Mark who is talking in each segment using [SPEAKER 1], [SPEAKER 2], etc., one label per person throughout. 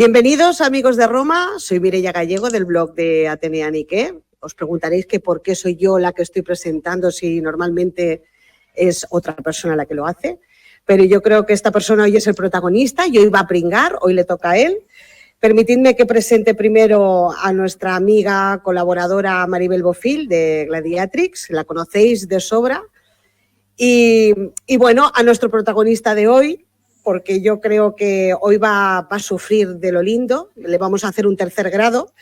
[SPEAKER 1] Bienvenidos, amigos de Roma. Soy Mireia Gallego, del blog de Atenea Nike. Os preguntaréis que por qué soy yo la que estoy presentando si normalmente es otra persona la que lo hace. Pero yo creo que esta persona hoy es el protagonista y hoy va a pringar, hoy le toca a él. Permitidme que presente primero a nuestra amiga colaboradora Maribel Bofill de Gladiatrix, la conocéis de sobra. Y bueno, a nuestro protagonista de hoy, porque yo creo que hoy va a sufrir de lo lindo. Le vamos a hacer un tercer grado,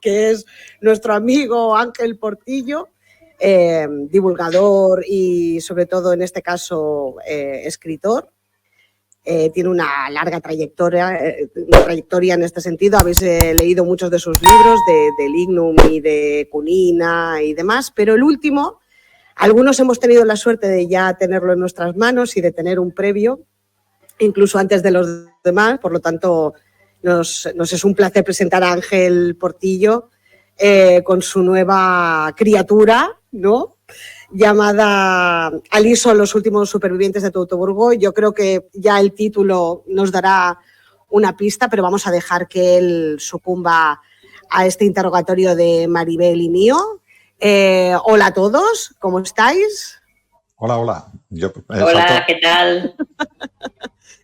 [SPEAKER 1] que es nuestro amigo Ángel Portillo, divulgador y sobre todo en este caso escritor. Tiene una larga trayectoria en este sentido. Habéis leído muchos de sus libros, de Lignum y de Cunina y demás, pero el último, algunos hemos tenido la suerte de ya tenerlo en nuestras manos y de tener un previo, incluso antes de los demás. Por lo tanto, nos es un placer presentar a Ángel Portillo con su nueva criatura, ¿no?, llamada Aliso, los últimos supervivientes de Teutoburgo. Yo creo que ya el título nos dará una pista, pero vamos a dejar que él sucumba a este interrogatorio de Maribel y mío. Hola a todos, ¿cómo estáis?
[SPEAKER 2] Hola, hola.
[SPEAKER 3] Hola, ¿qué tal?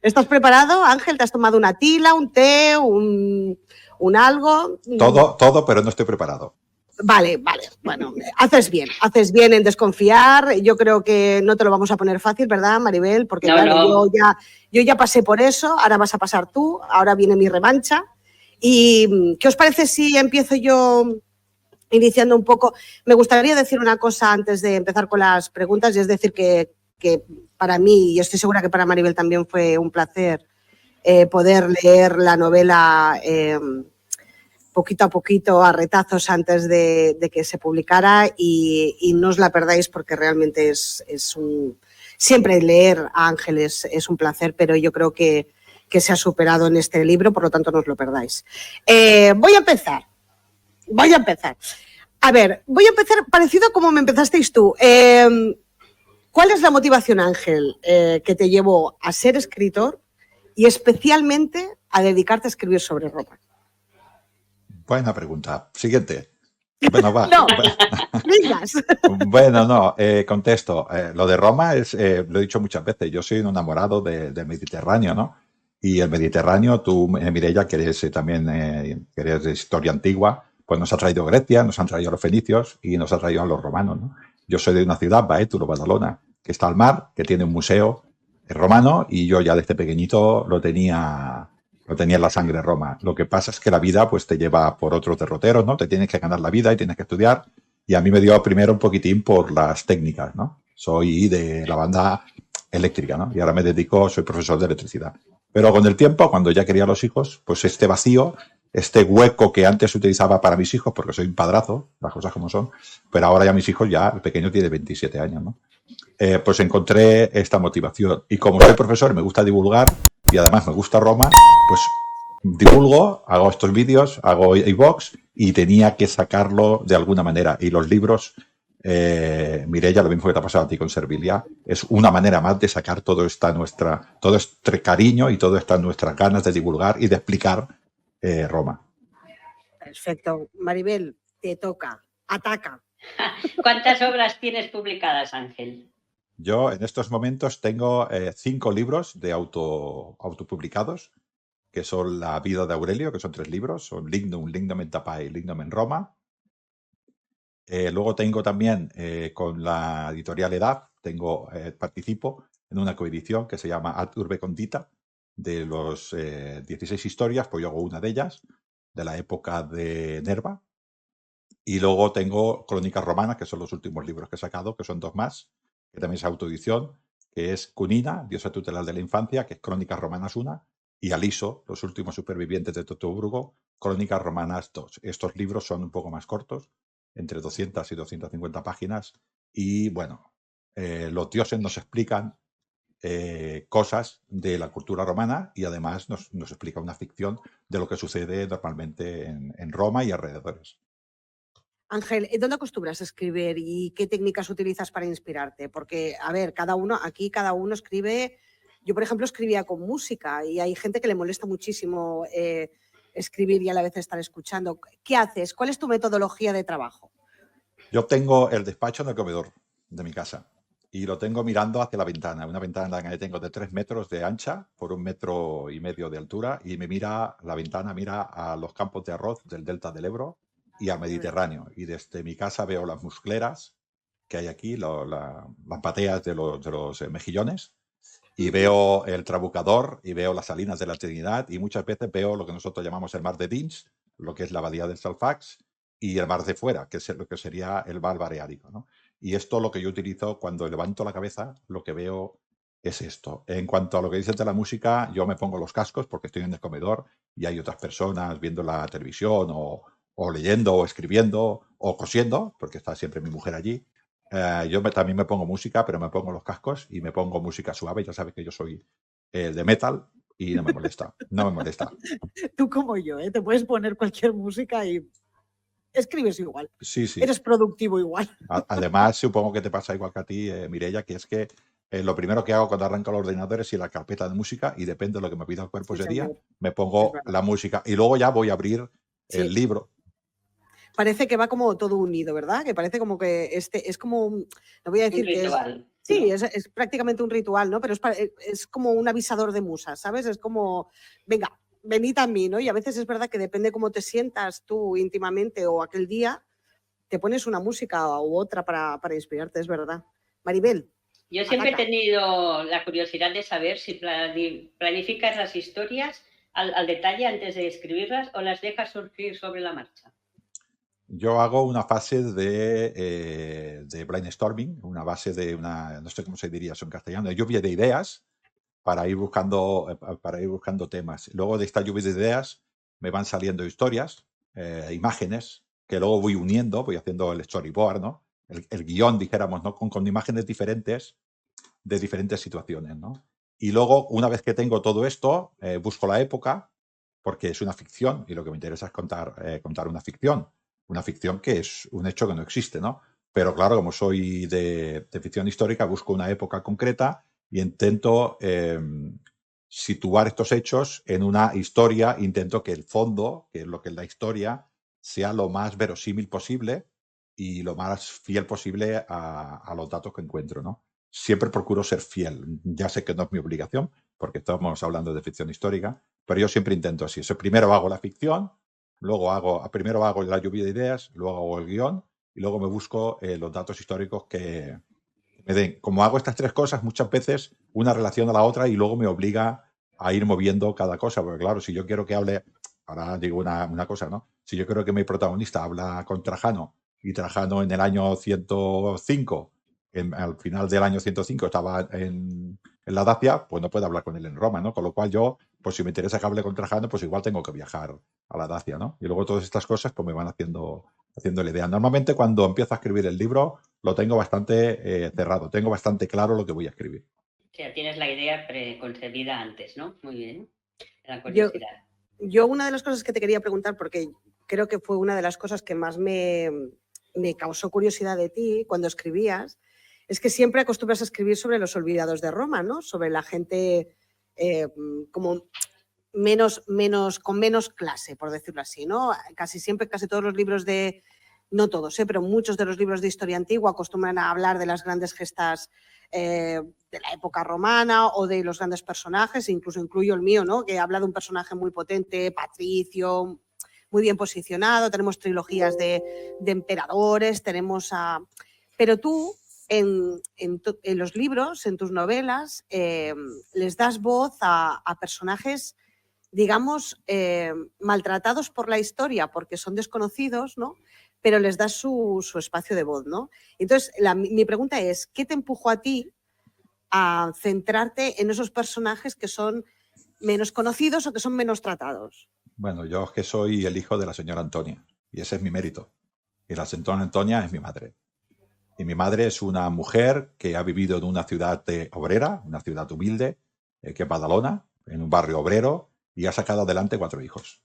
[SPEAKER 1] ¿Estás preparado, Ángel? ¿Te has tomado una tila, un té, un algo?
[SPEAKER 2] Todo, pero no estoy preparado.
[SPEAKER 1] Vale. Bueno, haces bien en desconfiar. Yo creo que no te lo vamos a poner fácil, ¿verdad, Maribel? Porque claro, yo ya pasé por eso, ahora vas a pasar tú, ahora viene mi revancha. ¿Y qué os parece si empiezo yo iniciando un poco? Me gustaría decir una cosa antes de empezar con las preguntas, y es decir que para mí, y estoy segura que para Maribel también fue un placer poder leer la novela poquito a poquito, a retazos antes de que se publicara, y no os la perdáis porque realmente es siempre leer a Ángel es un placer, pero yo creo que se ha superado en este libro, por lo tanto no os lo perdáis. Voy a empezar. A ver, voy a empezar parecido como me empezasteis tú. ¿Cuál es la motivación, Ángel, que te llevó a ser escritor y especialmente a dedicarte a escribir sobre Roma?
[SPEAKER 2] Buena pregunta. Siguiente. Bueno, va.
[SPEAKER 1] No, digas.
[SPEAKER 2] Bueno, no, contesto. Lo de Roma lo he dicho muchas veces, yo soy un enamorado del Mediterráneo, ¿no? Y el Mediterráneo, tú, Mireia, que eres también que eres de historia antigua, pues nos ha traído Grecia, nos han traído a los fenicios y nos ha traído a los romanos, ¿no? Yo soy de una ciudad, Baétulo, Badalona, que está al mar, que tiene un museo romano, y yo ya desde pequeñito lo tenía en la sangre Roma. Lo que pasa es que la vida pues te lleva por otros derroteros, ¿no? Te tienes que ganar la vida y tienes que estudiar. Y a mí me dio primero un poquitín por las técnicas, ¿no? Soy de la banda eléctrica, ¿no? Y ahora soy profesor de electricidad. Pero con el tiempo, cuando ya quería los hijos, pues este vacío, este hueco que antes utilizaba para mis hijos, porque soy un padrazo, las cosas como son, pero ahora ya mis hijos, el pequeño tiene 27 años, ¿no? Pues encontré esta motivación. Y como soy profesor, me gusta divulgar y además me gusta Roma, pues divulgo, hago estos vídeos, hago iVox y tenía que sacarlo de alguna manera. Y los libros, Mireia, lo mismo que te ha pasado a ti con Servilia, es una manera más de sacar todo este cariño y todas estas nuestras ganas de divulgar y de explicar Roma.
[SPEAKER 1] Perfecto. Maribel, te toca. Ataca.
[SPEAKER 3] ¿Cuántas obras tienes publicadas, Ángel?
[SPEAKER 2] Yo en estos momentos tengo 5 libros de autopublicados, que son La vida de Aurelio, que son 3 libros, son Lignum en Tapa y Lignum en Roma. Luego tengo también con la editorial Edad, participo en una coedición que se llama Ad Urbe Condita, de los 16 historias, pues yo hago una de ellas, de la época de Nerva. Y luego tengo Crónicas Romanas, que son los últimos libros que he sacado, que son 2 más, que también es autoedición, que es Cunina, diosa tutelar de la infancia, que es Crónicas Romanas 1, y Aliso, los últimos supervivientes de Teutoburgo, Crónicas Romanas 2. Estos libros son un poco más cortos, entre 200 y 250 páginas, y bueno, los dioses nos explican cosas de la cultura romana y además nos explica una ficción de lo que sucede normalmente en Roma y alrededores.
[SPEAKER 1] Ángel, ¿dónde acostumbras a escribir y qué técnicas utilizas para inspirarte? Porque, a ver, cada uno escribe. Yo, por ejemplo, escribía con música y hay gente que le molesta muchísimo escribir y a la vez estar escuchando. ¿Qué haces? ¿Cuál es tu metodología de trabajo?
[SPEAKER 2] Yo tengo el despacho en el comedor de mi casa y lo tengo mirando hacia la ventana, una ventana que tengo de 3 metros de ancha por 1,5 metros de altura y la ventana mira a los campos de arroz del delta del Ebro y al Mediterráneo. Y desde mi casa veo las muscleras que hay aquí, las bateas de los mejillones, y veo el Trabucador y veo las salinas de la Trinidad y muchas veces veo lo que nosotros llamamos el mar de Dins, lo que es la bahía del Salfax, y el mar de fuera, que es lo que sería el mar Baleárico, ¿no? Y esto lo que yo utilizo cuando levanto la cabeza, lo que veo es esto. En cuanto a lo que dices de la música, yo me pongo los cascos porque estoy en el comedor y hay otras personas viendo la televisión o leyendo o escribiendo o cosiendo, porque está siempre mi mujer allí. Yo también me pongo música, pero me pongo los cascos y me pongo música suave. Ya sabes que yo soy de metal y no me molesta. No me molesta.
[SPEAKER 1] Tú como yo, ¿eh? Te puedes poner cualquier música y escribes igual.
[SPEAKER 2] Sí, sí.
[SPEAKER 1] Eres productivo igual.
[SPEAKER 2] Además, supongo que te pasa igual que a ti, Mireia, que es que lo primero que hago cuando arranco el ordenador es ir a la carpeta de música y depende de lo que me pida el cuerpo
[SPEAKER 1] Sí,
[SPEAKER 2] ese día,
[SPEAKER 1] señor.
[SPEAKER 2] me
[SPEAKER 1] Es
[SPEAKER 2] pongo
[SPEAKER 1] verdad.
[SPEAKER 2] la música y luego ya voy a abrir
[SPEAKER 1] Sí.
[SPEAKER 2] el libro.
[SPEAKER 1] Parece que va como todo unido, ¿verdad? Que parece como que es como, no voy a decir
[SPEAKER 3] Un
[SPEAKER 1] que es...
[SPEAKER 3] ritual.
[SPEAKER 1] Sí,
[SPEAKER 3] ¿no?
[SPEAKER 1] es prácticamente un ritual, ¿no? Pero es como un avisador de musas, ¿sabes? Es como, venga, venid a mí, ¿no? Y a veces es verdad que depende cómo te sientas tú íntimamente o aquel día, te pones una música u otra para inspirarte, es verdad. Maribel.
[SPEAKER 3] Yo siempre he
[SPEAKER 1] ataca.
[SPEAKER 3] tenido la curiosidad de saber si planificas las historias al detalle antes de escribirlas o las dejas surgir sobre la marcha.
[SPEAKER 2] Yo hago una fase de brainstorming, una base de una, no sé cómo se diría eso en castellano, de lluvia de ideas para ir buscando temas. Luego de esta lluvia de ideas me van saliendo historias, imágenes, que luego voy uniendo, voy haciendo el storyboard, ¿no? El guión, dijéramos, ¿no? Con imágenes diferentes de diferentes situaciones, ¿no? Y luego, una vez que tengo todo esto, busco la época, porque es una ficción y lo que me interesa es contar una ficción que es un hecho que no existe, ¿no? Pero claro, como soy de ficción histórica, busco una época concreta y intento situar estos hechos en una historia, intento que el fondo, que es lo que es la historia, sea lo más verosímil posible y lo más fiel posible a los datos que encuentro, ¿no? Siempre procuro ser fiel. Ya sé que no es mi obligación, porque estamos hablando de ficción histórica, pero yo siempre intento así. Primero hago la ficción, primero hago la lluvia de ideas, luego hago el guión y luego me busco los datos históricos que me den. Como hago estas tres cosas, muchas veces una relaciona a la otra y luego me obliga a ir moviendo cada cosa, porque claro, si yo quiero que hable, ahora digo una cosa, ¿no? Si yo quiero que mi protagonista habla con Trajano y Trajano en el año 105, al final del año 105 estaba en la Dacia, pues no puedo hablar con él en Roma, ¿no? Con lo cual yo, pues si me interesa que hable con Trajano, pues igual tengo que viajar a la Dacia, ¿no? Y luego todas estas cosas pues me van haciendo la idea. Normalmente cuando empiezo a escribir el libro lo tengo bastante cerrado, tengo bastante claro lo que voy a escribir.
[SPEAKER 3] O sea, tienes la idea preconcebida antes, ¿no? Muy bien. La
[SPEAKER 1] Yo,
[SPEAKER 3] curiosidad.
[SPEAKER 1] yo una de las cosas que te quería preguntar, porque creo que fue una de las cosas que más me causó curiosidad de ti cuando escribías, es que siempre acostumbras a escribir sobre los olvidados de Roma, ¿no? Sobre la gente como con menos clase, por decirlo así, ¿no? Casi siempre, casi todos los libros no todos, pero muchos de los libros de historia antigua acostumbran a hablar de las grandes gestas de la época romana o de los grandes personajes, incluso incluyo el mío, ¿no? Que habla de un personaje muy potente, patricio, muy bien posicionado, tenemos trilogías de emperadores, tenemos a... Pero tú, en los libros, en tus novelas, les das voz a personajes, digamos, maltratados por la historia porque son desconocidos, ¿no? Pero les das su espacio de voz, ¿no? Entonces, mi pregunta es, ¿qué te empujó a ti a centrarte en esos personajes que son menos conocidos o que son menos tratados?
[SPEAKER 2] Bueno, yo es que soy el hijo de la señora Antonia y ese es mi mérito. Y la señora Antonia es mi madre. Y mi madre es una mujer que ha vivido en una ciudad obrera, una ciudad humilde, que es Badalona, en un barrio obrero, y ha sacado adelante 4 hijos.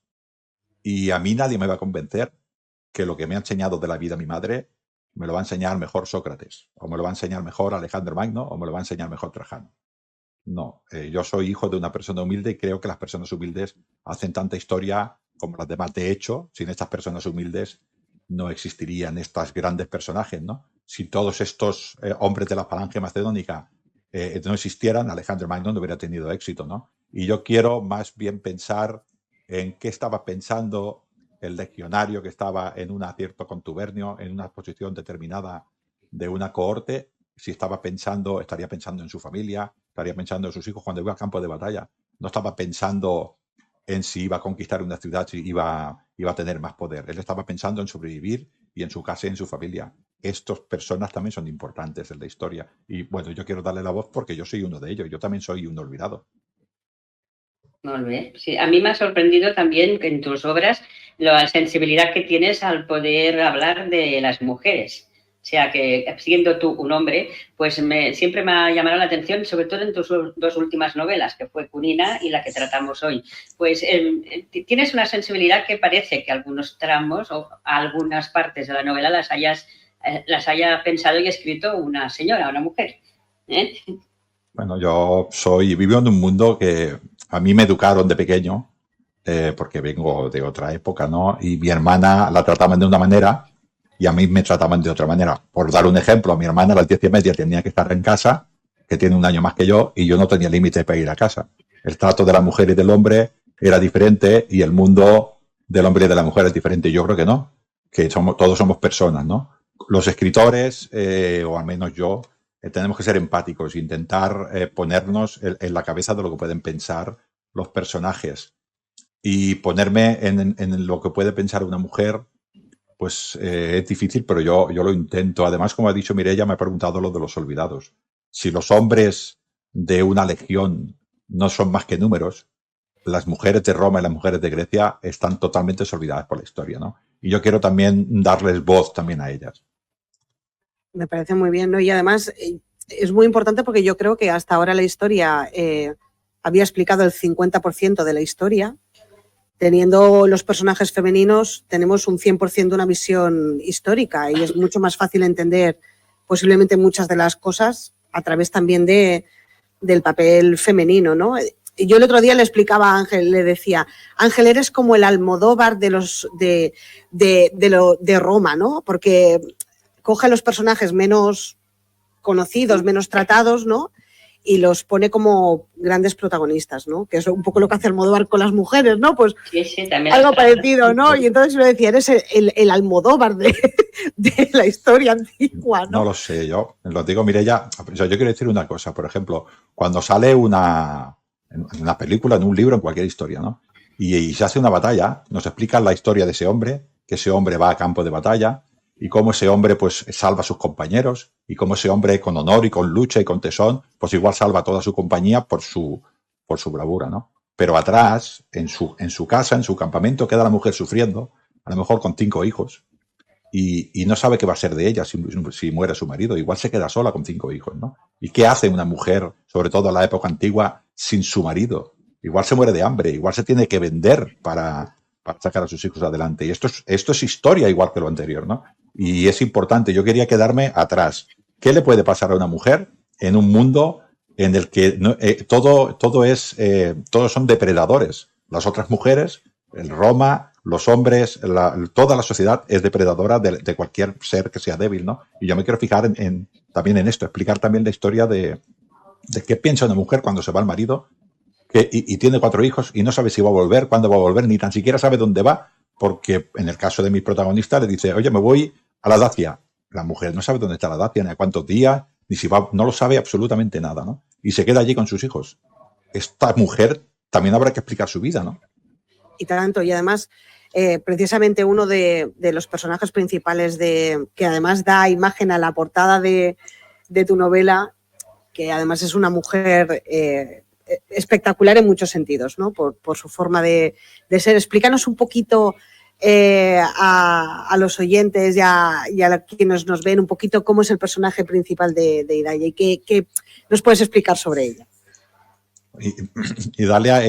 [SPEAKER 2] Y a mí nadie me va a convencer que lo que me ha enseñado de la vida mi madre me lo va a enseñar mejor Sócrates, o me lo va a enseñar mejor Alejandro Magno, o me lo va a enseñar mejor Trajano. No, yo soy hijo de una persona humilde y creo que las personas humildes hacen tanta historia como las demás. De hecho, sin estas personas humildes no existirían estos grandes personajes, ¿no? Si todos estos hombres de la falange macedónica no existieran, Alejandro Magno no hubiera tenido éxito, ¿no? Y yo quiero más bien pensar en qué estaba pensando el legionario que estaba en un cierto contubernio, en una posición determinada de una cohorte, si estaba pensando, estaría pensando en su familia, estaría pensando en sus hijos cuando iba al campo de batalla. No estaba pensando en si iba a conquistar una ciudad, si iba a tener más poder. Él estaba pensando en sobrevivir y en su casa y en su familia. Estas personas también son importantes en la historia. Y bueno, yo quiero darle la voz porque yo soy uno de ellos. Yo también soy un olvidado.
[SPEAKER 3] Molt bé. Sí, a mí me ha sorprendido también que en tus obras la sensibilidad que tienes al poder hablar de las mujeres. O sea, que siendo tú un hombre, pues siempre me ha llamado la atención, sobre todo en tus dos últimas novelas, que fue Cunina y la que tratamos hoy. Pues tienes una sensibilidad que parece que algunos tramos o algunas partes de la novela las haya pensado y escrito una señora, una mujer.
[SPEAKER 2] Bueno, yo vivo en un mundo que a mí me educaron de pequeño, porque vengo de otra época, ¿no? Y mi hermana la trataban de una manera y a mí me trataban de otra manera. Por dar un ejemplo, a mi hermana a las 10:30 tenía que estar en casa, que tiene un año más que yo, y yo no tenía límite para ir a casa. El trato de la mujer y del hombre era diferente y el mundo del hombre y de la mujer es diferente. Yo creo que no, que todos somos personas, ¿no? Los escritores, o al menos yo, tenemos que ser empáticos e intentar ponernos en la cabeza de lo que pueden pensar los personajes. Y ponerme en lo que puede pensar una mujer, pues es difícil, pero yo lo intento. Además, como ha dicho Mireia, me ha preguntado lo de los olvidados. Si los hombres de una legión no son más que números, las mujeres de Roma y las mujeres de Grecia están totalmente olvidadas por la historia, ¿no? Y yo quiero también darles voz también a ellas.
[SPEAKER 1] Me parece muy bien, ¿no? Y además es muy importante porque yo creo que hasta ahora la historia había explicado el 50% de la historia. Teniendo los personajes femeninos, tenemos un 100% de una visión histórica y es mucho más fácil entender posiblemente muchas de las cosas a través también del papel femenino, ¿no? Yo el otro día le explicaba a Ángel, le decía, Ángel, eres como el Almodóvar de Roma, ¿no? Porque coge los personajes menos conocidos, menos tratados, ¿no? Y los pone como grandes protagonistas, ¿no? Que es un poco lo que hace Almodóvar con las mujeres, ¿no? Pues
[SPEAKER 3] sí, también
[SPEAKER 1] algo parecido, ¿no? Y entonces lo decía, eres el Almodóvar de la historia antigua, ¿no?
[SPEAKER 2] No lo sé, yo lo digo, Mireia, yo quiero decir una cosa, por ejemplo, cuando sale en una película, en un libro, en cualquier historia, ¿no? Y se hace una batalla, nos explican la historia de ese hombre, que ese hombre va a campo de batalla, y cómo ese hombre pues salva a sus compañeros, y cómo ese hombre con honor y con lucha y con tesón, pues igual salva a toda su compañía por su bravura, ¿no? Pero atrás, en su casa, en su campamento, queda la mujer sufriendo, a lo mejor con 5 hijos, y no sabe qué va a ser de ella si muere su marido. Igual se queda sola con 5 hijos, ¿no? ¿Y qué hace una mujer, sobre todo en la época antigua, sin su marido? Igual se muere de hambre, igual se tiene que vender para sacar a sus hijos adelante. Y esto es historia igual que lo anterior, ¿no? Y es importante. Yo quería quedarme atrás. ¿Qué le puede pasar a una mujer en un mundo en el que todos son depredadores? Las otras mujeres, el Roma, los hombres, toda la sociedad es depredadora de cualquier ser que sea débil, ¿no? Y yo me quiero fijar también en esto, explicar también la historia de qué piensa una mujer cuando se va al marido y tiene 4 hijos y no sabe si va a volver, cuándo va a volver, ni tan siquiera sabe dónde va, porque en el caso de mi protagonista le dice, oye, me voy a la Dacia. La mujer no sabe dónde está la Dacia, ni a cuántos días, ni si va, no lo sabe absolutamente nada, ¿no? Y se queda allí con sus hijos. Esta mujer también habrá que explicar su vida, ¿no?
[SPEAKER 1] Y tanto, y además, precisamente uno de los personajes principales que además da imagen a la portada de tu novela, que además es una mujer espectacular en muchos sentidos, ¿no? Por su forma de ser. Explícanos un poquito a los oyentes y a quienes nos ven un poquito cómo es el personaje principal de Idalia y qué nos puedes explicar sobre ella.
[SPEAKER 2] Idalia,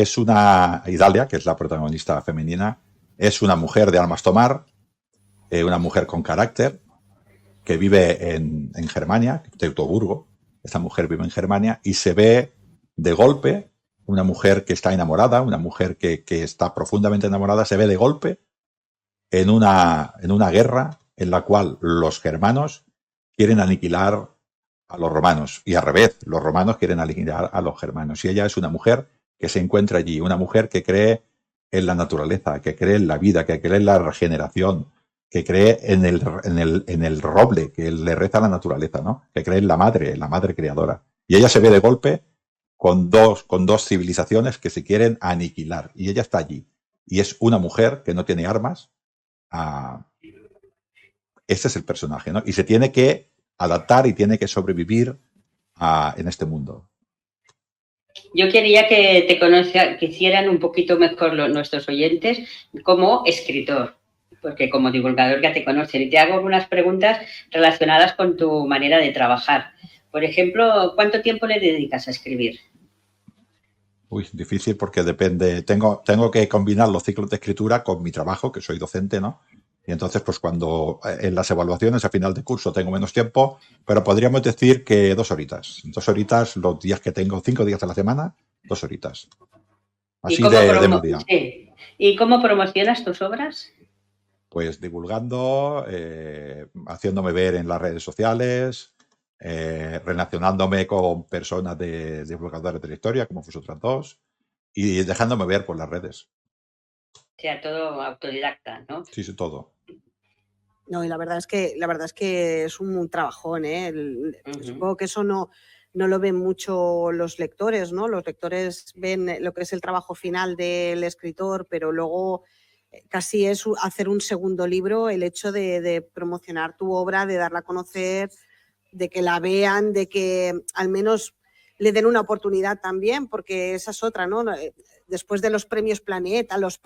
[SPEAKER 2] que es la protagonista femenina, es una mujer de armas tomar, una mujer con carácter, que vive en Germania, Teutoburgo. Esta mujer vive en Germania y se ve de golpe, una mujer que está enamorada, una mujer que está profundamente enamorada, se ve de golpe en una guerra en la cual los germanos quieren aniquilar a los romanos y al revés, los romanos quieren aniquilar a los germanos. Y ella es una mujer que se encuentra allí, una mujer que cree en la naturaleza, que cree en la vida, que cree en la regeneración, que cree en el roble, que le reza a la naturaleza, ¿no? Que cree en la madre creadora. Y ella se ve de golpe con dos civilizaciones que se quieren aniquilar. Y ella está allí. Y es una mujer que no tiene armas. Ese es el personaje, ¿no? Y se tiene que adaptar y tiene que sobrevivir en este mundo.
[SPEAKER 3] Yo quería que te hicieran un poquito mejor nuestros oyentes como escritor, porque como divulgador ya te conocen, y te hago algunas preguntas relacionadas con tu manera de trabajar. Por ejemplo, ¿cuánto tiempo le dedicas a escribir?
[SPEAKER 2] Uy, difícil porque depende. Tengo que combinar los ciclos de escritura con mi trabajo, que soy docente, ¿no? Y entonces, pues cuando en las evaluaciones a final de curso tengo menos tiempo, pero podríamos decir que 2 horitas. 2 horitas los días que tengo, 5 días a la semana, 2 horitas. Así de media.
[SPEAKER 3] Sí. ¿Y cómo promocionas tus obras?
[SPEAKER 2] Pues divulgando, haciéndome ver en las redes sociales, relacionándome con personas de divulgadores de la historia, como vosotras dos, y dejándome ver por las redes.
[SPEAKER 3] O sea, todo autodidacta, ¿no?
[SPEAKER 2] Sí, sí, todo.
[SPEAKER 1] No, y la verdad es que es un trabajón, ¿eh? Supongo que eso no lo ven mucho los lectores, ¿no? Los lectores ven lo que es el trabajo final del escritor, pero luego casi es hacer un segundo libro, el hecho de promocionar tu obra, de darla a conocer, de que la vean, de que al menos le den una oportunidad también, porque esa es otra, ¿no? Después de los premios Planeta, los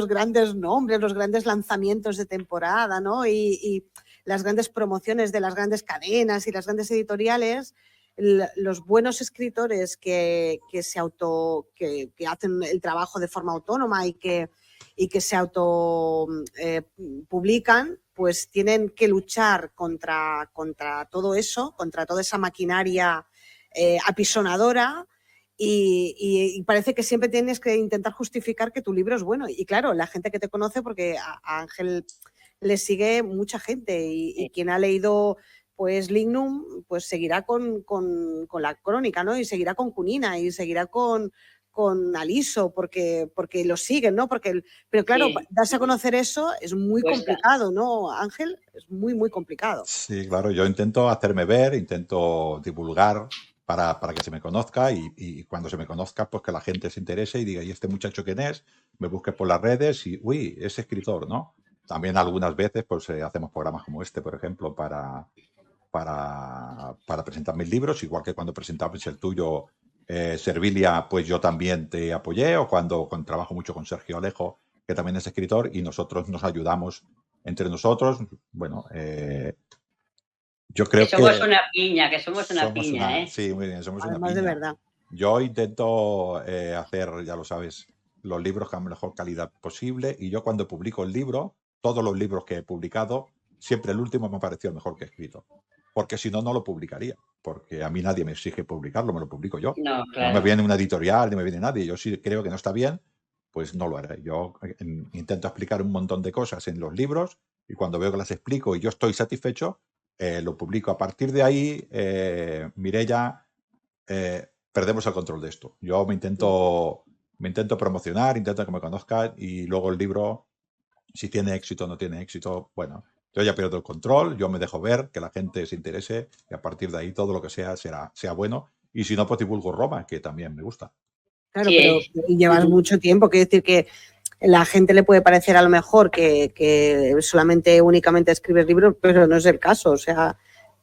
[SPEAKER 1] grandes nombres, los grandes lanzamientos de temporada, ¿no? Y las grandes promociones de las grandes cadenas y las grandes editoriales, los buenos escritores que hacen el trabajo de forma autónoma y que se auto publican, pues tienen que luchar contra todo eso, contra toda esa maquinaria apisonadora. Y parece que siempre tienes que intentar justificar que tu libro es bueno. Y claro, la gente que te conoce, porque a Ángel le sigue mucha gente y quien ha leído pues Lignum, pues seguirá con la crónica, ¿no? Y seguirá con Cunina y seguirá con Aliso, porque lo siguen, ¿no? Pero claro, sí, darse a conocer eso es muy complicado, ¿no, Ángel? Es muy, muy complicado.
[SPEAKER 2] Sí, claro, yo intento hacerme ver, intento divulgar para que se me conozca y cuando se me conozca, pues que la gente se interese y diga, ¿y este muchacho quién es? Me busque por las redes y, uy, es escritor, ¿no? También algunas veces, pues hacemos programas como este, por ejemplo, para presentar mis libros, igual que cuando presentabas el tuyo, Servilia, pues yo también te apoyé, o cuando trabajo mucho con Sergio Alejo, que también es escritor, y nosotros nos ayudamos entre nosotros. Bueno, yo creo que
[SPEAKER 3] somos una piña, ¿eh?
[SPEAKER 2] Sí, muy bien, somos
[SPEAKER 1] Además,
[SPEAKER 2] una piña.
[SPEAKER 1] de verdad.
[SPEAKER 2] Yo intento hacer, ya lo sabes, los libros con la mejor calidad posible, y yo cuando publico el libro, todos los libros que he publicado, siempre el último me ha parecido mejor que escrito. Porque si no, no lo publicaría. Porque a mí nadie me exige publicarlo, me lo publico yo.
[SPEAKER 3] No, claro.
[SPEAKER 2] No me viene una editorial, ni me viene nadie. Yo sí creo que no está bien, pues no lo haré. Yo intento explicar un montón de cosas en los libros y cuando veo que las explico y yo estoy satisfecho, lo publico. A partir de ahí, Mireia, perdemos el control de esto. Yo me intento promocionar, intento que me conozcan y luego el libro, si tiene éxito o no tiene éxito, bueno, yo ya pierdo el control, yo me dejo ver, que la gente se interese y a partir de ahí todo lo que sea bueno. Y si no, pues divulgo Roma, que también me gusta.
[SPEAKER 1] Claro, pero llevas mucho tiempo, quiere decir que la gente le puede parecer a lo mejor que únicamente escribes libros, pero no es el caso. O sea,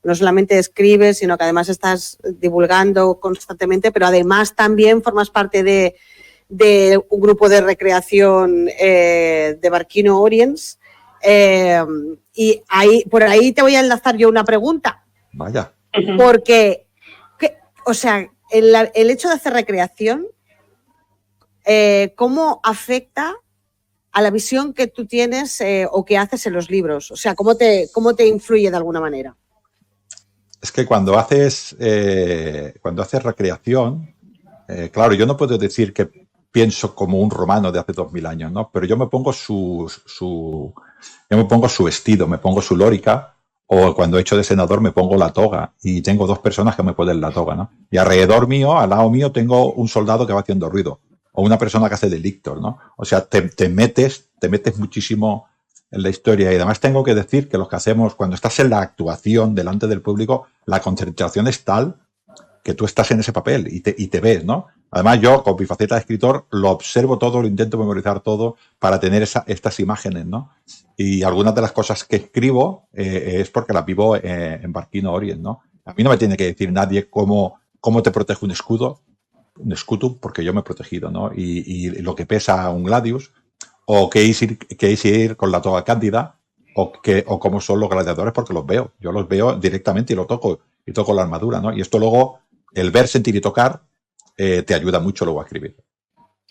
[SPEAKER 1] no solamente escribes, sino que además estás divulgando constantemente, pero además también formas parte de un grupo de recreación de Barquino Oriens. Y por ahí te voy a enlazar yo una pregunta.
[SPEAKER 2] Vaya.
[SPEAKER 1] Porque, o sea, el hecho de hacer recreación, ¿cómo afecta a la visión que tú tienes o que haces en los libros? O sea, ¿cómo te influye de alguna manera?
[SPEAKER 2] Es que cuando haces recreación, claro, yo no puedo decir que pienso como un romano de hace 2000 años, ¿no? Pero yo me pongo su vestido, me pongo su lórica, o cuando he hecho de senador me pongo la toga y tengo dos personas que me ponen la toga, ¿no? Y alrededor mío, al lado mío, tengo un soldado que va haciendo ruido o una persona que hace de lictor, ¿no? O sea, te metes muchísimo en la historia. Y además tengo que decir que los que hacemos, cuando estás en la actuación delante del público, la concentración es tal que tú estás en ese papel y te ves, ¿no? Además, yo, con mi faceta de escritor, lo observo todo, lo intento memorizar todo para tener estas imágenes, ¿no? Y algunas de las cosas que escribo es porque las vivo en Barquino Orient, ¿no? A mí no me tiene que decir nadie cómo te protege un escudo, porque yo me he protegido, ¿no? Y lo que pesa un gladius, o qué es ir con la toga cándida, o cómo son los gladiadores, porque los veo. Yo los veo directamente y toco la armadura, ¿no? Y esto luego, el ver, sentir y tocar, te ayuda mucho luego a escribir.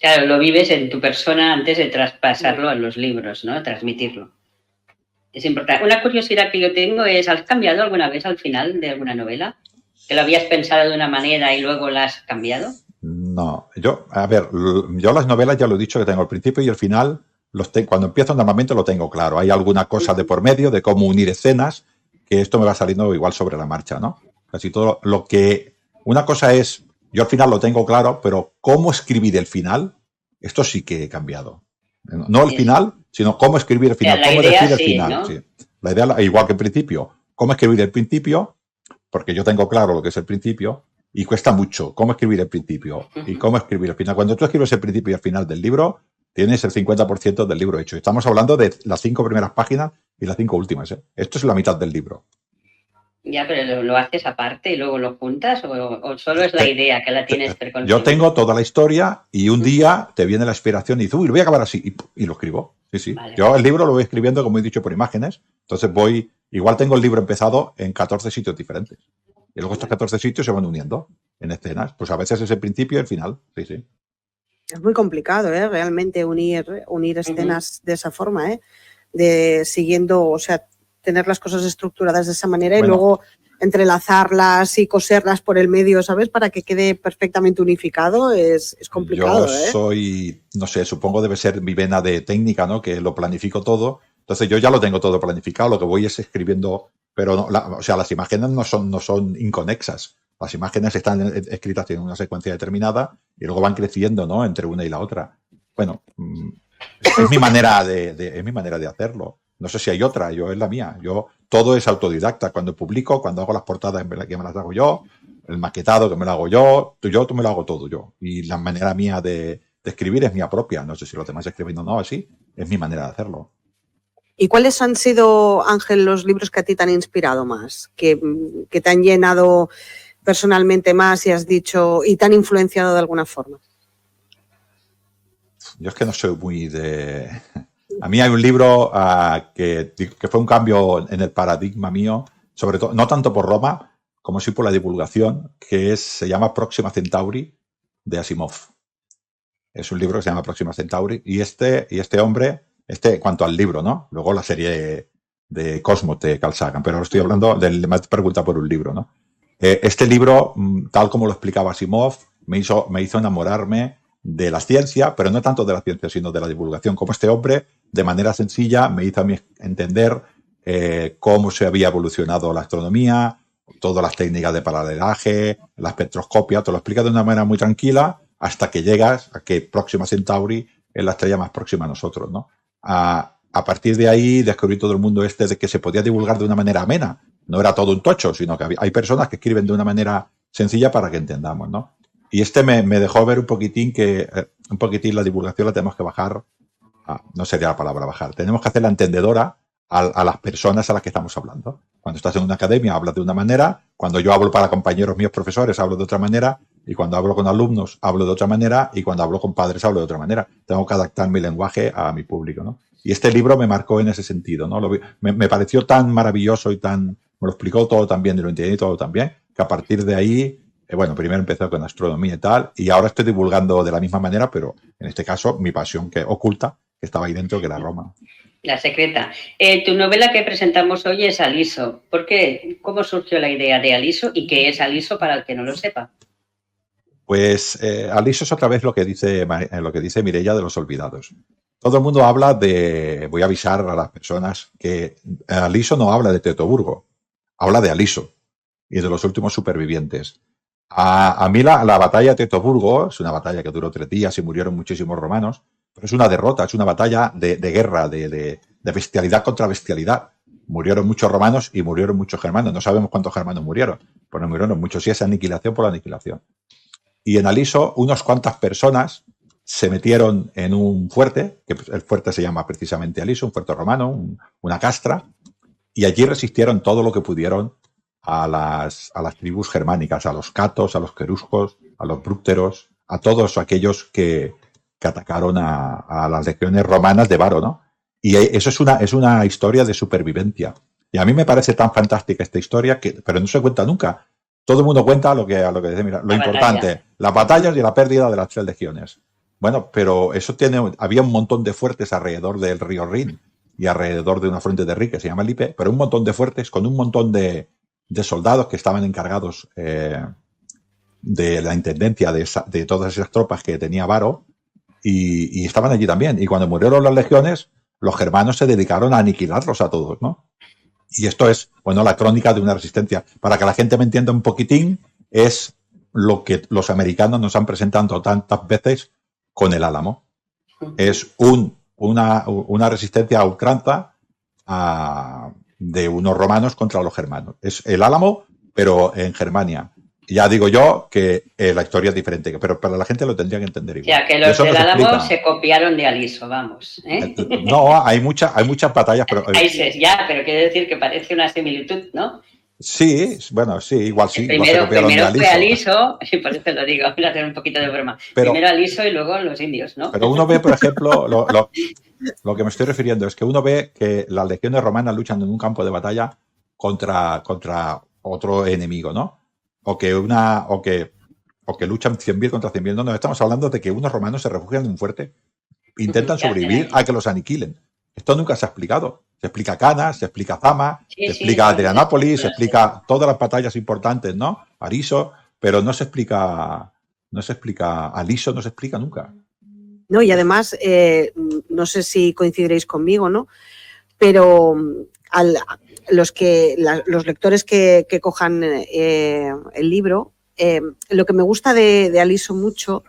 [SPEAKER 3] Claro, lo vives en tu persona antes de traspasarlo a los libros, ¿no? Transmitirlo. Es importante. Una curiosidad que yo tengo es, ¿has cambiado alguna vez al final de alguna novela? ¿Que lo habías pensado de una manera y luego la has cambiado?
[SPEAKER 2] No, yo las novelas ya lo he dicho que tengo el principio y el final, cuando empiezo normalmente lo tengo claro. Hay alguna cosa de por medio de cómo unir escenas, que esto me va saliendo igual sobre la marcha, ¿no? Casi todo lo que... Una cosa es, yo al final lo tengo claro, pero cómo escribir el final, esto sí que he cambiado. No el final, sino cómo escribir el final, cómo decir el final.
[SPEAKER 3] ¿No?
[SPEAKER 2] Sí. La idea, igual que el principio, cómo escribir el principio, porque yo tengo claro lo que es el principio, y cuesta mucho cómo escribir el principio y cómo escribir el final. Cuando tú escribes el principio y el final del libro, tienes el 50% del libro hecho. Estamos hablando de las 5 primeras páginas y las 5 últimas, ¿eh? Esto es la mitad del libro.
[SPEAKER 3] Ya, pero ¿lo haces aparte y luego lo juntas o solo es la idea que la tienes preconcebida?
[SPEAKER 2] Yo tengo toda la historia y un día te viene la inspiración y dices, uy, lo voy a acabar así y lo escribo. Sí, sí. Vale. Yo el libro lo voy escribiendo, como he dicho, por imágenes. Entonces igual tengo el libro empezado en 14 sitios diferentes. Y luego estos 14 sitios se van uniendo en escenas. Pues a veces es el principio y el final. Sí, sí.
[SPEAKER 1] Es muy complicado, realmente unir escenas de esa forma, siguiendo, o sea, tener las cosas estructuradas de esa manera y luego entrelazarlas y coserlas por el medio, ¿sabes? Para que quede perfectamente unificado, es complicado.
[SPEAKER 2] Yo soy, no sé, supongo debe ser mi vena de técnica, ¿no? Que lo planifico todo. Entonces yo ya lo tengo todo planificado, lo que voy es escribiendo, pero no, o sea, las imágenes no son inconexas. Las imágenes están escritas en una secuencia determinada y luego van creciendo, ¿no? Entre una y la otra. Bueno, es mi manera de hacerlo. No sé si hay otra, es la mía. Todo es autodidacta. Cuando publico, cuando hago las portadas que me las hago yo, el maquetado que me lo hago yo me lo hago todo yo. Y la manera mía de escribir es mía propia. No sé si los demás escriben o no, así. Es mi manera de hacerlo.
[SPEAKER 1] ¿Y cuáles han sido, Ángel, los libros que a ti te han inspirado más? Que te han llenado personalmente más y has dicho, y te han influenciado de alguna forma.
[SPEAKER 2] Yo es que no soy muy de... A mí hay un libro que fue un cambio en el paradigma mío, sobre todo, no tanto por Roma, como sí por la divulgación, se llama Próxima Centauri, de Asimov. Es un libro que se llama Próxima Centauri, y este hombre, en cuanto al libro, ¿no? Luego la serie de Cosmos de Carl Sagan, pero ahora estoy hablando me pregunta por un libro, ¿no? Este libro, tal como lo explicaba Asimov, me hizo enamorarme de la ciencia, pero no tanto de la ciencia, sino de la divulgación. Como este hombre, de manera sencilla, me hizo a mí entender cómo se había evolucionado la astronomía, todas las técnicas de paralelaje, la espectroscopia, te lo explica de una manera muy tranquila hasta que llegas a que Próxima Centauri es la estrella más próxima a nosotros, ¿no? A partir de ahí descubrí todo el mundo de que se podía divulgar de una manera amena. No era todo un tocho, sino que hay personas que escriben de una manera sencilla para que entendamos, ¿no? Y me dejó ver un poquitín la divulgación la tenemos que bajar, no sería la palabra bajar, tenemos que hacerla entendedora a las personas a las que estamos hablando. Cuando estás en una academia hablas de una manera, cuando yo hablo para compañeros míos profesores hablo de otra manera, y cuando hablo con alumnos hablo de otra manera, y cuando hablo con padres hablo de otra manera. Tengo que adaptar mi lenguaje a mi público, ¿no? Y este libro me marcó en ese sentido, ¿no? Me pareció tan maravilloso y me lo explicó todo tan bien y lo entendí todo tan bien, que a partir de ahí, primero empecé con astronomía y tal, y ahora estoy divulgando de la misma manera, pero en este caso mi pasión que oculta, que estaba ahí dentro, que era Roma.
[SPEAKER 3] La secreta. Tu novela que presentamos hoy es Aliso. ¿Por qué? ¿Cómo surgió la idea de Aliso y qué es Aliso para el que no lo sepa?
[SPEAKER 2] Pues Aliso es otra vez lo que dice Mireia de los olvidados. Todo el mundo habla de, voy a avisar a las personas que Aliso no habla de Teutoburgo, habla de Aliso y de los últimos supervivientes. A mí la batalla de Teutoburgo es una batalla que duró 3 días y murieron muchísimos romanos, pero es una derrota, es una batalla de guerra, de bestialidad contra bestialidad. Murieron muchos romanos y murieron muchos germanos. No sabemos cuántos germanos murieron, pero murieron muchos. Y es aniquilación por la aniquilación. Y en Aliso, unas cuantas personas se metieron en un fuerte, que el fuerte se llama precisamente Aliso, un fuerte romano, una castra, y allí resistieron todo lo que pudieron a las tribus germánicas, a los catos, a los queruscos, a los brúcteros, a todos aquellos que atacaron a las legiones romanas de Varo, ¿no? Y eso es una historia de supervivencia. Y a mí me parece tan fantástica esta historia, pero no se cuenta nunca. Todo el mundo cuenta lo que dice, mira, lo importante, las batallas y la pérdida de las 3 legiones. Bueno, pero eso había un montón de fuertes alrededor del río Rin y alrededor de una fuente de Rin que se llama Lippe, pero un montón de fuertes con un montón de soldados que estaban encargados de la intendencia de todas esas tropas que tenía Varo y estaban allí también. Y cuando murieron las legiones, los germanos se dedicaron a aniquilarlos a todos, ¿no? Y esto es, bueno, la crónica de una resistencia. Para que la gente me entienda un poquitín, es lo que los americanos nos han presentado tantas veces con el Álamo. Es una resistencia a ultranza de unos romanos contra los germanos. Es el Álamo, pero en Germania. Ya digo yo que la historia es diferente, pero para la gente lo tendría que entender igual.
[SPEAKER 3] O sea, que los del Álamo se copiaron de Aliso, vamos.
[SPEAKER 2] No, hay muchas batallas, pero...
[SPEAKER 3] pero quiere decir que parece una similitud, ¿no?
[SPEAKER 2] Sí, bueno, sí, igual sí.
[SPEAKER 3] Primero fue Aliso, y por eso lo digo, voy a hacer un poquito de broma. Primero Aliso y luego los indios, ¿no?
[SPEAKER 2] Pero uno ve, por ejemplo, lo que me estoy refiriendo es que uno ve que las legiones romanas luchan en un campo de batalla contra otro enemigo, ¿no? O que luchan 100.000 contra 100.000. No, estamos hablando de que unos romanos se refugian en un fuerte, intentan sobrevivir a que los aniquilen. Esto nunca se ha explicado. Se explica Cana, se explica Zama, se explica Adrianápolis, se explica todas las batallas importantes, ¿no? Ariso, pero no se explica Aliso, no se explica nunca.
[SPEAKER 1] No, y además, no sé si coincidiréis conmigo, ¿no? Pero los lectores que cojan el libro, lo que me gusta de Aliso mucho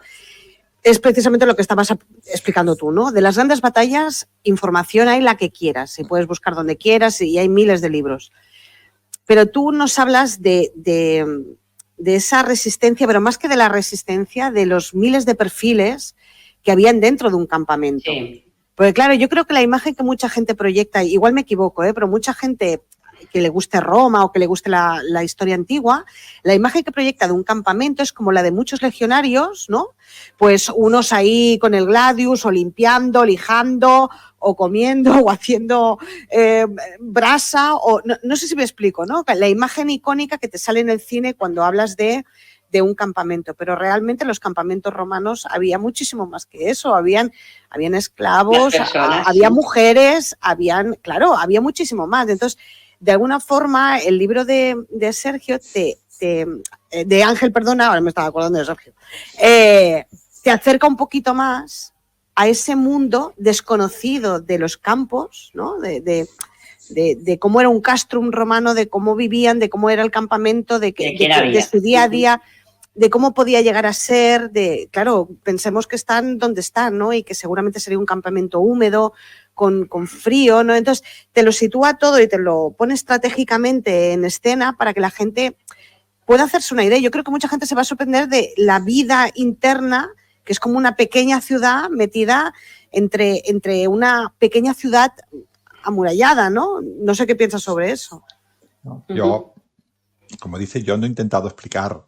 [SPEAKER 1] es precisamente lo que estabas explicando tú, ¿no? De las grandes batallas, información hay la que quieras, y puedes buscar donde quieras y hay miles de libros. Pero tú nos hablas de esa resistencia, pero más que de la resistencia, de los miles de perfiles que habían dentro de un campamento.
[SPEAKER 3] Sí.
[SPEAKER 1] Porque claro, yo creo que la imagen que mucha gente proyecta, igual me equivoco, pero mucha gente que le guste Roma o que le guste la historia antigua, la imagen que proyecta de un campamento es como la de muchos legionarios, ¿no? Pues unos ahí con el gladius o limpiando, lijando o comiendo o haciendo brasa o no sé si me explico, ¿no? La imagen icónica que te sale en el cine cuando hablas de un campamento, pero realmente en los campamentos romanos había muchísimo más que eso, habían esclavos, había mujeres, había muchísimo más. Entonces, de alguna forma, el libro de Sergio, de Ángel, perdona, ahora me estaba acordando de Sergio, te acerca un poquito más a ese mundo desconocido de los campos, ¿no? De cómo era un castrum romano, de cómo vivían, de cómo era el campamento, de su día a día, de cómo podía llegar a ser, claro, pensemos que están donde están, ¿no? Y que seguramente sería un campamento húmedo, con frío, ¿no? Entonces te lo sitúa todo y te lo pone estratégicamente en escena para que la gente pueda hacerse una idea. Yo creo que mucha gente se va a sorprender de la vida interna, que es como una pequeña ciudad metida entre una pequeña ciudad amurallada, ¿no? No sé qué piensas sobre eso.
[SPEAKER 2] No, yo, como dice, yo no he intentado explicar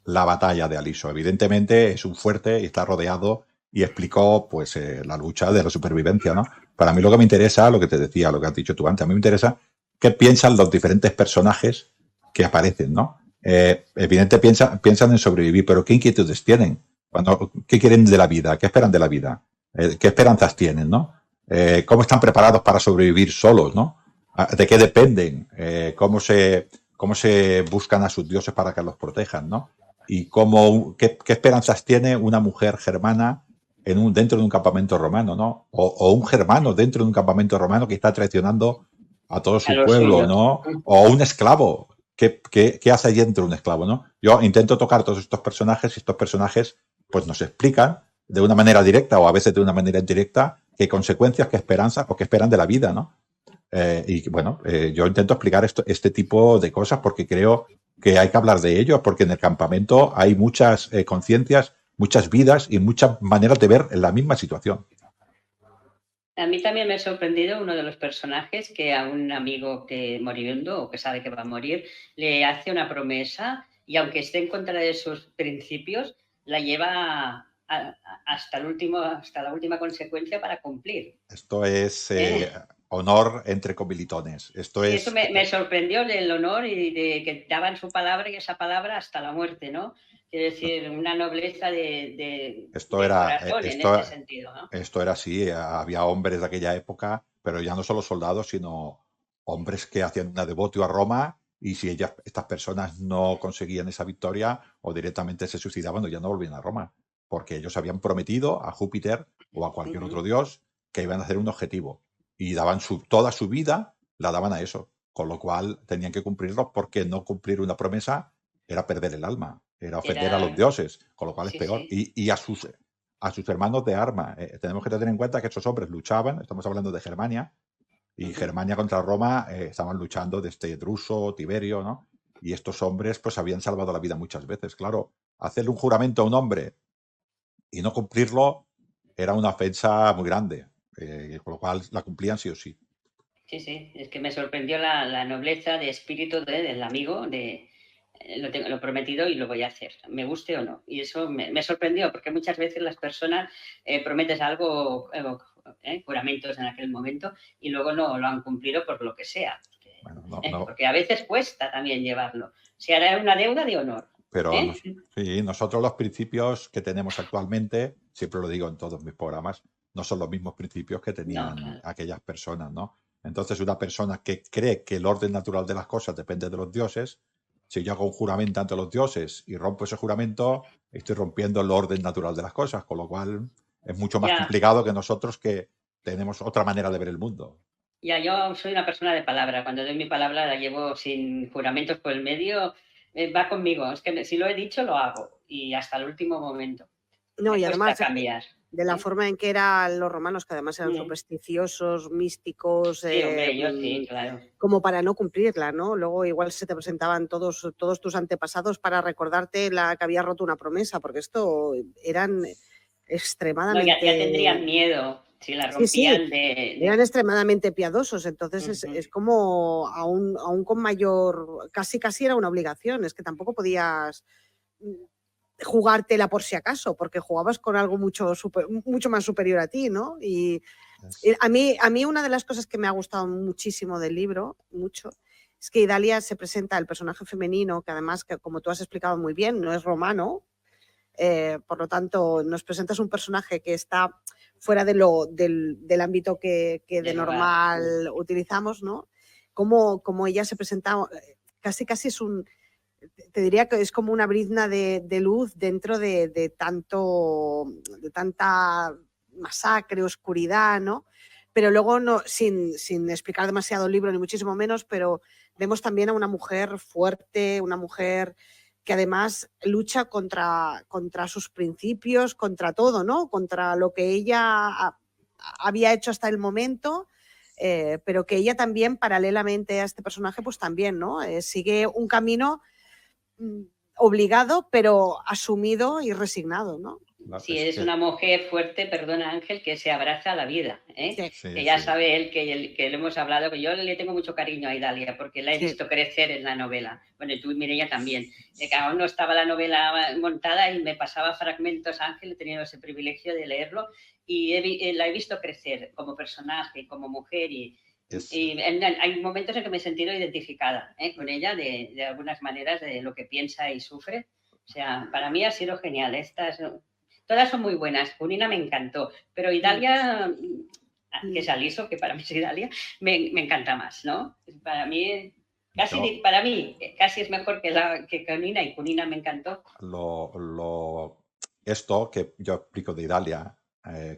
[SPEAKER 2] la batalla de Aliso. Evidentemente es un fuerte y está rodeado y explicó pues la lucha de la supervivencia, ¿no? Para mí lo que me interesa, lo que te decía, lo que has dicho tú antes, a mí me interesa qué piensan los diferentes personajes que aparecen, ¿no? Evidentemente piensan en sobrevivir, pero ¿qué inquietudes tienen? ¿Qué quieren de la vida? ¿Qué esperan de la vida? ¿Qué esperanzas tienen, no? cómo están preparados para sobrevivir solos, ¿no? ¿De qué dependen? Cómo se buscan a sus dioses para que los protejan, ¿no? Y qué esperanzas tiene una mujer germana dentro de un campamento romano, ¿no? O un germano dentro de un campamento romano que está traicionando a todo
[SPEAKER 3] A
[SPEAKER 2] su
[SPEAKER 3] los
[SPEAKER 2] pueblo,
[SPEAKER 3] suyos.
[SPEAKER 2] ¿no? O un esclavo. ¿Qué hace allí dentro un esclavo, no? Yo intento tocar todos estos personajes y estos personajes pues nos explican de una manera directa o a veces de una manera indirecta qué consecuencias, qué esperanzas o qué esperan de la vida, ¿no? Y bueno, yo intento explicar este tipo de cosas porque creo que hay que hablar de ello, porque en el campamento hay muchas conciencias, muchas vidas y muchas maneras de ver la misma situación.
[SPEAKER 3] A mí también me ha sorprendido uno de los personajes que a un amigo que moribundo o que sabe que va a morir le hace una promesa y aunque esté en contra de sus principios, la lleva hasta la última consecuencia para cumplir.
[SPEAKER 2] Esto es honor entre comilitones. Esto
[SPEAKER 3] Sí, eso
[SPEAKER 2] es...
[SPEAKER 3] me sorprendió del honor y de que daban su palabra y esa palabra hasta la muerte, ¿no? Quiero decir, una nobleza de corazón en este sentido, ¿no?
[SPEAKER 2] Esto era así, había hombres de aquella época, pero ya no solo soldados, sino hombres que hacían una devotio a Roma y si estas personas no conseguían esa victoria o directamente se suicidaban o ya no volvían a Roma, porque ellos habían prometido a Júpiter o a cualquier otro dios que iban a hacer un objetivo y daban toda su vida, la daban a eso, con lo cual tenían que cumplirlo porque no cumplir una promesa era perder el alma, era ofender a los dioses, con lo cual es peor.
[SPEAKER 3] Sí.
[SPEAKER 2] Y a sus hermanos de arma. Tenemos que tener en cuenta que estos hombres luchaban, estamos hablando de Germania, y Germania contra Roma estaban luchando desde Druso, Tiberio, ¿no? Y estos hombres pues habían salvado la vida muchas veces. Claro, hacerle un juramento a un hombre y no cumplirlo era una ofensa muy grande, con lo cual la cumplían sí o sí.
[SPEAKER 3] Sí, es que me sorprendió la nobleza de espíritu del amigo, lo prometido y lo voy a hacer, me guste o no. Y eso me sorprendió, porque muchas veces las personas prometes algo, juramentos en aquel momento, y luego no lo han cumplido por lo que sea. Porque a veces cuesta también llevarlo. Se hará una deuda de honor.
[SPEAKER 2] Pero sí, nosotros los principios que tenemos actualmente, siempre lo digo en todos mis programas, no son los mismos principios que tenían aquellas personas, ¿no? Entonces, una persona que cree que el orden natural de las cosas depende de los dioses, si yo hago un juramento ante los dioses y rompo ese juramento, estoy rompiendo el orden natural de las cosas, con lo cual es mucho más complicado que nosotros que tenemos otra manera de ver el mundo.
[SPEAKER 3] Ya, yo soy una persona de palabra. Cuando doy mi palabra la llevo sin juramentos por el medio. Va conmigo. Es que si lo he dicho, lo hago. Y hasta el último momento.
[SPEAKER 1] No, y además
[SPEAKER 3] cambiar.
[SPEAKER 1] De la forma en que eran los romanos, que además eran supersticiosos, místicos,
[SPEAKER 3] sí, hombre, yo sí, claro.
[SPEAKER 1] Como para no cumplirla, ¿no? Luego igual se te presentaban todos tus antepasados para recordarte que habías roto una promesa, porque esto eran extremadamente...
[SPEAKER 3] No, ya tendrían miedo si la rompían
[SPEAKER 1] Eran extremadamente piadosos, entonces es como aún con mayor... Casi era una obligación, es que tampoco podías jugártela por si acaso, porque jugabas con algo mucho más superior a ti, ¿no? Y a mí una de las cosas que me ha gustado muchísimo del libro, es que Idalia se presenta el personaje femenino, que además, como tú has explicado muy bien, no es romano, por lo tanto, nos presentas un personaje que está fuera del ámbito que de normal utilizamos, ¿no? Como ella se presenta, casi es te diría que es como una brizna de luz dentro de tanta masacre, oscuridad, ¿no? Pero luego, sin explicar demasiado el libro, ni muchísimo menos, pero vemos también a una mujer fuerte, una mujer que además lucha contra sus principios, contra todo, ¿no? Contra lo que ella había hecho hasta el momento, pero que ella también, paralelamente a este personaje, pues también, ¿no? Sigue un camino obligado, pero asumido y resignado, ¿no?
[SPEAKER 3] Sí, es una mujer fuerte, perdona Ángel, que se abraza a la vida, ¿eh?
[SPEAKER 1] Sí.
[SPEAKER 3] Que ya sabe él que le hemos hablado, que yo le tengo mucho cariño a Idalia porque la he visto crecer en la novela. Bueno, y tú y Mireia también. Que aún no estaba la novela montada y me pasaba fragmentos, Ángel, he tenido ese privilegio de leerlo y la he visto crecer como personaje, como mujer y hay momentos en que me he sentido identificada con ella de algunas maneras de lo que piensa y sufre. O sea, para mí ha sido genial. Todas son muy buenas. Unina me encantó, pero Idalia que es Aliso, que para mí es Idalia, me encanta más, ¿no? Para mí casi es mejor que Cunina, y Cunina me encantó.
[SPEAKER 2] Esto que yo explico de Idalia,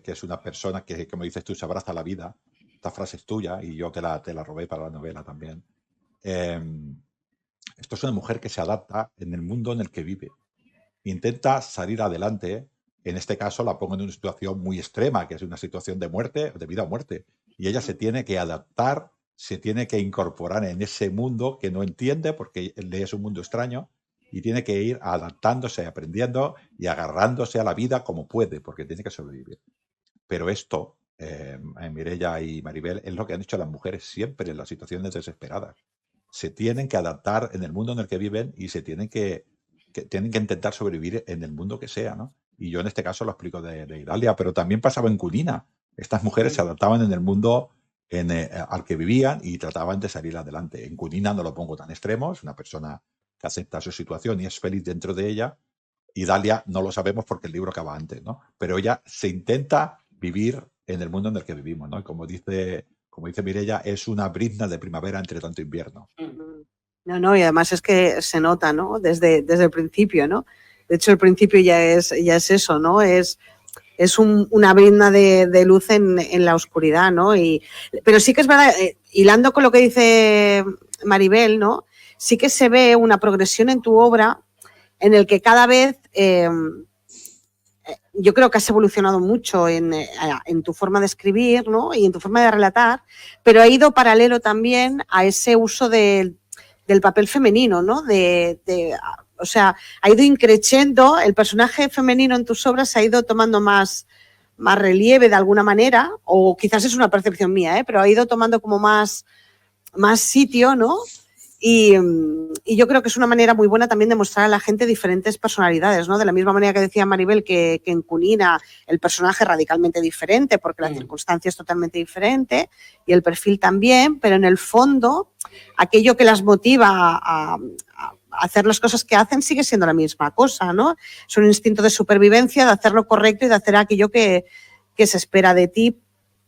[SPEAKER 2] que es una persona que, como dices tú, se abraza a la vida. Esta frase es tuya y yo te la robé para la novela también. Esto es una mujer que se adapta en el mundo en el que vive. Intenta salir adelante. En este caso la pongo en una situación muy extrema, que es una situación de muerte, de vida o muerte. Y ella se tiene que adaptar, se tiene que incorporar en ese mundo que no entiende porque le es un mundo extraño, y tiene que ir adaptándose, aprendiendo y agarrándose a la vida como puede, porque tiene que sobrevivir. Pero esto, Mireia y Maribel, es lo que han hecho las mujeres siempre en las situaciones desesperadas. Se tienen que adaptar en el mundo en el que viven y se tienen que intentar sobrevivir en el mundo que sea, ¿no? Y yo en este caso lo explico de Idalia, pero también pasaba en Cunina. Estas mujeres se adaptaban en el mundo al que vivían y trataban de salir adelante. En Cunina no lo pongo tan extremo, es una persona que acepta su situación y es feliz dentro de ella. Idalia no lo sabemos porque el libro acaba antes, ¿no? Pero ella se intenta vivir en el mundo en el que vivimos, ¿no? Y como dice Mireia, es una brizna de primavera entre tanto invierno.
[SPEAKER 1] No, y además es que se nota, ¿no? Desde el principio, ¿no? De hecho, el principio ya es eso, ¿no? Es una brizna de luz en la oscuridad, ¿no? Pero sí que es verdad, hilando con lo que dice Maribel, ¿no? Sí que se ve una progresión en tu obra en el que cada vez yo creo que has evolucionado mucho en tu forma de escribir, ¿no? Y en tu forma de relatar, pero ha ido paralelo también a ese uso del papel femenino, ¿no? O sea, ha ido increciendo, el personaje femenino en tus obras ha ido tomando más relieve de alguna manera, o quizás es una percepción mía, pero ha ido tomando como más sitio, ¿no? Y yo creo que es una manera muy buena también de mostrar a la gente diferentes personalidades, ¿no? De la misma manera que decía Maribel que en Cunina el personaje es radicalmente diferente porque la circunstancia es totalmente diferente y el perfil también, pero en el fondo aquello que las motiva a hacer las cosas que hacen sigue siendo la misma cosa, ¿no? Es un instinto de supervivencia, de hacer lo correcto y de hacer aquello que se espera de ti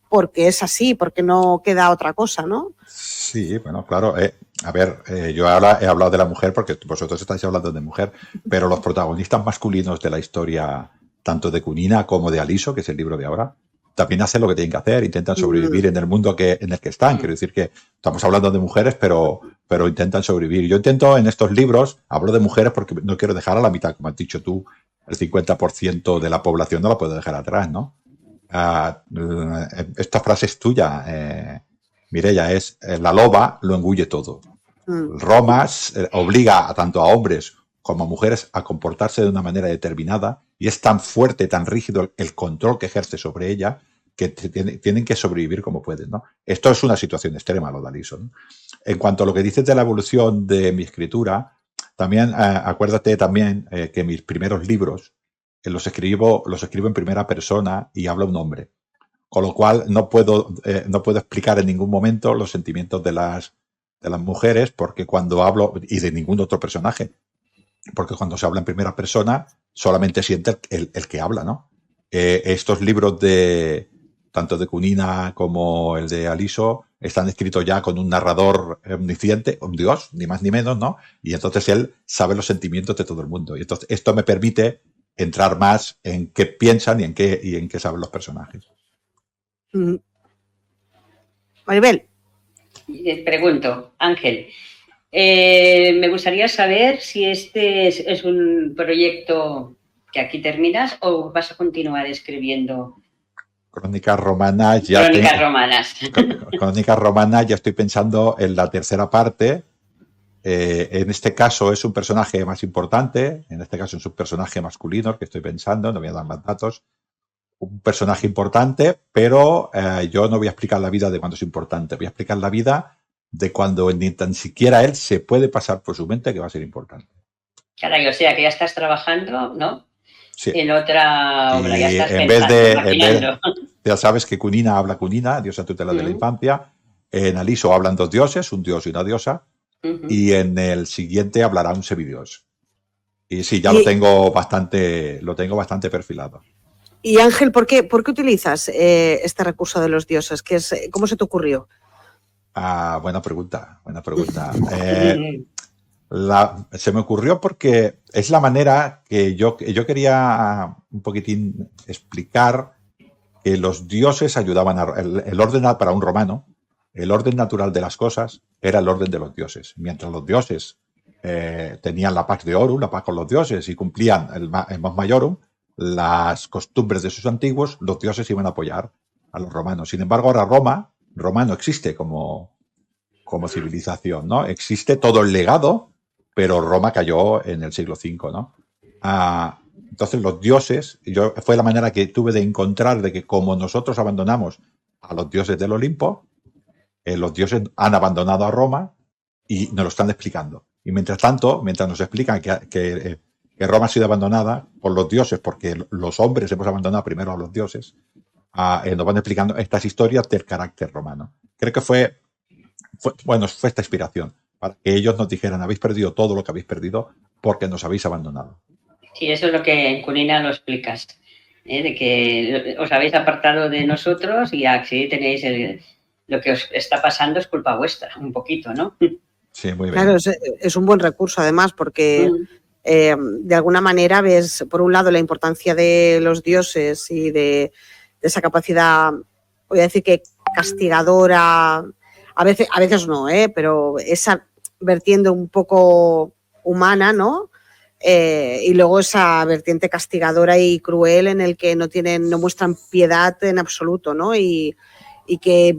[SPEAKER 1] porque es así, porque no queda otra cosa, ¿no?
[SPEAKER 2] Sí, bueno, claro. A ver, yo ahora he hablado de la mujer porque vosotros estáis hablando de mujer, pero los protagonistas masculinos de la historia, tanto de Cunina como de Aliso, que es el libro de ahora, también hacen lo que tienen que hacer, intentan sobrevivir en el mundo en el que están. Quiero decir que estamos hablando de mujeres, pero intentan sobrevivir. Yo intento en estos libros, hablo de mujeres porque no quiero dejar a la mitad, como has dicho tú, el 50% de la población no la puedo dejar atrás, ¿no? Esta frase es tuya, Mireia, es la loba lo engulle todo. Roma obliga tanto a hombres como a mujeres a comportarse de una manera determinada y es tan fuerte, tan rígido el control que ejerce sobre ella que tienen que sobrevivir como pueden, ¿no? Esto es una situación extrema, lo de Aliso, ¿no? En cuanto a lo que dices de la evolución de mi escritura, también acuérdate también que mis primeros libros los escribo en primera persona y habla un hombre. Con lo cual no puedo explicar en ningún momento los sentimientos de las mujeres, porque cuando hablo, y de ningún otro personaje, porque cuando se habla en primera persona solamente siente el que habla, ¿no? Estos libros tanto de Cunina como el de Aliso están escritos ya con un narrador omnisciente, un dios, ni más ni menos, ¿no? Y entonces él sabe los sentimientos de todo el mundo. Y entonces esto me permite entrar más en qué piensan y en qué saben los personajes.
[SPEAKER 1] Maribel.
[SPEAKER 3] Pregunto, Ángel, me gustaría saber si este es un proyecto que aquí terminas o vas a continuar escribiendo.
[SPEAKER 2] Crónicas romanas. Crónicas romanas, ya estoy pensando en la tercera parte. En este caso es un personaje más importante, en este caso es un personaje masculino el que estoy pensando, no voy a dar más datos. Un personaje importante, pero yo no voy a explicar la vida de cuando es importante, voy a explicar la vida de cuando ni tan siquiera él se puede pasar por su mente que va a ser importante.
[SPEAKER 3] Caray, o sea que ya estás trabajando, ¿no?
[SPEAKER 2] Sí.
[SPEAKER 3] En otra obra, ya estás
[SPEAKER 2] imaginando. Ya sabes que Cunina habla Cunina, diosa tutela de la infancia. En Aliso hablan dos dioses, un dios y una diosa. Y en el siguiente hablará un semidios. Y sí, ya lo tengo bastante perfilado.
[SPEAKER 1] Y Ángel, ¿por qué utilizas este recurso de los dioses? ¿Cómo se te ocurrió?
[SPEAKER 2] Buena pregunta, buena pregunta. Se me ocurrió porque es la manera que yo quería un poquitín explicar que los dioses ayudaban el orden para un romano, el orden natural de las cosas era el orden de los dioses. Mientras los dioses tenían la Pax Deorum, la paz con los dioses, y cumplían el Mos Maiorum, las costumbres de sus antiguos, los dioses iban a apoyar a los romanos. Sin embargo, ahora Roma no existe como civilización, ¿no? Existe todo el legado, pero Roma cayó en el siglo V, ¿no? Entonces los dioses, fue la manera que tuve de encontrar de que como nosotros abandonamos a los dioses del Olimpo, los dioses han abandonado a Roma y nos lo están explicando. Y mientras tanto, mientras nos explican que Roma ha sido abandonada por los dioses, porque los hombres hemos abandonado primero a los dioses, nos van explicando estas historias del carácter romano. Creo que fue esta inspiración, para que ellos nos dijeran, habéis perdido todo lo que habéis perdido porque nos habéis abandonado.
[SPEAKER 3] Sí, eso es lo que en Cunina lo explicas, de que os habéis apartado de nosotros y así tenéis lo que os está pasando es culpa vuestra, un poquito, ¿no?
[SPEAKER 2] Sí, muy bien.
[SPEAKER 1] Claro, es un buen recurso además porque de alguna manera ves, por un lado, la importancia de los dioses y de esa capacidad, voy a decir que castigadora, a veces no, pero esa vertiente un poco humana, ¿no? Y luego esa vertiente castigadora y cruel en el que no muestran piedad en absoluto, ¿no? Y que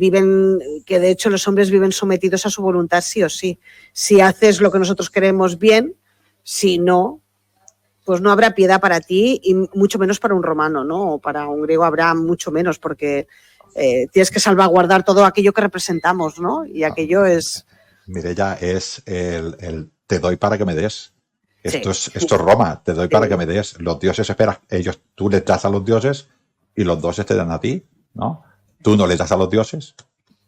[SPEAKER 1] de hecho los hombres viven sometidos a su voluntad sí o sí. Si haces lo que nosotros queremos, bien, si no, pues no habrá piedad para ti y mucho menos para un romano, ¿no? O para un griego habrá mucho menos porque tienes que salvaguardar todo aquello que representamos, ¿no? Y aquello es...
[SPEAKER 2] Mireia, es el te doy para que me des. Esto es Roma, te doy para que me des. Los dioses esperan, tú les das a los dioses y los dioses te dan a ti, ¿no? Tú no le das a los dioses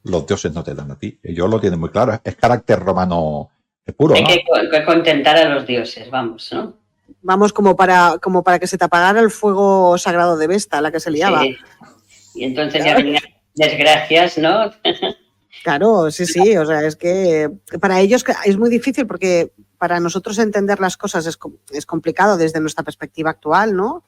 [SPEAKER 2] no te dan a ti. Ellos lo tienen muy claro, es carácter romano puro, ¿no?
[SPEAKER 3] Hay que contentar a los dioses, vamos, ¿no?
[SPEAKER 1] Vamos como para que se te apagara el fuego sagrado de Vesta, la que se liaba.
[SPEAKER 3] Sí. Y entonces ya venían desgracias, ¿no?
[SPEAKER 1] Claro, sí, o sea, es que para ellos es muy difícil porque para nosotros entender las cosas es complicado desde nuestra perspectiva actual, ¿no?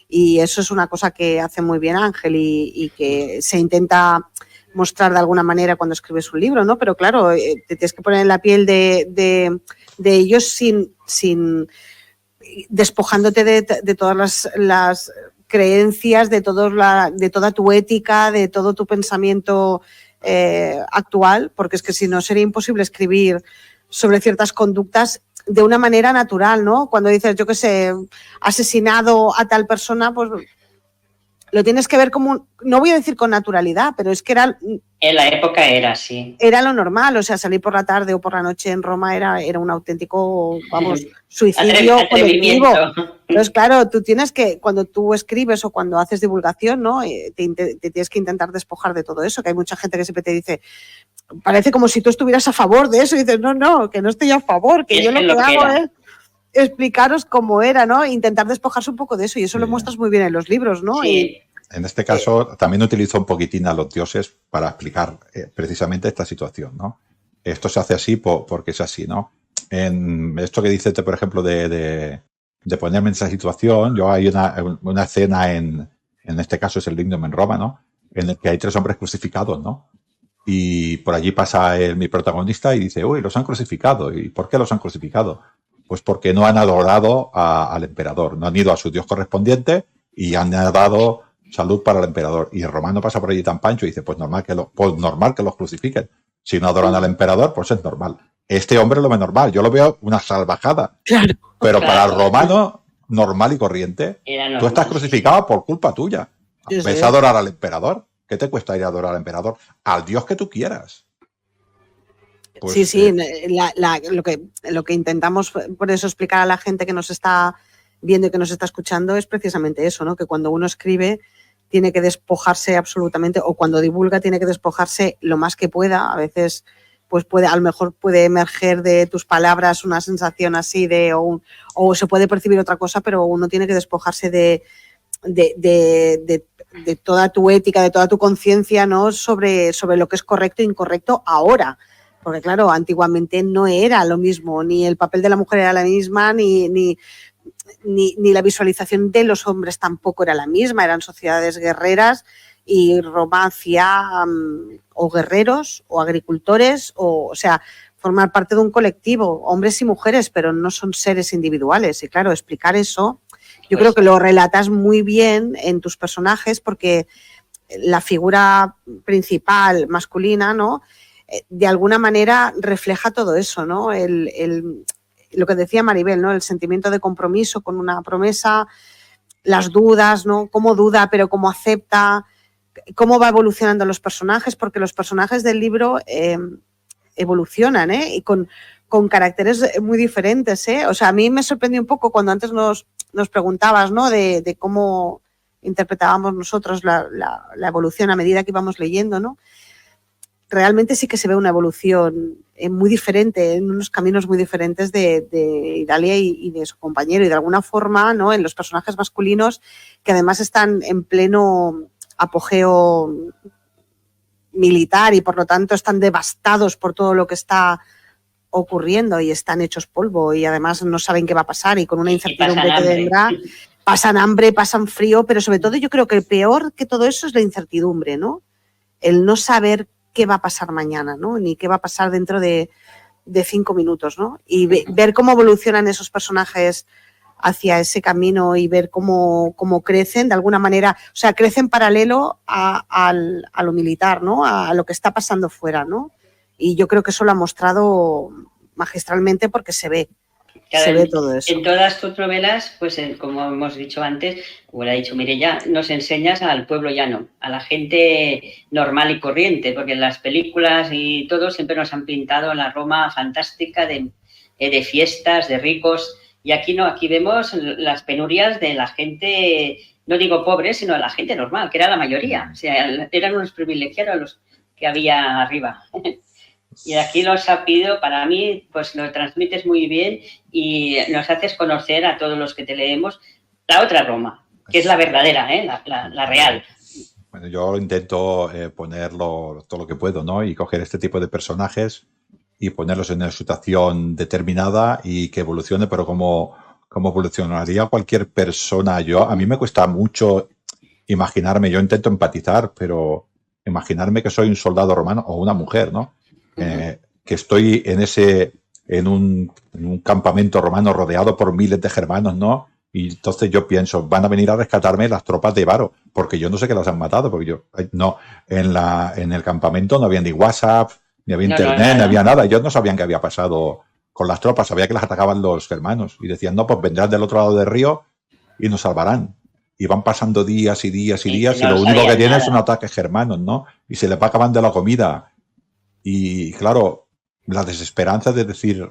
[SPEAKER 1] Y eso es una cosa que hace muy bien Ángel y que se intenta mostrar de alguna manera cuando escribes un libro, ¿no? Pero claro, te tienes que poner en la piel de ellos sin despojándote de todas las creencias, de toda tu ética, de todo tu pensamiento actual, porque es que si no sería imposible escribir sobre ciertas conductas de una manera natural, ¿no? Cuando dices, yo qué sé, asesinado a tal persona, pues lo tienes que ver como, no voy a decir con naturalidad, pero es que era...
[SPEAKER 3] En la época era así.
[SPEAKER 1] Era lo normal, o sea, salir por la tarde o por la noche en Roma era un auténtico, suicidio colectivo. Entonces, claro, tú tienes que, cuando tú escribes o cuando haces divulgación, ¿no? Te tienes que intentar despojar de todo eso, que hay mucha gente que siempre te dice, parece como si tú estuvieras a favor de eso, y dices, no, que no estoy a favor, que yo lo que hago es explicaros cómo era, ¿no? Intentar despojarse un poco de eso, y eso lo muestras muy bien en los libros, ¿no?
[SPEAKER 3] Sí.
[SPEAKER 2] En este caso, también utilizo un poquitín a los dioses para explicar precisamente esta situación, ¿no? Esto se hace así porque es así, ¿no? En esto que dices, por ejemplo, de ponerme en esa situación, hay una escena en este caso es el Lignum en Roma, ¿no? En el que hay 3 hombres crucificados, ¿no? Y por allí pasa mi protagonista y dice, uy, los han crucificado. ¿Y por qué los han crucificado? Pues porque no han adorado al emperador, no han ido a su dios correspondiente y han dado salud para el emperador. Y el romano pasa por allí tan pancho y dice, pues normal que los crucifiquen. Si no adoran al emperador, pues es normal. Este hombre lo ve normal, yo lo veo una salvajada.
[SPEAKER 1] Claro,
[SPEAKER 2] pero para el romano, normal y corriente, tú estás crucificado por culpa tuya. ¿Ves a adorar al emperador? ¿Qué te cuesta ir a adorar al emperador? Al dios que tú quieras.
[SPEAKER 1] Pues, sí, lo que intentamos por eso explicar a la gente que nos está viendo y que nos está escuchando es precisamente eso, ¿no? Que cuando uno escribe tiene que despojarse absolutamente, o cuando divulga tiene que despojarse lo más que pueda. A veces pues a lo mejor puede emerger de tus palabras una sensación así o se puede percibir otra cosa, pero uno tiene que despojarse de de toda tu ética, de toda tu conciencia, ¿no? sobre lo que es correcto e incorrecto ahora. Porque claro, antiguamente no era lo mismo, ni el papel de la mujer era la misma, ni la visualización de los hombres tampoco era la misma, eran sociedades guerreras y Roma hacía o guerreros o agricultores, o sea, formar parte de un colectivo, hombres y mujeres, pero no son seres individuales. Y claro, explicar eso, yo creo que lo relatas muy bien en tus personajes, porque la figura principal masculina, ¿no? De alguna manera refleja todo eso, ¿no? Lo que decía Maribel, ¿no? El sentimiento de compromiso con una promesa, las dudas, ¿no? Cómo duda, pero cómo acepta, cómo va evolucionando los personajes, porque los personajes del libro evolucionan, y con caracteres muy diferentes, ¿eh? O sea, a mí me sorprendió un poco cuando antes nos preguntabas, ¿no? De cómo interpretábamos nosotros la evolución a medida que íbamos leyendo, ¿no? Realmente sí que se ve una evolución muy diferente, en unos caminos muy diferentes de Idalia y de su compañero, y de alguna forma, ¿no? En los personajes masculinos, que además están en pleno apogeo militar y por lo tanto están devastados por todo lo que está ocurriendo y están hechos polvo y además no saben qué va a pasar y con una incertidumbre que vendrá, pasan hambre, pasan frío, pero sobre todo yo creo que el peor que todo eso es la incertidumbre, ¿no? El no saber qué va a pasar mañana, ¿no? Ni qué va a pasar dentro de 5 minutos, ¿no? Y ver cómo evolucionan esos personajes hacia ese camino y ver cómo crecen de alguna manera, o sea, crecen paralelo a lo militar, ¿no? A lo que está pasando fuera, ¿no? Y yo creo que eso lo ha mostrado magistralmente porque se ve todo eso.
[SPEAKER 3] En todas tus novelas, pues como hemos dicho antes, como le ha dicho Mireia, nos enseñas al pueblo llano, a la gente normal y corriente, porque en las películas y todo siempre nos han pintado la Roma fantástica de fiestas, de ricos, y aquí no, aquí vemos las penurias de la gente, no digo pobre, sino de la gente normal, que era la mayoría, o sea, eran unos privilegiados los que había arriba. Y aquí lo has sabido, para mí, pues lo transmites muy bien y nos haces conocer a todos los que te leemos la otra Roma, que es la verdadera, la real.
[SPEAKER 2] Bueno, yo intento ponerlo todo lo que puedo, ¿no? Y coger este tipo de personajes y ponerlos en una situación determinada y que evolucione, pero como evolucionaría cualquier persona. A mí me cuesta mucho imaginarme, yo intento empatizar, pero imaginarme que soy un soldado romano o una mujer, ¿no? Que estoy en un campamento romano rodeado por miles de germanos, ¿no? Y entonces yo pienso, van a venir a rescatarme las tropas de Varo, porque yo no sé que las han matado, porque yo no, en el campamento no había ni WhatsApp, ni había internet, ni había nada. Ellos no sabían qué había pasado con las tropas, sabía que las atacaban los germanos y decían, no, pues vendrán del otro lado del río y nos salvarán. Y van pasando días y días y días, y lo único que tienen son ataques germanos, ¿no? Y se les va acabando la comida. Y claro, la desesperanza de decir,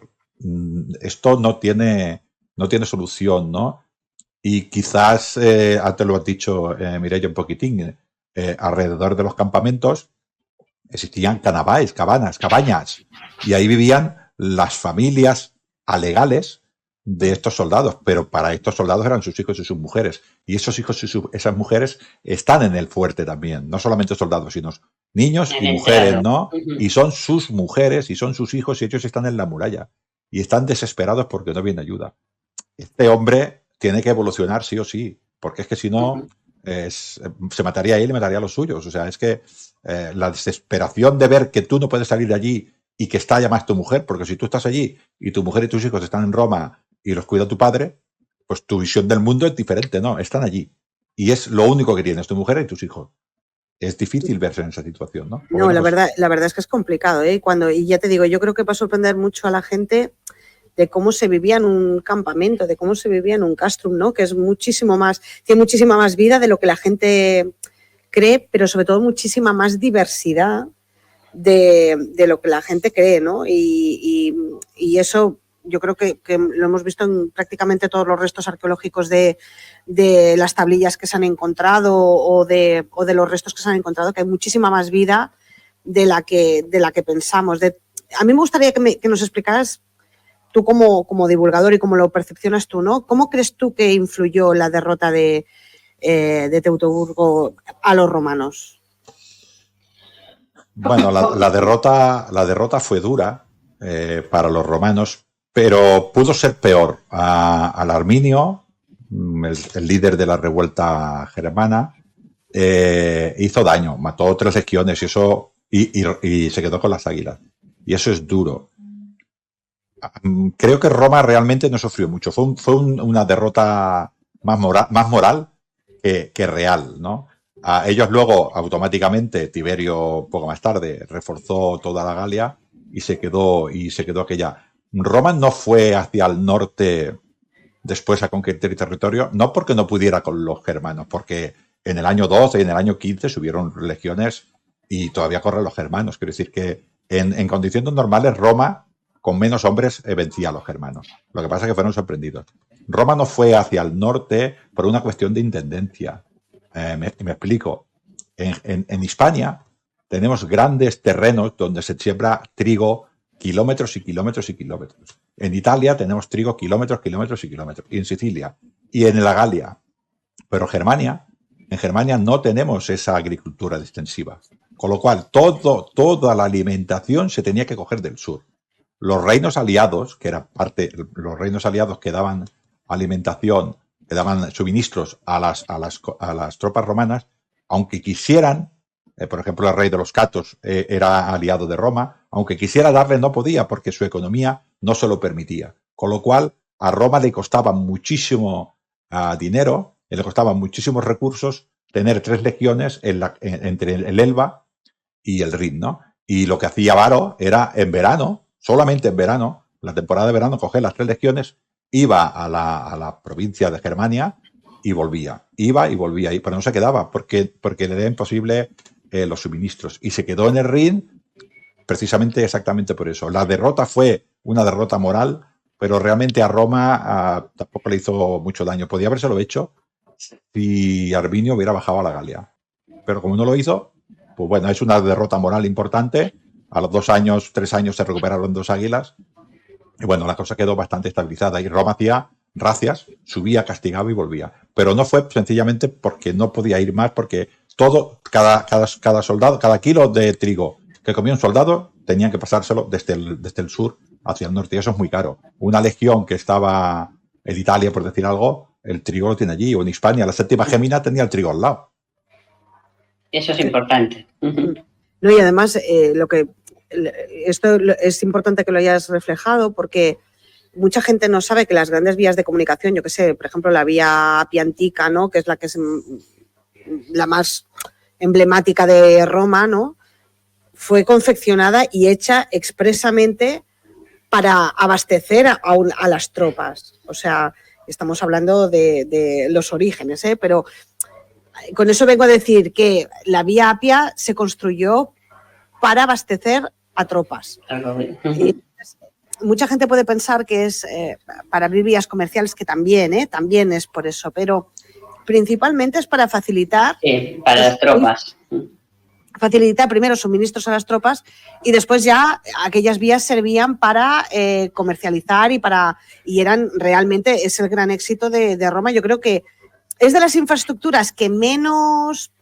[SPEAKER 2] esto no tiene solución, ¿no? Y quizás, antes lo has dicho, Mireia, un poquitín, alrededor de los campamentos existían cabañas, y ahí vivían las familias alegales de estos soldados, pero para estos soldados eran sus hijos y sus mujeres, y esos hijos y esas mujeres están en el fuerte también, no solamente soldados, sino niños y mujeres, ¿no? Y son sus mujeres y son sus hijos y ellos están en la muralla y están desesperados porque no viene ayuda. Este hombre tiene que evolucionar sí o sí, porque es que si no se mataría a él y mataría a los suyos. O sea, es que la desesperación de ver que tú no puedes salir de allí y que está además tu mujer, porque si tú estás allí y tu mujer y tus hijos están en Roma y los cuida tu padre, pues tu visión del mundo es diferente, ¿no? Están allí. Y es lo único que tienes, tu mujer y tus hijos. Es difícil verse en esa situación, ¿no?
[SPEAKER 1] No, bueno, la verdad es que es complicado, ¿eh? Y ya te digo, yo creo que va a sorprender mucho a la gente de cómo se vivía en un campamento, de cómo se vivía en un castrum, ¿no? Que es muchísimo más, tiene muchísima más vida de lo que la gente cree, pero sobre todo muchísima más diversidad de lo que la gente cree, ¿no? Y eso yo creo que lo hemos visto en prácticamente todos los restos arqueológicos de las tablillas que se han encontrado o de los restos que se han encontrado, que hay muchísima más vida de la que pensamos. A mí me gustaría que nos explicaras tú como divulgador y cómo lo percepcionas tú, ¿no? ¿Cómo crees tú que influyó la derrota de de Teutoburgo a los romanos?
[SPEAKER 2] Bueno, la derrota fue dura para los romanos, pero pudo ser peor. Al Arminio, el líder de la revuelta germana, hizo daño, mató 3 legiones y se quedó con las águilas. Y eso es duro. Creo que Roma realmente no sufrió mucho. Fue una derrota más moral que real, ¿no? A ellos luego, automáticamente, Tiberio, poco más tarde, reforzó toda la Galia y se quedó aquella. Roma no fue hacia el norte después a conquistar territorio, no porque no pudiera con los germanos, porque en el año 12 y en el año 15 subieron legiones y todavía corren los germanos. Quiero decir que en condiciones normales Roma, con menos hombres, vencía a los germanos. Lo que pasa es que fueron sorprendidos. Roma no fue hacia el norte por una cuestión de intendencia. Me explico. En Hispania tenemos grandes terrenos donde se siembra trigo kilómetros y kilómetros y kilómetros. En Italia tenemos trigo kilómetros, kilómetros y kilómetros. Y en Sicilia. Y en la Galia. Pero en Germania no tenemos esa agricultura extensiva. Con lo cual, toda la alimentación se tenía que coger del sur. Los reinos aliados, los reinos aliados que daban alimentación, que daban suministros a las tropas romanas, aunque quisieran, por ejemplo, el rey de los Catos era aliado de Roma, aunque quisiera darle no podía porque su economía no se lo permitía. Con lo cual, a Roma le costaba muchísimo dinero, le costaban muchísimos recursos tener 3 legiones entre el Elba y el Rin, ¿no? Y lo que hacía Varo era en verano, solamente en verano, la temporada de verano, coger las 3 legiones, iba a la provincia de Germania y volvía. Iba y volvía, pero no se quedaba porque le era imposible los suministros. Y se quedó en el Rin precisamente exactamente por eso. La derrota fue una derrota moral, pero realmente a Roma tampoco le hizo mucho daño. Podía habérselo hecho si Arminio hubiera bajado a la Galia. Pero como no lo hizo, pues bueno, es una derrota moral importante. A los 2 años, 3 años se recuperaron 2 águilas. Y bueno, la cosa quedó bastante estabilizada. Y Roma hacía racias, subía, castigaba y volvía. Pero no fue sencillamente porque no podía ir más, porque cada soldado, cada kilo de trigo que comía un soldado, tenían que pasárselo desde el sur hacia el norte. Y eso es muy caro. Una legión que estaba en Italia, por decir algo, el trigo lo tiene allí. O en Hispania, la 7ª Gémina tenía el trigo al lado.
[SPEAKER 3] Eso es importante.
[SPEAKER 1] No, y además, esto es importante que lo hayas reflejado porque mucha gente no sabe que las grandes vías de comunicación, yo que sé, por ejemplo, la vía Appia Antica, ¿no?, que es la más emblemática de Roma, ¿no?, fue confeccionada y hecha expresamente para abastecer a las tropas. O sea, estamos hablando de los orígenes, pero con eso vengo a decir que la vía Appia se construyó para abastecer a tropas. Mucha gente puede pensar que es para abrir vías comerciales, que también es por eso, pero principalmente es para facilitar...
[SPEAKER 3] Sí, para las tropas.
[SPEAKER 1] Facilitar primero suministros a las tropas y después ya aquellas vías servían para comercializar y eran realmente, es el gran éxito de Roma. Yo creo que es de las infraestructuras que menos,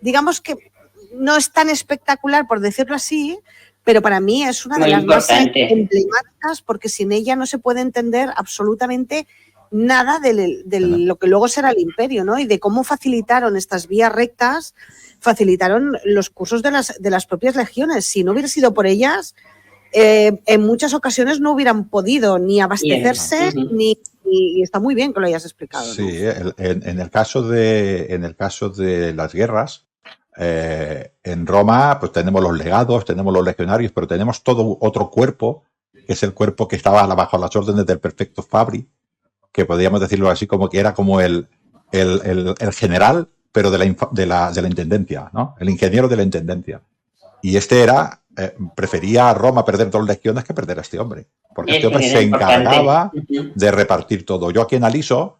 [SPEAKER 1] digamos que no es tan espectacular, por decirlo así, pero para mí es una de las más emblemáticas porque sin ella no se puede entender absolutamente nada de lo que luego será el imperio, ¿no? Y de cómo facilitaron estas vías rectas, facilitaron los cursos de las propias legiones. Si no hubiera sido por ellas, en muchas ocasiones no hubieran podido ni abastecerse, y está muy bien que lo hayas explicado, ¿no?
[SPEAKER 2] Sí, en el caso de las guerras, en Roma pues tenemos los legados, tenemos los legionarios, pero tenemos todo otro cuerpo, que es el cuerpo que estaba bajo las órdenes del prefecto Fabri, que podríamos decirlo así, como que era como el general, pero de la intendencia, ¿no? El ingeniero de la intendencia. Y prefería a Roma perder 2 legiones que perder a este hombre, porque este hombre se encargaba de repartir todo. Yo aquí en Aliso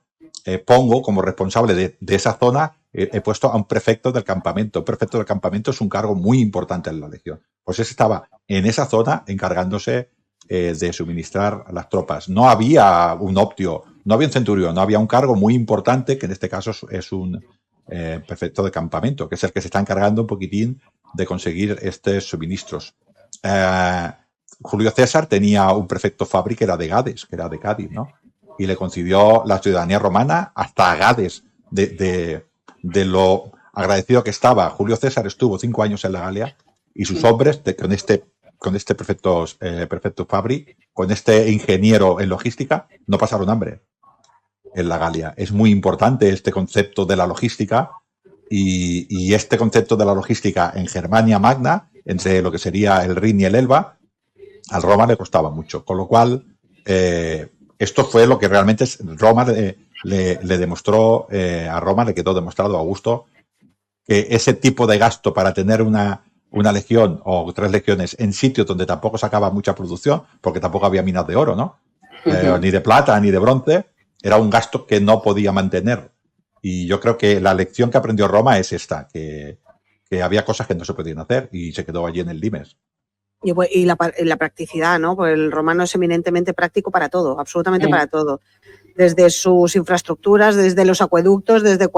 [SPEAKER 2] pongo como responsable de esa zona, he puesto a un prefecto del campamento. Un prefecto del campamento es un cargo muy importante en la legión. Pues ese estaba en esa zona encargándose de suministrar a las tropas. No había un optio, no había un centurión, no había un cargo muy importante, que en este caso es un prefecto de campamento, que es el que se está encargando un poquitín de conseguir estos suministros. Julio César tenía un prefecto Fabri que era de Gades, que era de Cádiz, ¿no? Y le concedió la ciudadanía romana hasta a Gades, de lo agradecido que estaba. Julio César estuvo 5 años en la Galia y sus hombres, con este prefecto Fabri, con este ingeniero en logística, no pasaron hambre en la Galia. Es muy importante este concepto de la logística y este concepto de la logística en Germania Magna, entre lo que sería el Rin y el Elba, al Roma le costaba mucho. Con lo cual, esto fue lo que realmente Roma le demostró, a Roma le quedó demostrado a Augusto, que ese tipo de gasto para tener una legión o 3 legiones en sitios donde tampoco sacaba mucha producción, porque tampoco había minas de oro, ¿no? Ni de plata, ni de bronce, era un gasto que no podía mantener. Y yo creo que la lección que aprendió Roma es esta, que había cosas que no se podían hacer y se quedó allí en el limes.
[SPEAKER 1] Y la practicidad, ¿no? Porque el romano es eminentemente práctico para todo, absolutamente para todo. Desde sus infraestructuras, desde los acueductos, desde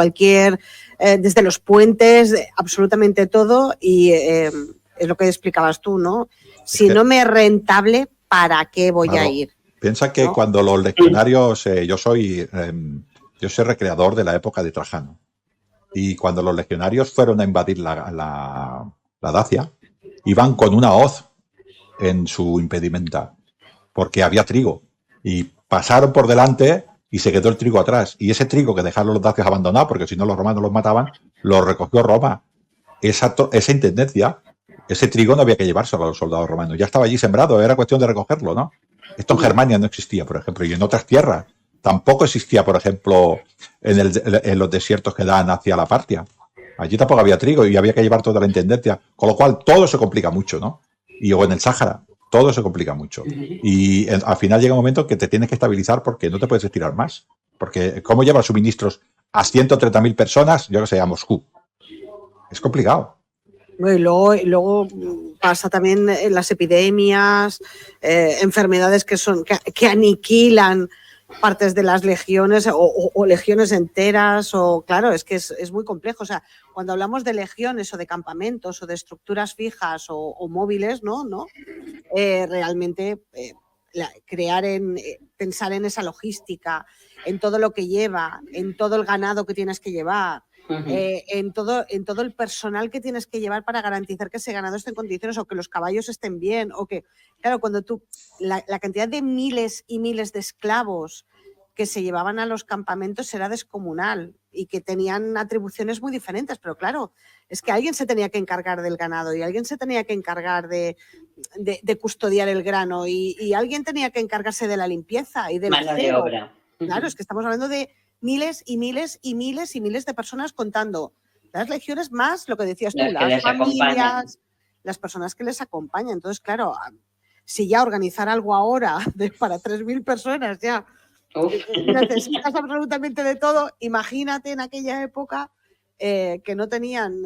[SPEAKER 1] desde los puentes, absolutamente todo. Y es lo que explicabas tú, ¿no? Si no me es rentable, ¿para qué voy a ir?
[SPEAKER 2] Piensa que cuando los legionarios, yo soy recreador de la época de Trajano, y cuando los legionarios fueron a invadir la Dacia, iban con una hoz en su impedimenta, porque había trigo, y pasaron por delante y se quedó el trigo atrás, y ese trigo que dejaron los dacios abandonados, porque si no los romanos los mataban, lo recogió Roma. Esa intendencia, ese trigo no había que llevárselo a los soldados romanos, ya estaba allí sembrado, era cuestión de recogerlo, ¿no? Esto en Germania no existía, por ejemplo, y en otras tierras tampoco existía, por ejemplo, en los desiertos que dan hacia la Partia. Allí tampoco había trigo y había que llevar toda la intendencia, con lo cual todo se complica mucho, ¿no? Y o en el Sáhara, todo se complica mucho. Y al final llega un momento que te tienes que estabilizar porque no te puedes estirar más. Porque ¿cómo llevar suministros a 130.000 personas, yo que sé, a Moscú? Es complicado.
[SPEAKER 1] Y luego pasa también en las epidemias, enfermedades que aniquilan partes de las legiones o legiones enteras, o claro, es que es muy complejo. O sea, cuando hablamos de legiones o de campamentos o de estructuras fijas o móviles, ¿no? Realmente pensar en esa logística, en todo lo que lleva, en todo el ganado que tienes que llevar, en todo el personal que tienes que llevar para garantizar que ese ganado esté en condiciones o que los caballos estén bien, o que, claro, cuando la cantidad de miles y miles de esclavos que se llevaban a los campamentos era descomunal y que tenían atribuciones muy diferentes, pero claro, es que alguien se tenía que encargar del ganado y alguien se tenía que encargar de custodiar el grano y alguien tenía que encargarse de la limpieza y del
[SPEAKER 3] mano de obra.
[SPEAKER 1] Claro, es que estamos hablando de miles y miles y miles y miles de personas contando las legiones más lo que decías tú, las familias, las personas que les acompañan. Entonces, claro, si ya organizar algo ahora para 3.000 personas ya necesitas absolutamente de todo, imagínate en aquella época que no tenían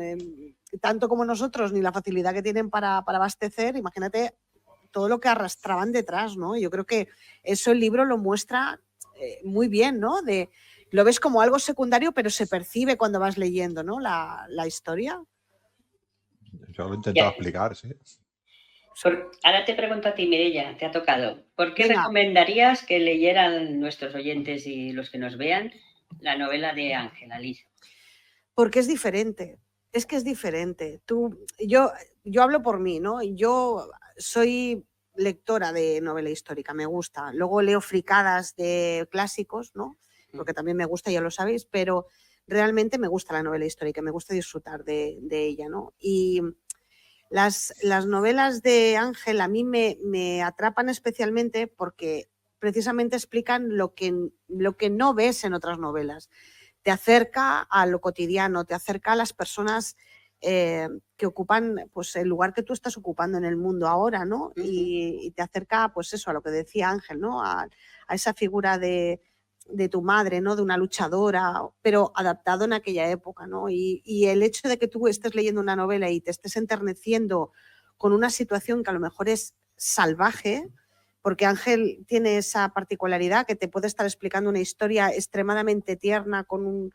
[SPEAKER 1] tanto como nosotros ni la facilidad que tienen para abastecer, imagínate todo lo que arrastraban detrás, ¿no? Yo creo que eso el libro lo muestra muy bien, ¿no? Lo ves como algo secundario, pero se percibe cuando vas leyendo, ¿no? La historia.
[SPEAKER 2] Yo lo he intentado explicar, sí.
[SPEAKER 3] Ahora te pregunto a ti, Mireia, te ha tocado. ¿Por qué recomendarías que leyeran nuestros oyentes y los que nos vean la novela de Ángel Alicia?
[SPEAKER 1] Porque es diferente. Es que es diferente. Yo hablo por mí, ¿no? Yo soy lectora de novela histórica, me gusta. Luego leo fricadas de clásicos, ¿no? Porque también me gusta, ya lo sabéis, pero realmente me gusta la novela histórica, me gusta disfrutar de ella, ¿no? Y las novelas de Ángel a mí me atrapan especialmente porque precisamente explican lo que no ves en otras novelas. Te acerca a lo cotidiano, te acerca a las personas que ocupan pues, el lugar que tú estás ocupando en el mundo ahora, ¿no? Y te acerca, pues eso, a lo que decía Ángel, ¿no? A esa figura de tu madre, ¿no? De una luchadora, pero adaptado en aquella época, ¿no? Y el hecho de que tú estés leyendo una novela y te estés enterneciendo con una situación que a lo mejor es salvaje, porque Ángel tiene esa particularidad que te puede estar explicando una historia extremadamente tierna con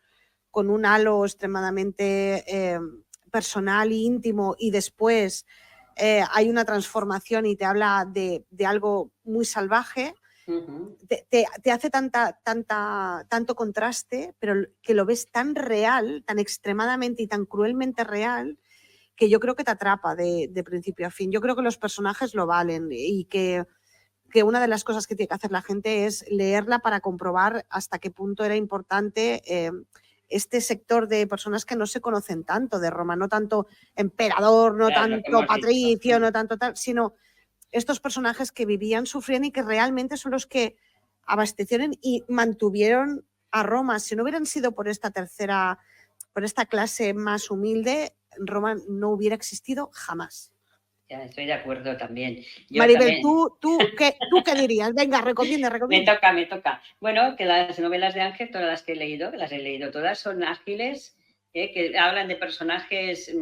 [SPEAKER 1] con un halo extremadamente personal e íntimo, y después hay una transformación y te habla de algo muy salvaje, te hace tanto contraste, pero que lo ves tan real, tan extremadamente y tan cruelmente real, que yo creo que te atrapa de principio a fin. Yo creo que los personajes lo valen, y que una de las cosas que tiene que hacer la gente es leerla para comprobar hasta qué punto era importante este sector de personas que no se conocen tanto de Roma, no tanto emperador, no
[SPEAKER 3] Claro,
[SPEAKER 1] tanto patricio, no tanto tal, sino estos personajes que vivían, sufrían y que realmente son los que abastecieron y mantuvieron a Roma. Si no hubieran sido por esta clase más humilde, Roma no hubiera existido jamás.
[SPEAKER 3] Ya, estoy de acuerdo también.
[SPEAKER 1] Yo Maribel, también... ¿tú qué dirías? Venga, recomienda.
[SPEAKER 3] Me toca. Bueno, que las novelas de Ángel, todas las que he leído, todas, son ágiles, que hablan de personajes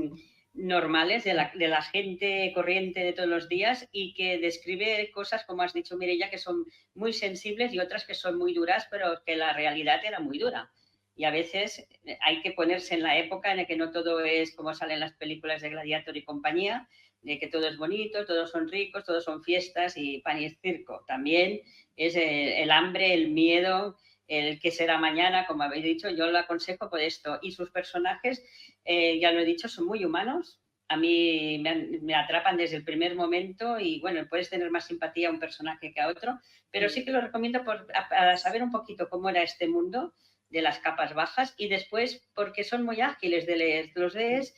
[SPEAKER 3] normales, de la gente corriente de todos los días, y que describe cosas, como has dicho, Mireia, que son muy sensibles, y otras que son muy duras, pero que la realidad era muy dura. Y a veces hay que ponerse en la época en la que no todo es como salen las películas de Gladiator y compañía, de que todo es bonito, todos son ricos, todos son fiestas y pan y circo. También es el hambre, el miedo, el qué será mañana, como habéis dicho. Yo lo aconsejo por esto. Y sus personajes, ya lo he dicho, son muy humanos. A mí me atrapan desde el primer momento, y bueno, puedes tener más simpatía a un personaje que a otro, pero sí que lo recomiendo para saber un poquito cómo era este mundo de las capas bajas, y después porque son muy ágiles de leer. Los lees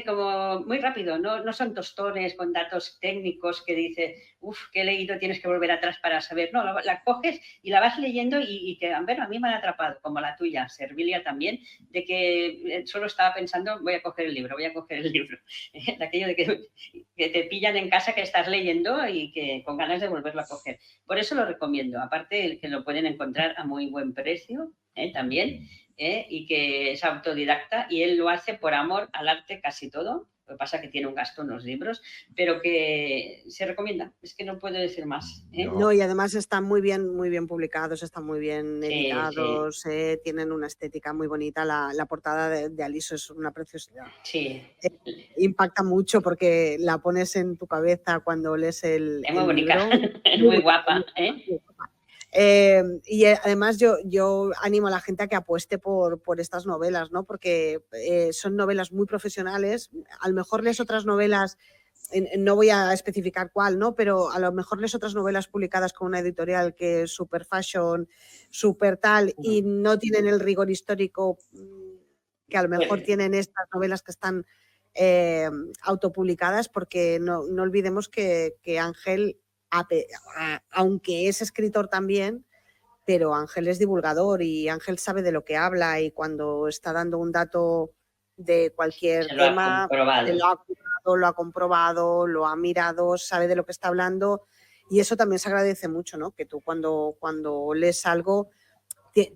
[SPEAKER 3] como muy rápido, no son tostones con datos técnicos que dice, que he leído, tienes que volver atrás para saber. No, la coges y la vas leyendo, y que, bueno, a mí me han atrapado, como la tuya, Servilia, también, de que solo estaba pensando, voy a coger el libro. De aquello de que te pillan en casa, que estás leyendo y que con ganas de volverlo a coger. Por eso lo recomiendo. Aparte, que lo pueden encontrar a muy buen precio, también, y que es autodidacta, y él lo hace por amor al arte casi todo. Lo que pasa es que tiene un gasto en los libros, pero que se recomienda. Es que no puedo decir más.
[SPEAKER 1] No, y además están muy bien publicados, están muy bien editados, sí. Tienen una estética muy bonita. La portada de Aliso es una preciosidad.
[SPEAKER 3] Sí.
[SPEAKER 1] Impacta mucho porque la pones en tu cabeza cuando lees el
[SPEAKER 3] Es muy bonita,
[SPEAKER 1] libro.
[SPEAKER 3] es muy guapa.
[SPEAKER 1] Y además yo animo a la gente a que apueste por estas novelas, ¿no? Porque son novelas muy profesionales. A lo mejor lees otras novelas, no voy a especificar cuál, ¿no? Pero a lo mejor lees otras novelas publicadas con una editorial que es super fashion, super tal, y no tienen el rigor histórico que a lo mejor tienen estas novelas que están autopublicadas, porque no olvidemos que Ángel, aunque es escritor también, pero Ángel es divulgador, y Ángel sabe de lo que habla, y cuando está dando un dato de cualquier tema, lo ha comprobado, lo ha mirado, sabe de lo que está hablando, y eso también se agradece mucho, ¿no? Que tú cuando lees algo